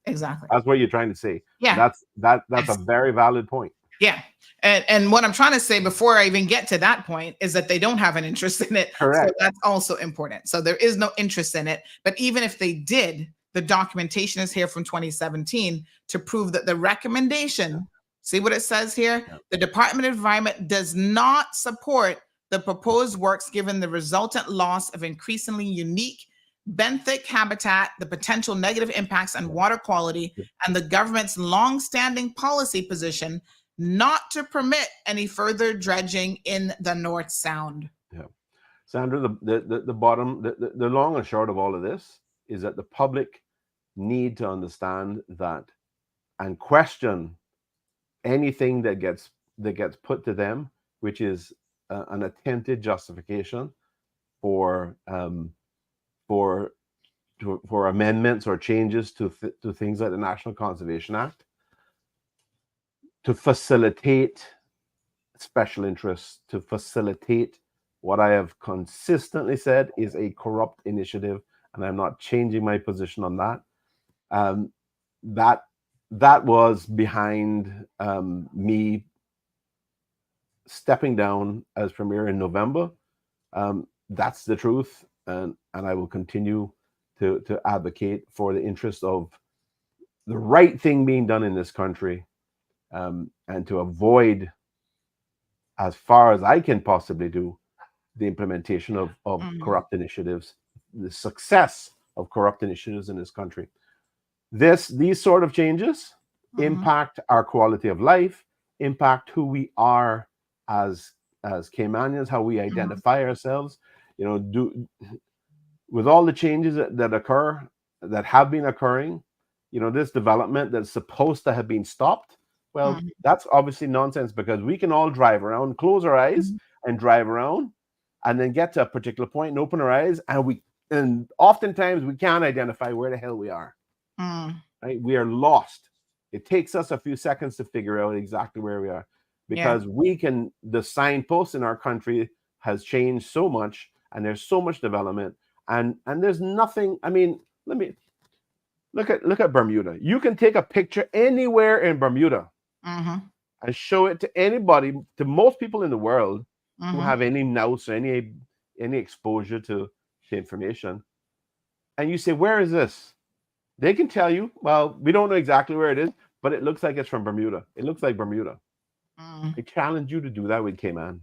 That's what you're trying to say. Yeah. That's a very valid point. Yeah. And what I'm trying to say before I even get to that point is that they don't have an interest in it. Correct. So that's also important. So there is no interest in it. But even if they did, the documentation is here from 2017 to prove that the recommendation, see what it says here? Yeah. The Department of Environment does not support the proposed works given the resultant loss of increasingly unique benthic habitat, the potential negative impacts on water quality, and the government's long-standing policy position not to permit any further dredging in the North Sound. Yeah. Sandra, the long and short of all of this is that the public need to understand that and question anything that gets put to them, which is an attempted justification for amendments or changes to things like the National Conservation Act, to facilitate special interests, to facilitate what I have consistently said is a corrupt initiative, and I'm not changing my position on that. That was behind me stepping down as Premier in November. That's the truth, and I will continue to advocate for the interest of the right thing being done in this country, and to avoid, as far as I can possibly do, the implementation of corrupt initiatives, the success of corrupt initiatives in this country. These sort of changes impact our quality of life, impact who we are as Caymanians, how we identify ourselves. You know, with all the changes that have been occurring, you know, this development that's supposed to have been stopped, well, that's obviously nonsense, because we can all drive around, close our eyes and drive around, and then get to a particular point and open our eyes, and oftentimes we can't identify where the hell we are. Right? We are lost. It takes us a few seconds to figure out exactly where we are, because the signposts in our country has changed so much, and there's so much development, and there's nothing. I mean, let me look at Bermuda. You can take a picture anywhere in Bermuda and show it to anybody, to most people in the world who have any nous or any exposure to information, and you say, where is this? They can tell you, well, we don't know exactly where it is, but it looks like it's from Bermuda. It looks like Bermuda. I challenge you to do that with Cayman.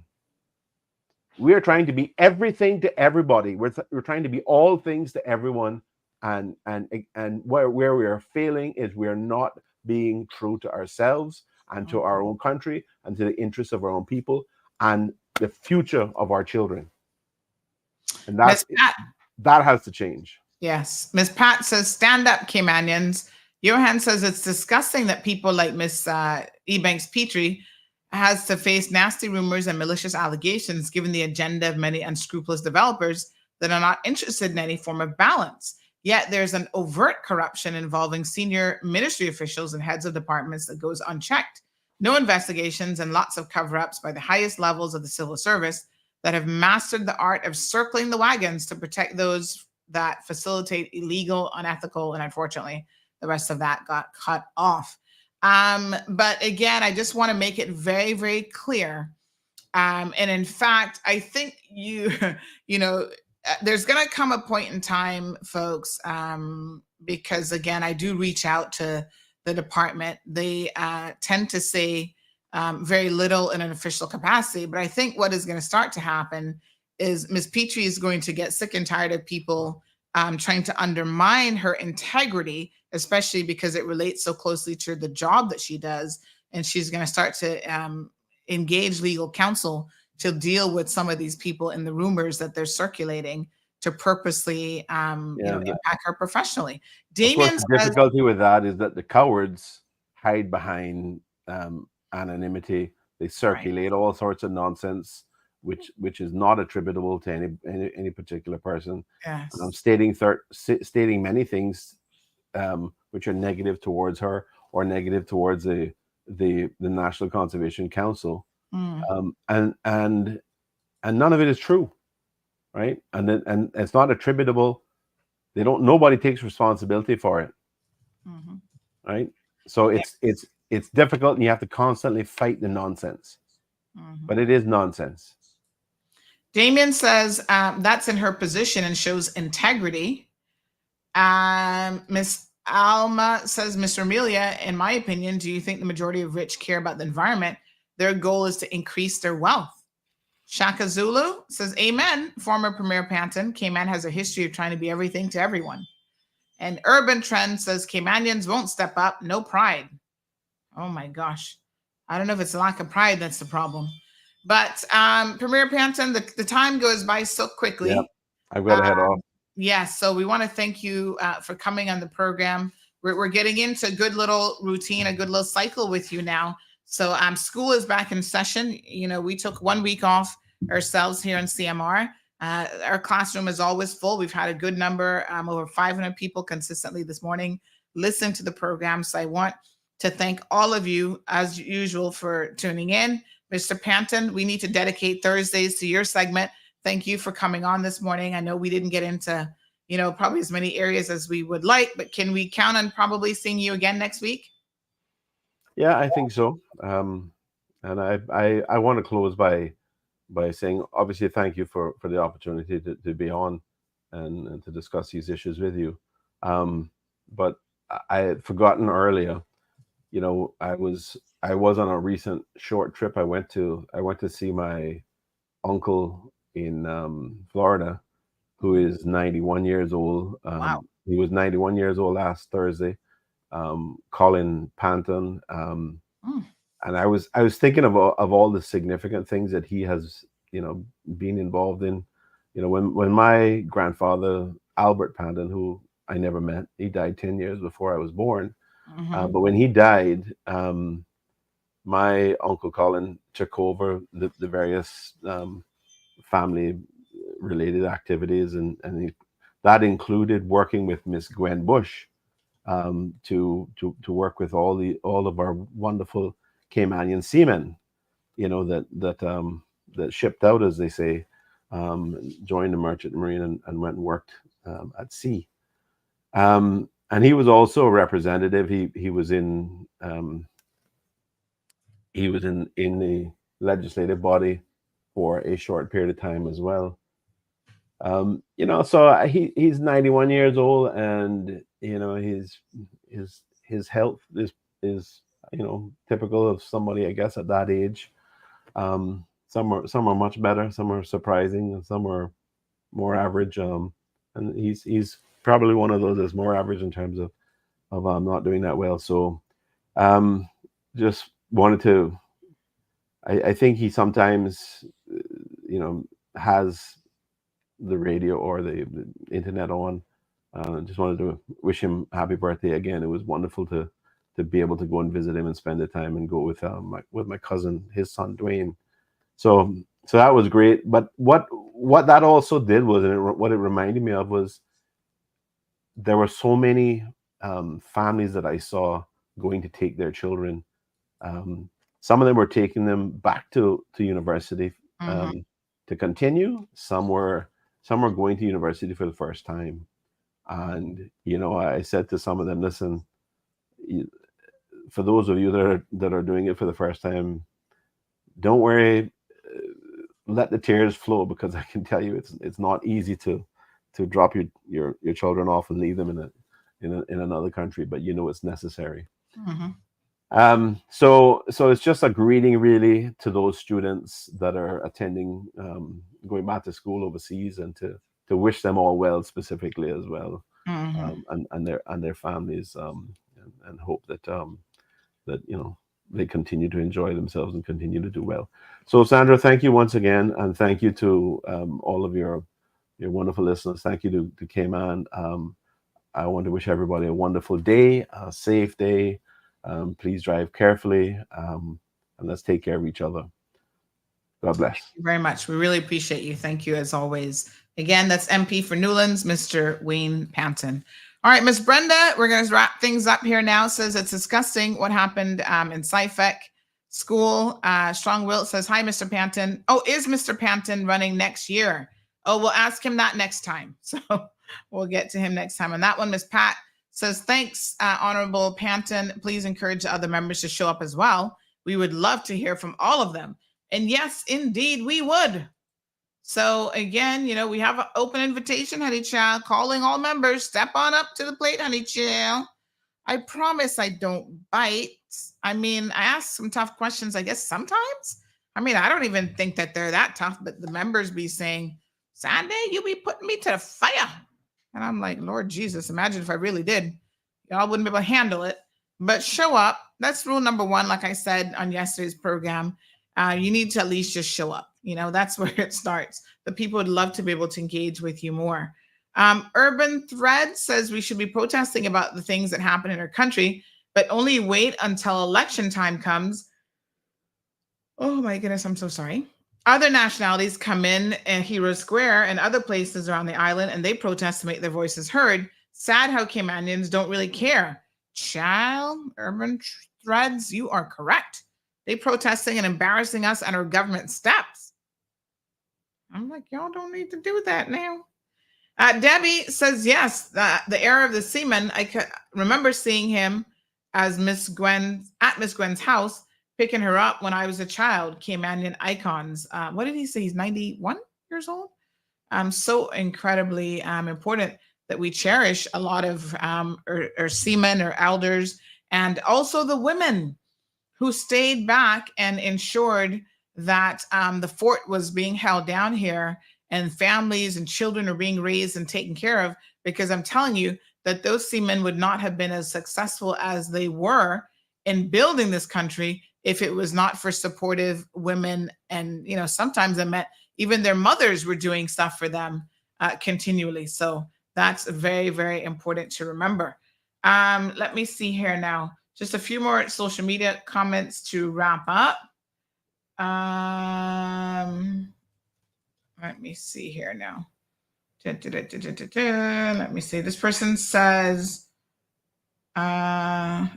We are trying to be everything to everybody. We're trying to be all things to everyone, and where we are failing is we are not being true to ourselves and to our own country and to the interests of our own people and the future of our children. And that has to change. Yes. Ms. Pat says, stand up, Caymanians. Johan says it's disgusting that people like Ms. Ebanks Petrie has to face nasty rumors and malicious allegations given the agenda of many unscrupulous developers that are not interested in any form of balance. Yet there's an overt corruption involving senior ministry officials and heads of departments that goes unchecked. No investigations and lots of cover-ups by the highest levels of the civil service that have mastered the art of circling the wagons to protect those that facilitate illegal, unethical, and unfortunately, the rest of that got cut off. But again, I just want to make it very, very clear. And in fact, I think there's going to come a point in time, folks, because again, I do reach out to the department. They tend to say very little in an official capacity, but I think what is going to start to happen is Ms. Petrie is going to get sick and tired of people trying to undermine her integrity, especially because it relates so closely to the job that she does. And she's going to start to engage legal counsel to deal with some of these people and the rumors that they're circulating to purposely impact her professionally. Damien, the difficulty with that is that the cowards hide behind anonymity. They circulate all sorts of nonsense, which is not attributable to any particular person. Yes. Stating many things which are negative towards her or negative towards the National Conservation Council, and none of it is true, right? And it's not attributable. Nobody takes responsibility for it, right? So it's difficult, and you have to constantly fight the nonsense. But it is nonsense. Damien says that's in her position and shows integrity. Miss Alma says, Mr. Amelia, in my opinion, do you think the majority of rich care about the environment? Their goal is to increase their wealth. Shaka Zulu says, amen. Former Premier Panton, Cayman has a history of trying to be everything to everyone. And Urban Trend says, Caymanians won't step up, no pride. Oh my gosh. I don't know if it's lack of pride that's the problem. But Premier Panton, the time goes by so quickly. Yeah, I've got to head off. Yes, so we want to thank you for coming on the program. We're getting into a good little routine, a good little cycle with you now. So school is back in session. You know, we took 1 week off ourselves here in CMR. Our classroom is always full. We've had a good number, over 500 people consistently this morning listen to the program. So I want to thank all of you, as usual, for tuning in. Mr. Panton, we need to dedicate Thursdays to your segment. Thank you for coming on this morning. I know we didn't get into, probably as many areas as we would like, but can we count on probably seeing you again next week? Yeah, I think so. And I want to close by saying, obviously, thank you for the opportunity to be on and to discuss these issues with you. But I had forgotten earlier, I was on a recent short trip. I went to see my uncle in Florida, who is 91 years old. Wow. He was 91 years old last Thursday. Colin Panton. And I was thinking of all the significant things that he has, been involved in. When my grandfather, Albert Panton, who I never met, he died 10 years before I was born. But when he died, my Uncle Colin took over the various family related activities, and that included working with Miss Gwen Bush to work with all of our wonderful Caymanian seamen, that shipped out, as they say, joined the Merchant Marine and went and worked at sea. And he was also a representative. He was in the legislative body for a short period of time as well. So he's 91 years old, and his health is typical of somebody, I guess, at that age. Some are much better, some are surprising, and some are more average. And he's probably one of those that's more average in terms of not doing that well. So just wanted to. I think he sometimes has the radio or the internet on. Just wanted to wish him happy birthday again. It was wonderful to be able to go and visit him and spend the time and go with my cousin, his son Dwayne. So that was great. But what that also did was, and what it reminded me of was, there were so many families that I saw going to take their children. Some of them were taking them back to university to continue. Some were going to university for the first time. And I said to some of them, listen, for those of you that are doing it for the first time, don't worry, let the tears flow, because I can tell you it's not easy to drop your children off and leave them in another country, but it's necessary. So it's just a greeting really to those students that are attending going back to school overseas, and to wish them all well specifically as well, and their families, and hope that that they continue to enjoy themselves and continue to do well. So Sandra, thank you once again, and thank you to all of your wonderful listeners. Thank you to Cayman. I want to wish everybody a wonderful day, a safe day. Please drive carefully, and let's take care of each other. God bless. Thank you very much. We really appreciate you. Thank you as always. Again, that's MP for Newlands, Mr. Wayne Panton. All right, Miss Brenda, we're going to wrap things up here now. Says it's disgusting what happened in SciFec school. Strong Will says, hi, Mr. Panton. Oh, is Mr. Panton running next year? Oh, we'll ask him that next time. So we'll get to him next time on that one. Miss Pat says, thanks, Honorable Panton. Please encourage other members to show up as well. We would love to hear from all of them. And yes, indeed, we would. So again, we have an open invitation, honey child, calling all members. Step on up to the plate, honey child. I promise I don't bite. I mean, I ask some tough questions, I guess, sometimes. I mean, I don't even think that they're that tough, but the members be saying, Sandy, you be putting me to the fire. And I'm like, Lord Jesus, imagine if I really did. Y'all wouldn't be able to handle it. But show up. That's rule number one, like I said on yesterday's program. You need to at least just show up. That's where it starts. The people would love to be able to engage with you more. Urban Thread says we should be protesting about the things that happen in our country, but only wait until election time comes. Oh my goodness, I'm so sorry. Other nationalities come in Hero Square and other places around the island, and they protest to make their voices heard. Sad how Caymanians don't really care. Child, Urban Threads, you are correct. They protesting and embarrassing us and our government steps. I'm like, y'all don't need to do that now. Debbie says, yes, the era of the seaman. I remember seeing him as Miss Gwen's house, picking her up when I was a child. Caymanian icons. What did he say? He's 91 years old. So incredibly important that we cherish a lot of our seamen or elders, and also the women who stayed back and ensured that the fort was being held down here, and families and children are being raised and taken care of, because I'm telling you that those seamen would not have been as successful as they were in building this country if it was not for supportive women. And, sometimes it meant even their mothers were doing stuff for them continually. So that's very, very important to remember. Let me see here now. Just a few more social media comments to wrap up. Let me see here now. Let me see. This person says, they're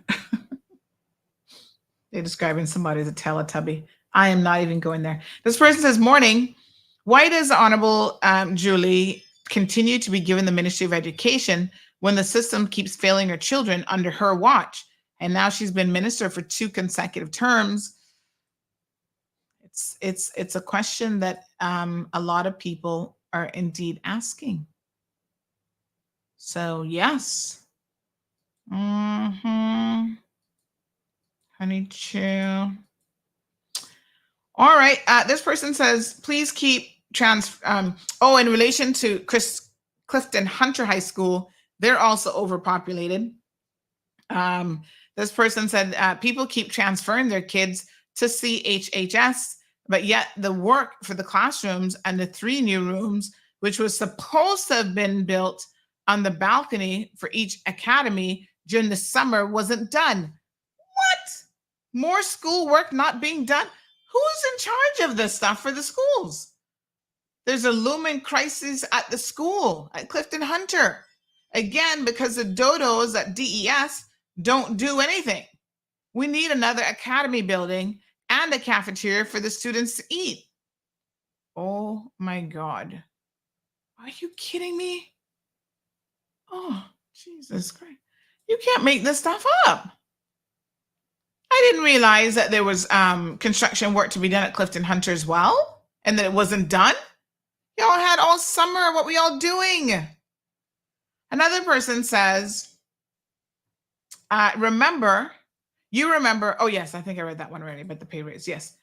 describing somebody as a Teletubby. I am not even going there. This person says, morning. Why does Honorable Julie continue to be given the Ministry of Education when the system keeps failing her children under her watch? And now she's been minister for 2 consecutive terms. It's a question that a lot of people are indeed asking. So yes. Honey chill. All right. This person says, please keep in relation to Clifton Hunter High School, they're also overpopulated. This person said, people keep transferring their kids to CHHS, but yet the work for the classrooms and the 3 new rooms, which was supposed to have been built on the balcony for each academy during the summer, wasn't done. What? More school work not being done? Who's in charge of this stuff for the schools? There's a looming crisis at the school at Clifton Hunter. Again, because the dodos at DES don't do anything. We need another academy building and a cafeteria for the students to eat. Oh my God. Are you kidding me? Oh, Jesus Christ. You can't make this stuff up. I didn't realize that there was construction work to be done at Clifton Hunter as well, and that it wasn't done. Y'all had all summer. What were y'all doing? Another person says, you remember, oh yes, I think I read that one already, but the pay raise, yes.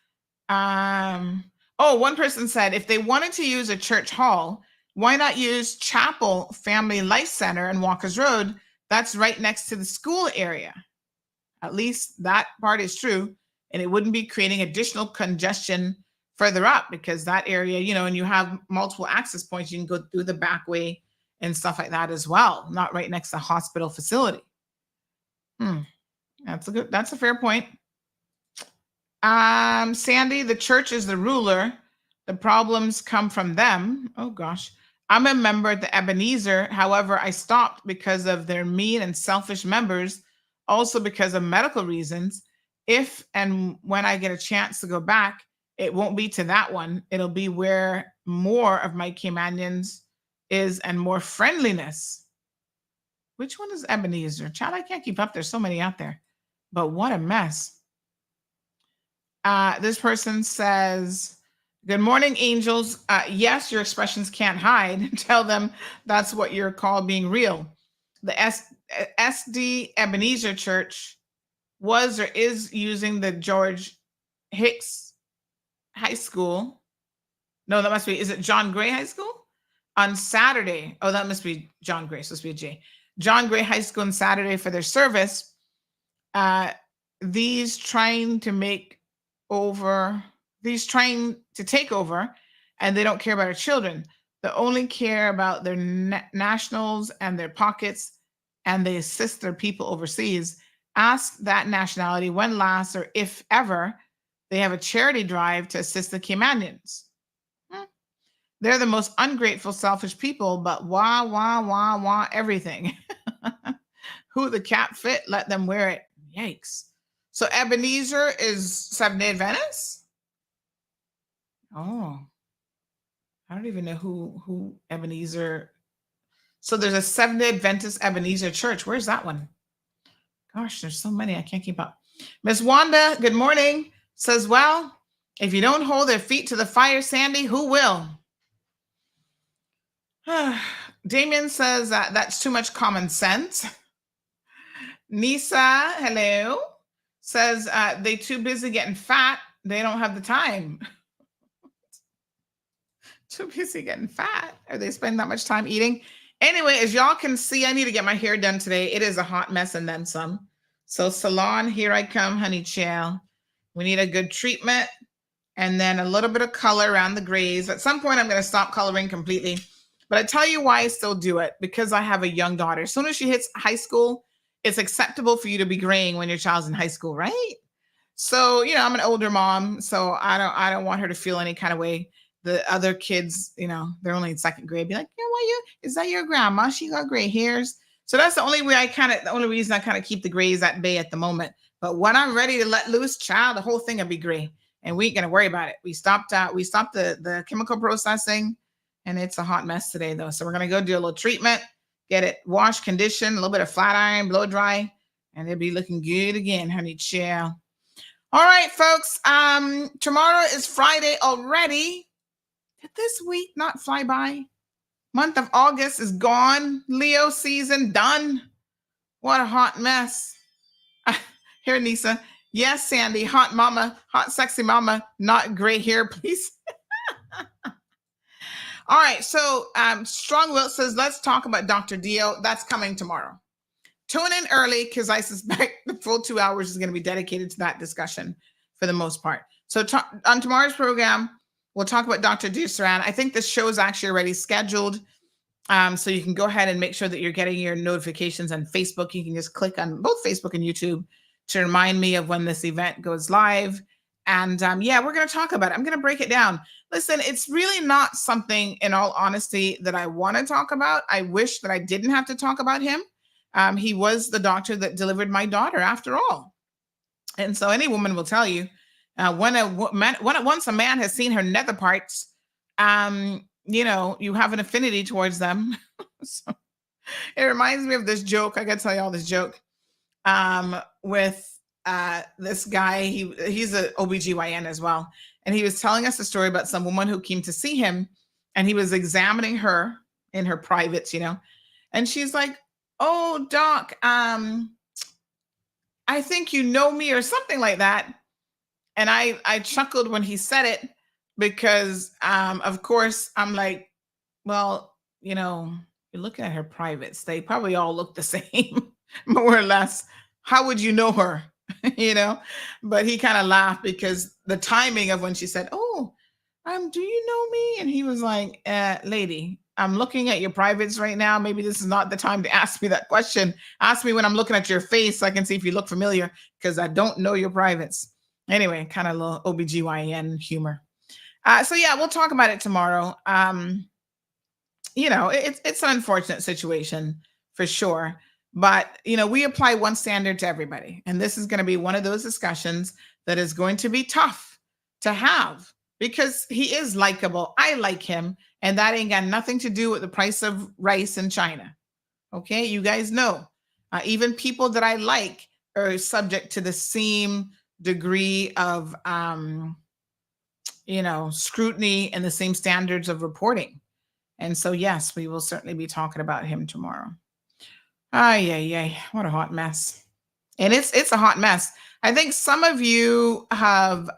Oh, one person said, if they wanted to use a church hall, why not use Chapel Family Life Center in Walker's Road? That's right next to the school area. At least that part is true. And it wouldn't be creating additional congestion further up, because that area, you know, and you have multiple access points. You can go through the back way and stuff like that as well. Not right next to the hospital facility. That's a fair point. Sandy, the church is the ruler. The problems come from them. Oh gosh. I'm a member at the Ebenezer. However, I stopped because of their mean and selfish members, also because of medical reasons. If and when I get a chance to go back, it won't be to that one. It'll be where more of my Caymanians is and more friendliness. Which one is Ebenezer? Child, I can't keep up. There's so many out there. But what a mess. This person says, good morning, angels. Yes, your expressions can't hide. Tell them that's what you're called being real. The SD Ebenezer Church was or is using the George Hicks High School. No, that must be, is it John Gray High School? On Saturday. Oh, that must be John Gray. So it's supposed to be a J. John Gray High School on Saturday for their service. These trying to take over, and they don't care about our children. They only care about their nationals and their pockets, and they assist their people overseas. Ask that nationality when last, or if ever, they have a charity drive to assist the Caymanians. They're the most ungrateful, selfish people, but wah, everything. Who the cap fit, let them wear it. Yikes. So Ebenezer is Seventh-day Adventist? Oh, I don't even know who Ebenezer. So there's a Seventh-day Adventist Ebenezer Church. Where's that one? Gosh, there's so many. I can't keep up. Miss Wanda, good morning. Says, well, if you don't hold their feet to the fire, Sandy, who will? Damien says that's too much common sense. Nisa, hello, says they too busy getting fat. They don't have the time. Too busy getting fat. Are they spending that much time eating? Anyway, as y'all can see, I need to get my hair done today. It is a hot mess and then some. So salon, here I come, honey child. We need a good treatment and then a little bit of color around the grays. At some point, I'm going to stop coloring completely. But I tell you why I still do it, because I have a young daughter. As soon as she hits high school, it's acceptable for you to be graying when your child's in high school, right? So, you know, I'm an older mom, so I don't want her to feel any kind of way. The other kids, you know, they're only in second grade, be like, yeah, is that your grandma? She got gray hairs. So that's the only reason I kind of keep the grays at bay at the moment. But when I'm ready to let loose, child, the whole thing will be gray, and we ain't gonna worry about it. We stopped the chemical processing. And it's a hot mess today, though. So we're going to go do a little treatment, get it washed, conditioned, a little bit of flat iron, blow dry, and it'll be looking good again, honey child. All right, folks. Tomorrow is Friday already. Did this week not fly by? Month of August is gone. Leo season done. What a hot mess. Here, Nisa. Yes, Sandy. Hot mama. Hot, sexy mama. Not gray hair, please. All right, so Strong Will says, let's talk about Dr. Dio. That's coming tomorrow. Tune in early, because I suspect the full 2 hours is going to be dedicated to that discussion for the most part. So on tomorrow's program, we'll talk about Dr. Dio Saran. I think this show is actually already scheduled, so you can go ahead and make sure that you're getting your notifications on Facebook. You can just click on both Facebook and YouTube to remind me of when this event goes live. And yeah, we're going to talk about it. I'm going to break it down. Listen, it's really not something, in all honesty, that I want to talk about. I wish that I didn't have to talk about him. He was the doctor that delivered my daughter, after all. And so any woman will tell you, once a man has seen her nether parts, you know, you have an affinity towards them. So it reminds me of this joke. I got to tell you all this joke with this guy. He's an OBGYN as well. And he was telling us a story about some woman who came to see him, and he was examining her in her privates, you know, and she's like, oh, doc, I think you know me, or something like that. And I chuckled when he said it. because of course I'm like, well, you know, you're looking at her privates. They probably all look the same, more or less. How would you know her? You know? But he kind of laughed because the timing of when she said, "Oh, do you know me?" And he was like, lady, I'm looking at your privates right now. Maybe this is not the time to ask me that question. Ask me when I'm looking at your face so I can see if you look familiar, because I don't know your privates. Anyway, kind of a little OBGYN humor. So yeah, we'll talk about it tomorrow. You know, it's an unfortunate situation for sure. But you know, we apply one standard to everybody. And this is going to be one of those discussions that is going to be tough to have because he is likable. I like him, and that ain't got nothing to do with the price of rice in China. Okay, you guys know. Even people that I like are subject to the same degree of you know, scrutiny and the same standards of reporting. And so, yes, we will certainly be talking about him tomorrow. Ay, ay, what a hot mess. And it's a hot mess. I think some of you have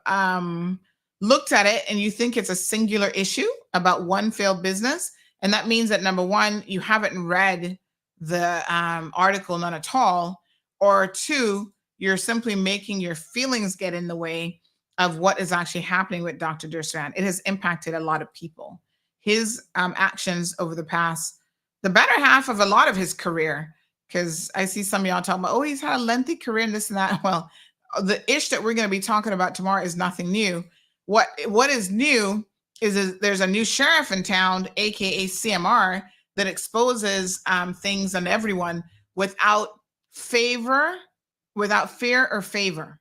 looked at it and you think it's a singular issue about one failed business. And that means that number one, you haven't read the article, none at all. Or two, you're simply making your feelings get in the way of what is actually happening with Dr. Durstrand. It has impacted a lot of people. His actions over the past, the better half of a lot of his career, because I see some of y'all talking about, oh, he's had a lengthy career and this and that. Well, the ish that we're going to be talking about tomorrow is nothing new. What is new is there's a new sheriff in town, aka CMR, that exposes things on everyone without fear or favor.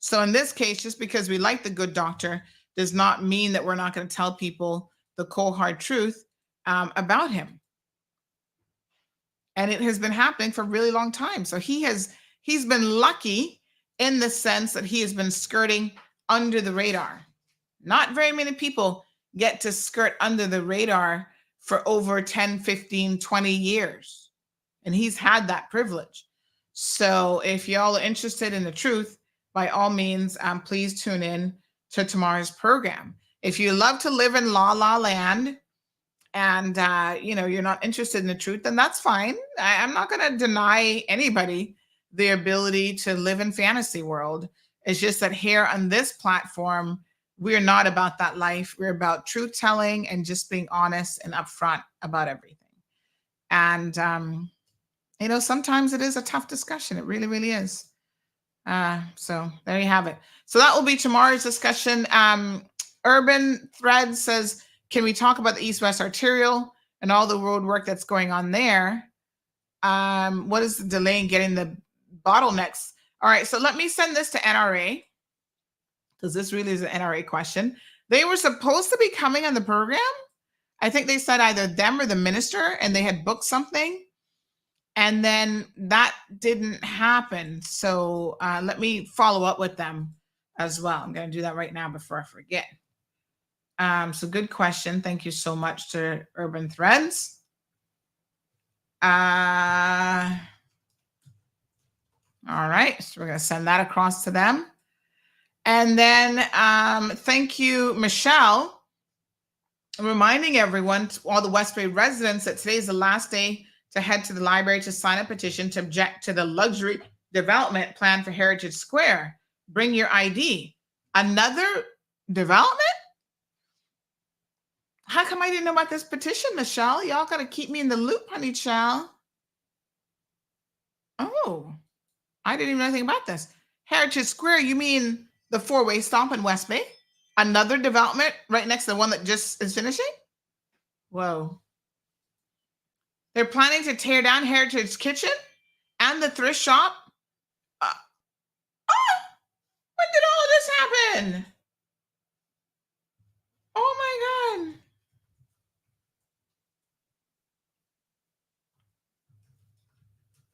So in this case, just because we like the good doctor does not mean that we're not going to tell people the cold hard truth about him. And it has been happening for a really long time. So he's been lucky in the sense that he has been skirting under the radar. Not very many people get to skirt under the radar for over 10, 15, 20 years. And he's had that privilege. So if y'all are interested in the truth, by all means, please tune in to tomorrow's program. If you love to live in La La Land and you know, you're not interested in the truth, then that's fine. I'm not going to deny anybody the ability to live in fantasy world. It's just that here on this platform, we're not about that life. We're about truth telling and just being honest and upfront about everything. And you know, sometimes it is a tough discussion. It really, really is. So there you have it. So that will be tomorrow's discussion. Urban Thread says, can we talk about the East-West Arterial and all the road work that's going on there? What is the delay in getting the bottlenecks? All right, so let me send this to NRA, because this really is an NRA question. They were supposed to be coming on the program. I think they said either them or the minister, and they had booked something. And then that didn't happen. So let me follow up with them as well. I'm going to do that right now before I forget. So good question. Thank you so much to Urban Threads. All right. So we're going to send that across to them. And then thank you, Michelle, reminding everyone, all the West Bay residents, that today is the last day to head to the library to sign a petition to object to the luxury development plan for Heritage Square. Bring your ID. Another development? How come I didn't know about this petition, Michelle? Y'all got to keep me in the loop, honey child. Oh, I didn't even know anything about this. Heritage Square, you mean the four-way stop in West Bay? Another development right next to the one that just is finishing? Whoa. They're planning to tear down Heritage Kitchen and the thrift shop. When did all of this happen? Oh my God.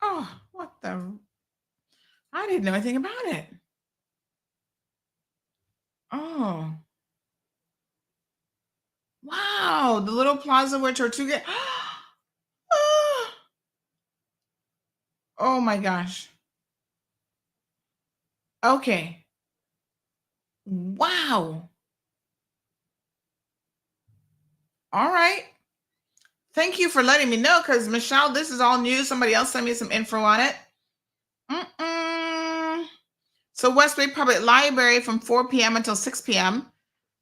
Oh, what the? I didn't know anything about it. Oh. Wow. The little plaza where Tortuga. Oh my gosh. Okay. Wow. All right. Thank you for letting me know, because Michelle, this is all new. Somebody else sent me some info on it. So West Bay Public Library from 4 p.m. until 6 p.m.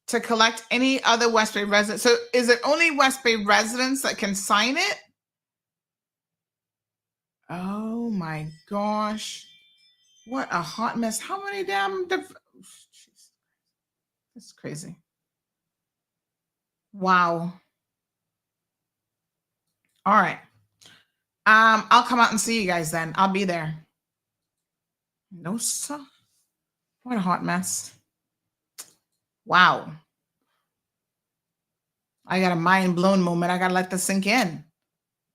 to collect any other West Bay residents. So is it only West Bay residents that can sign it? Oh my gosh. What a hot mess. How many damn... That's crazy. Wow. All right. I'll come out and see you guys then. I'll be there. No, sir. What a hot mess. Wow. I got a mind blown moment. I got to let this sink in.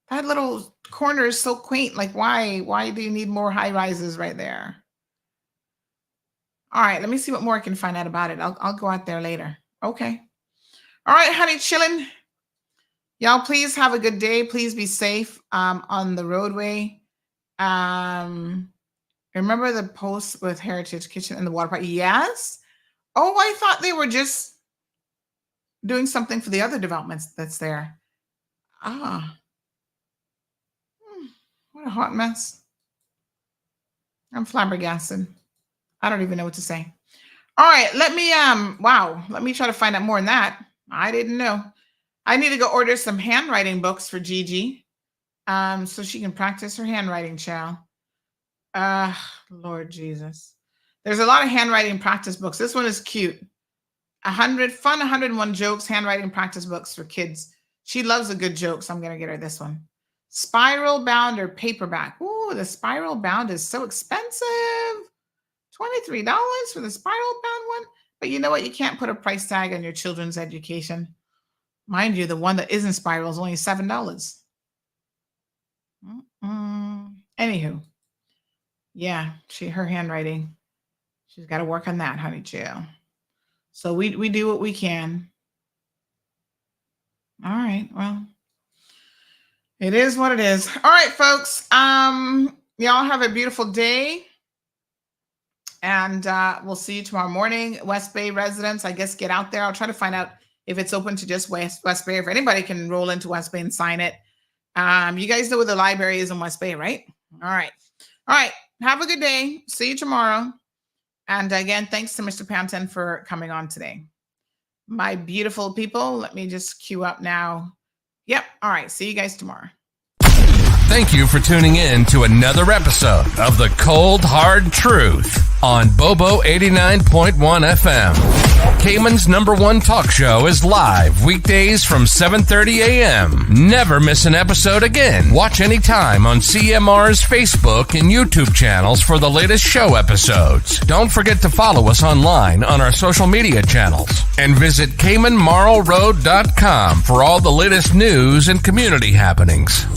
That little corner is so quaint. Like, why do you need more high rises right there? All right, let me see what more I can find out about it. I'll go out there later. Okay. All right, honey, chilling. Y'all, please have a good day. Please be safe on the roadway. Remember the post with Heritage Kitchen and the water park? Yes. Oh, I thought they were just doing something for the other developments that's there. What a hot mess. I'm flabbergasted. I don't even know what to say. All right, let me try to find out more than that. I didn't know. I need to go order some handwriting books for Gigi, so she can practice her handwriting, child. Lord Jesus. There's a lot of handwriting practice books. This one is cute. 101 jokes, handwriting practice books for kids. She loves a good joke, so I'm going to get her this one. Spiral bound or paperback. Ooh, the spiral bound is so expensive. $23 for the spiral bound one. But you know what? You can't put a price tag on your children's education. Mind you, the one that isn't spiral is only $7. Anywho. Yeah, her handwriting. She's got to work on that, honey chill. So we do what we can. All right, well, it is what it is. All right, folks. Y'all have a beautiful day. And we'll see you tomorrow morning. West Bay residents, I guess, get out there. I'll try to find out if it's open to just West Bay. If anybody can roll into West Bay and sign it. You guys know where the library is in West Bay, right? All right. All right. Have a good day. See you tomorrow. And again, thanks to Mr. Panton for coming on today. My beautiful people, let me just queue up now. Yep. All right. See you guys tomorrow. Thank you for tuning in to another episode of The Cold Hard Truth on Bobo 89.1 FM. Cayman's #1 talk show is live weekdays from 7:30 a.m. Never miss an episode again. Watch anytime on CMR's Facebook and YouTube channels for the latest show episodes. Don't forget to follow us online on our social media channels. And visit CaymanMarlRoad.com for all the latest news and community happenings.